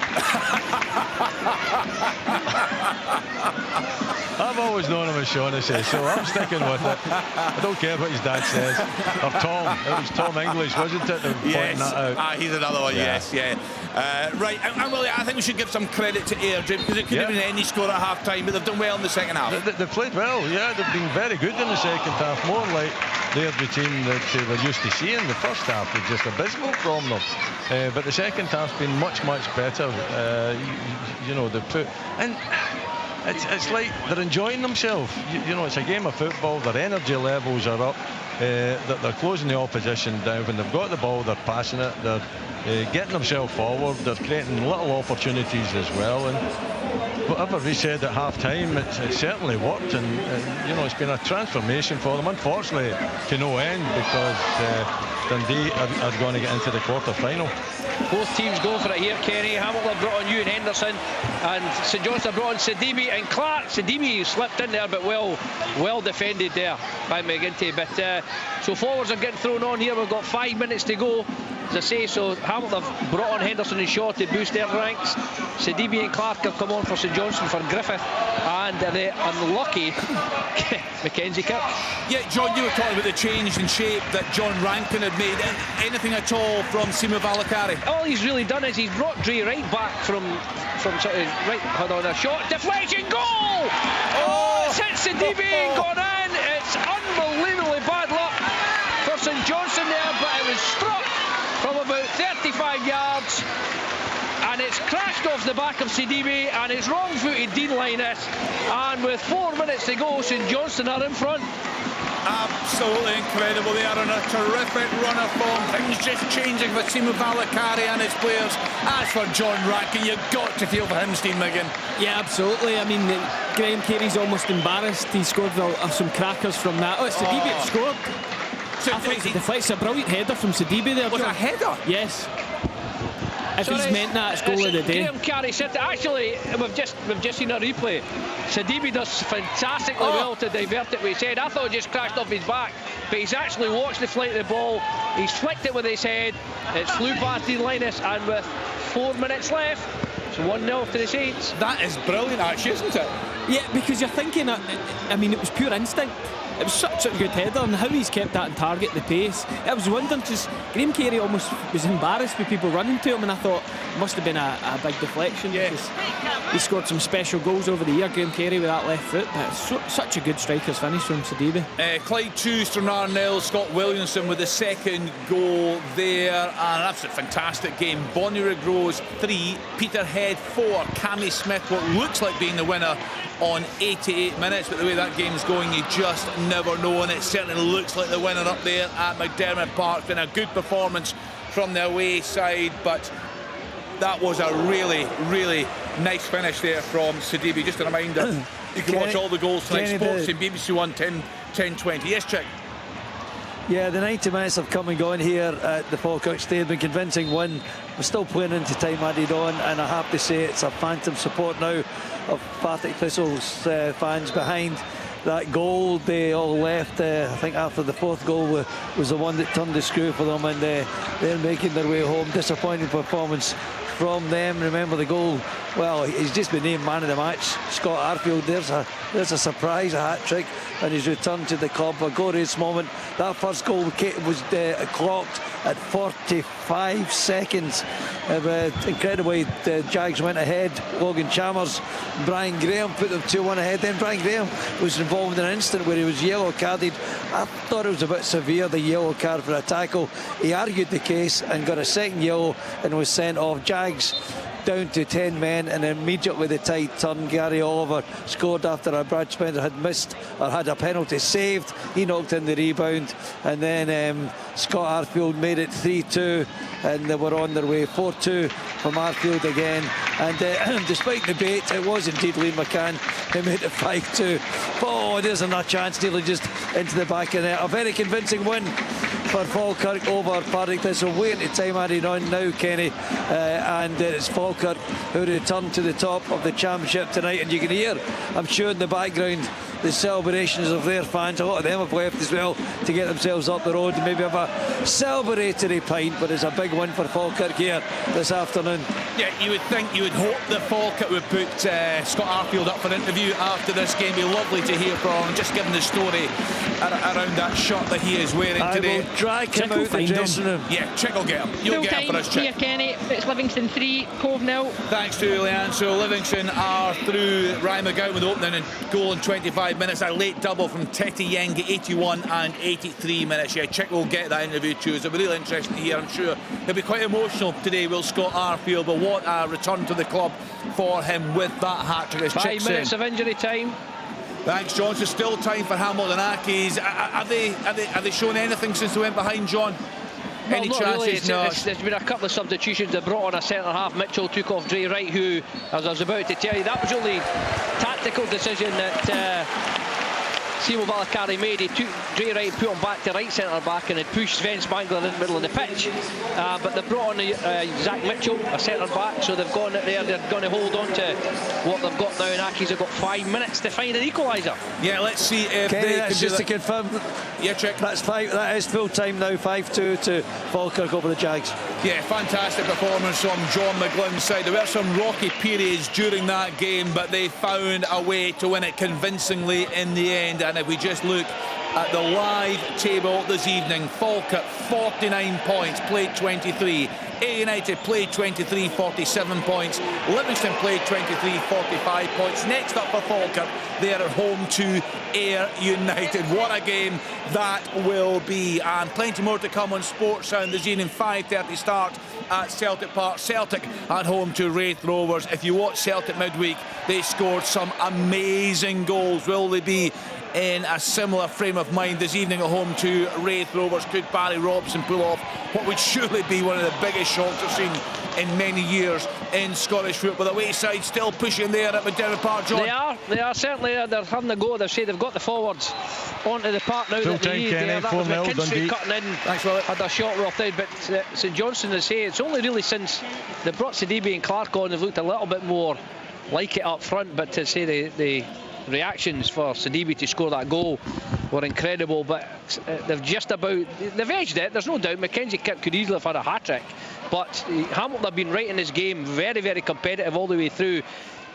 S4: I've always known him as Shaughnessy, so I'm sticking with it. I don't care what his dad says. Or Tom. It was Tom English, wasn't it?
S1: Yes.
S4: That out.
S1: He's another one, yes. Right, and Willie, I think we should give some credit to Airdrie, because it could have been any score at half-time, but they've done well in the second half.
S4: They played well, yeah. They've been very good in the second half, more like the Airdrie team that we're used to seeing. The first half was just abysmal from them. But the second half's been much, much better. You know, they put... And it's like they're enjoying themselves. You know, it's a game of football. Their energy levels are up. They're closing the opposition down. When they've got the ball, they're passing it. They're getting themselves forward. They're creating little opportunities as well. And whatever we said at half-time, it certainly worked. And you know, it's been a transformation for them. Unfortunately, to no end, because Dundee are going to get into the quarter-final.
S5: Both teams go for it here, Kenny. Hamilton brought on Ewan Henderson, and St Johnstone brought on Sidibé and Clark. Sidibé slipped in there, but well defended there by McGinty. But so forwards are getting thrown on here. We've got 5 minutes to go, as I say. So Hamilton have brought on Henderson and Shaw to boost their ranks. Sidibé and Clark have come on for St Johnstone for Griffith, and the unlucky Mackenzie Kirk.
S1: Yeah, John, you were talking about the change in shape that John Rankin had made. Anything at all from Simo Valakari?
S5: All he's really done is he's brought Dre right back from sort of right. Hold on, a shot, deflection, goal! Oh, it's hit Sidibé and gone in. It's unbelievably bad luck for St Johnstone there, but it was struck from about 35 yards. And it's crashed off the back of Sidibé, and it's wrong-footed Dean Linus. And with 4 minutes to go, St Johnstone are in front.
S1: Absolutely incredible. They are on a terrific run of form. Things just changing for Simo Valakari and his players. As for John Rankin, you've got to feel for him, Steve Miggin.
S3: Yeah, absolutely. I mean, Graham Carey's almost embarrassed. He scored some crackers from that. Oh, it's Sidibé that scored. I think it deflects a brilliant header from Sidibe there.
S1: Was it a header?
S3: Yes. If he's meant that, it's goal of the day.
S5: Graham Carey said that. Actually, we've just seen a replay. Sidibe does fantastically well to divert it with his head. I thought it just crashed off his back, but he's actually watched the flight of the ball. He's flicked it with his head. It's flew past Dean Linus, and with 4 minutes left, it's 1-0 to the Saints.
S1: That is brilliant, actually, isn't it?
S3: Yeah, because you're thinking, I mean, it was pure instinct. It was such a good header, and how he's kept that on target, the pace. I was wondering, because Graham Carey almost was embarrassed with people running to him, and I thought it must have been a big deflection.
S1: Yeah.
S3: Because he scored some special goals over the year, Graham Carey, with that left foot. But it's such a good striker's finish from Sidibe.
S1: Clyde 2, Stranraer, Scott Williamson with the second goal there, and an absolutely fantastic game. Bonnyrigg Rose 3, Peterhead 4, Cammy Smith, what looks like being the winner on 88 minutes, but the way that game's going, you just never know, and it certainly looks like the winner up there at McDermott Park. Been a good performance from the away side, but that was a really, really nice finish there from Sidibe. Just a reminder, you can watch all the goals tonight. Sports in BBC One 10:20. Yes, Chick.
S2: Yeah, the 90 minutes have come and gone here at the Falkirk Stadium. Convincing win. We're still playing into time added on, and I have to say it's a phantom support now of Partick Thistle's fans behind that goal. They all left, I think, after the fourth goal was the one that turned the screw for them, and they're making their way home. Disappointing performance from them. Remember the goal, well, he's just been named man of the match, Scott Arfield. There's a surprise, a hat-trick, and he's returned to the club. A glorious moment. That first goal was clocked at 45 seconds. Incredibly, the Jags went ahead. Logan Chalmers, Brian Graham put them 2-1 ahead. Then Brian Graham was involved in an instant where he was yellow carded. I thought it was a bit severe, the yellow card for a tackle. He argued the case and got a second yellow and was sent off. Jags down to 10 men, and immediately the tide turned. Gary Oliver scored after Brad Spencer had missed or had a penalty saved. He knocked in the rebound, and then Scott Arfield made it 3-2, and they were on their way. 4-2 from Arfield again, and despite the debate, it was indeed Liam McCann who made it 5-2. Oh, there's another chance, nearly just into the back of net. A very convincing win for Falkirk over Partick Thistle. Way into time added on now, Kenny, and it's Falkirk who return to the top of the championship tonight, and you can hear, I'm sure, in the background, the celebrations of their fans. A lot of them have left as well to get themselves up the road and maybe have a celebratory pint, but it's a big win for Falkirk here this afternoon.
S1: Yeah, you would think, you would hope that Falkirk would put Scott Arfield up for an interview after this game. It'd be lovely to hear from him, just given the story around that shirt that he is wearing today.
S2: I will drag him out the dressing room.
S1: Yeah, Chick will get him. You'll get him for us, Chick.
S6: Here, Kenny. It's Livingston 3, Cove 0.
S1: Thanks to Leanne. So Livingston are through. Ryan McGowan with the opening goal in 25 minutes. A late double from Tete Yengi, 81 and 83 minutes. Yeah, Chick will get that interview too. It'll be really interesting to hear. I'm sure he'll be quite emotional today, will Scott Arfield, but what a return to the club for him with that hat-trick.
S5: 5 minutes of injury time.
S1: Thanks, John. So still time for Hamilton Accies. Have they shown anything since they went behind, John?
S5: Well,
S1: Any
S5: not
S1: chances?
S5: really.
S1: No.
S5: There's been a couple of substitutions. They brought on a centre-half. Mitchell took off Dre Wright, who, as I was about to tell you, that was the only tactical decision that Simo Valakari made. He took Dre Wright, put him back to right centre-back, and had pushed Sven Spangler in the middle of the pitch. But they brought on Zach Mitchell, a centre-back, so they've gone there. They're going to hold on to what they've got now, and Accies have got 5 minutes to find an equaliser.
S1: Yeah, let's see if
S2: Kenny,
S1: they
S2: that's
S1: can
S2: just
S1: do
S2: to confirm.
S1: Yeah, Chick.
S2: That is full time now. 5-2 to Falkirk over the Jags.
S1: Yeah, fantastic performance from John McGlynn's side. There were some rocky periods during that game, but they found a way to win it convincingly in the end. And if we just look at the live table this evening, Falkirk 49 points, played 23. Ayr United played 23, 47 points. Livingston played 23, 45 points. Next up for Falkirk, they are at home to Ayr United. What a game that will be. And plenty more to come on Sports Sound this evening. 5:30 start at Celtic Park. Celtic at home to Wraith Rovers. If you watch Celtic midweek, they scored some amazing goals. Will they be in a similar frame of mind this evening at home to Wraith Rovers? Could Barry Robson pull off what would surely be one of the biggest shocks we've seen in many years in Scottish football. The Wayside still pushing there at McDermott Park, John.
S5: They are certainly. They're having a go. They've said they've got the forwards onto the park now.
S4: Full
S5: that they
S4: time,
S5: need.
S4: Kenny,
S5: That was
S4: 4-0
S5: McKinstry
S4: Dundee.
S5: cutting in.
S1: Thanks, Willie.
S5: Had a shot well out, but St Johnstone, as say, it's only really since they brought Sidibe and Clark on, they've looked a little bit more like it up front. But to say the reactions for Sidibe to score that goal were incredible, but they've edged it, there's no doubt. Mackenzie Kirk could easily have had a hat-trick, but Hamilton have been right in this game, very, very competitive all the way through,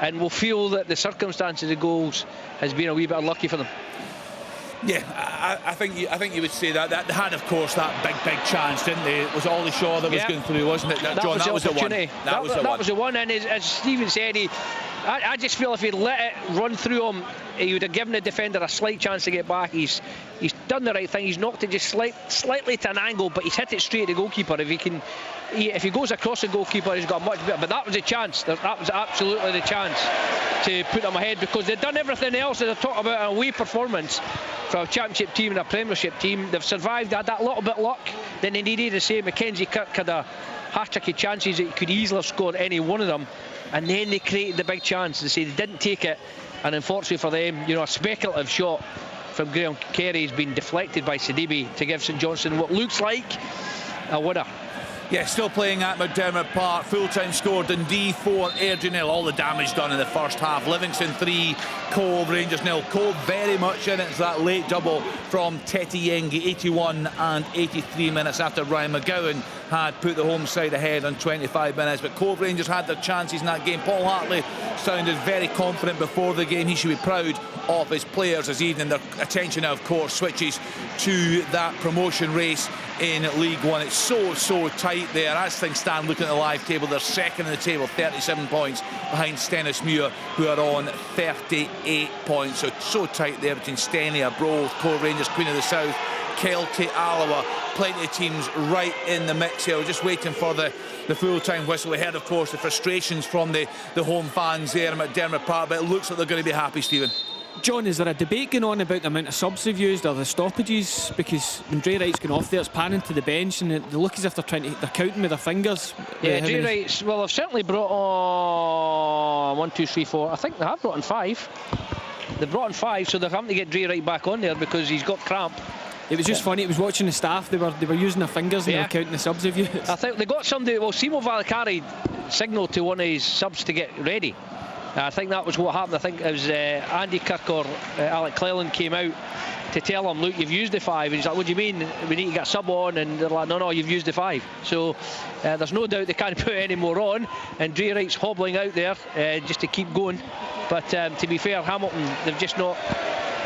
S5: and will feel that the circumstances of the goals has been a wee bit unlucky for them.
S1: Yeah, I think you would say that. They had, of course, that big chance, didn't they? It was Ollie Shaw that was going through, wasn't it? John, that was the one. That
S5: was the one, and as Stephen said, I just feel if he'd let it run through him, he would have given the defender a slight chance to get back. He's done the right thing. He's knocked it just slightly to an angle, but he's hit it straight at the goalkeeper. If he goes across the goalkeeper, he's got much better. But that was a chance. That was absolutely the chance to put them ahead, because they've done everything else that they're talking about, a away performance from a championship team and a premiership team. They've survived, had that little bit of luck that they needed. To say Mackenzie Kirk had a hat-trick of chances that he could easily have scored any one of them, and then they created the big chance. They say they didn't take it, and unfortunately for them, a speculative shot from Graham Carey has been deflected by Sidibe to give St Johnstone what looks like a winner.
S1: Yeah, still playing at McDermott Park. Full-time score, Dundee 4, Airdrie 0. All the damage done in the first half. Livingston 3, Cove, Rangers 0. Cove very much in it. It's that late double from Tete Yengi, 81 and 83 minutes after Ryan McGowan had put the home side ahead on 25 minutes. But Cove Rangers had their chances in that game. Paul Hartley sounded very confident before the game. He should be proud of his players this evening. Their attention now, of course, switches to that promotion race in League One. It's so tight there. As things stand, looking at the live table, they're second in the table, 37 points behind Stenhousemuir, who are on 38 points. So tight there between Steny, Arbroath, Cove Rangers, Queen of the South, Kelty, Alloa. Plenty of teams right in the mix here. We're just waiting for the full-time whistle. We heard, of course, the frustrations from the home fans there at McDermott Park, but it looks like they're going to be happy, Stephen.
S3: John, is there a debate going on about the amount of subs they've used or the stoppages? Because when Dre Wright's going off there, it's panning to the bench and they look as if they're counting with their fingers.
S5: Yeah, Dre Wright's, well, they've certainly brought on 1, 2, 3, 4. I think they have brought on 5. They've brought on 5, so they're having to get Dre Wright back on there because he's got cramp.
S3: It was just funny. It was watching the staff. They were using their fingers and they were counting the subs they've used.
S5: I think they got somebody. Well, Simo Valakari signalled to one of his subs to get ready. I think that was what happened. I think it was Andy Kirk or Alec Cleland came out to tell him, look, you've used the 5. And he's like, what do you mean? We need to get a sub on. And they're like, no, you've used the 5. So there's no doubt they can't put any more on. And Dre Wright's hobbling out there just to keep going. But to be fair, Hamilton, they've just not...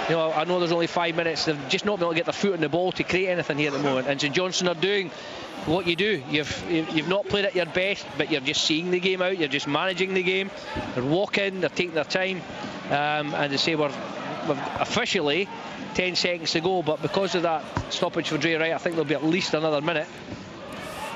S5: I know there's only 5 minutes. They've just not been able to get their foot on the ball to create anything here at the moment. And St Johnstone are doing what you do. You've not played at your best, but you're just seeing the game out. You're just managing the game. They're walking. They're taking their time. And they say we're officially 10 seconds to go. But because of that stoppage for Dre Wright, I think there'll be at least another minute.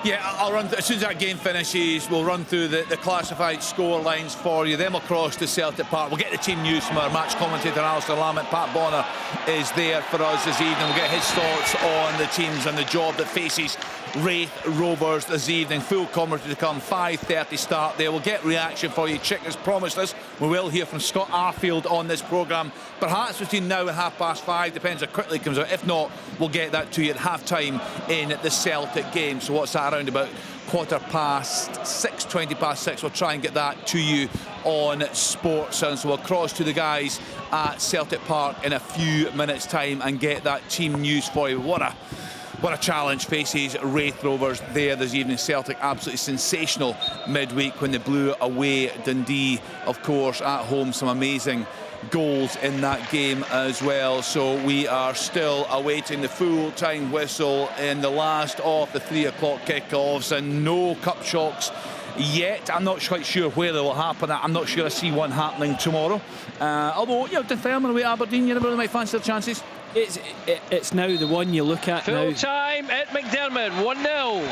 S1: Yeah, I'll run as soon as that game finishes. We'll run through the classified score lines for you. Then we'll cross to Celtic Park. We'll get the team news from our match commentator Alistair Lamont. Pat Bonner is there for us this evening. We'll get his thoughts on the teams and the job that faces Raith Rovers this evening. Full commentary to come, 5:30 start there. We'll get reaction for you. Chick has promised us. We will hear from Scott Arfield on this programme, perhaps between now and 5:30. Depends how quickly it comes out. If not, we'll get that to you at half-time in the Celtic game. So what's that, around about 6:15, 20 past 6. We'll try and get that to you on Sportsound. So we'll cross to the guys at Celtic Park in a few minutes' time and get that team news for you. What a challenge faces Raith Rovers there this evening. Celtic absolutely sensational midweek when they blew away Dundee, of course, at home. Some amazing goals in that game as well. So we are still awaiting the full-time whistle in the last of the 3 o'clock kickoffs, and no cup shocks yet. I'm not quite sure where they will happen. I'm not sure I see one happening tomorrow. Although, Dunfermline away Aberdeen, you never really might fancy their chances.
S3: It's now the one you look at now.
S5: Full time at McDermott, 1-0.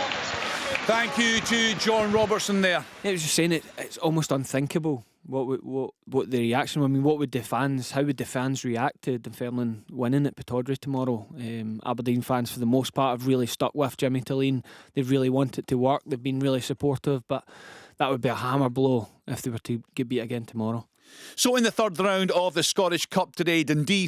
S1: Thank you to John Robertson there.
S3: It was just saying it's almost unthinkable what the reaction? I mean, how would the fans react to Dunfermline winning at Pittodrie tomorrow? Aberdeen fans, for the most part, have really stuck with Jimmy Tilleen. They've really wanted it to work. They've been really supportive, but that would be a hammer blow if they were to get beat again tomorrow.
S1: So in the third round of the Scottish Cup today, Dundee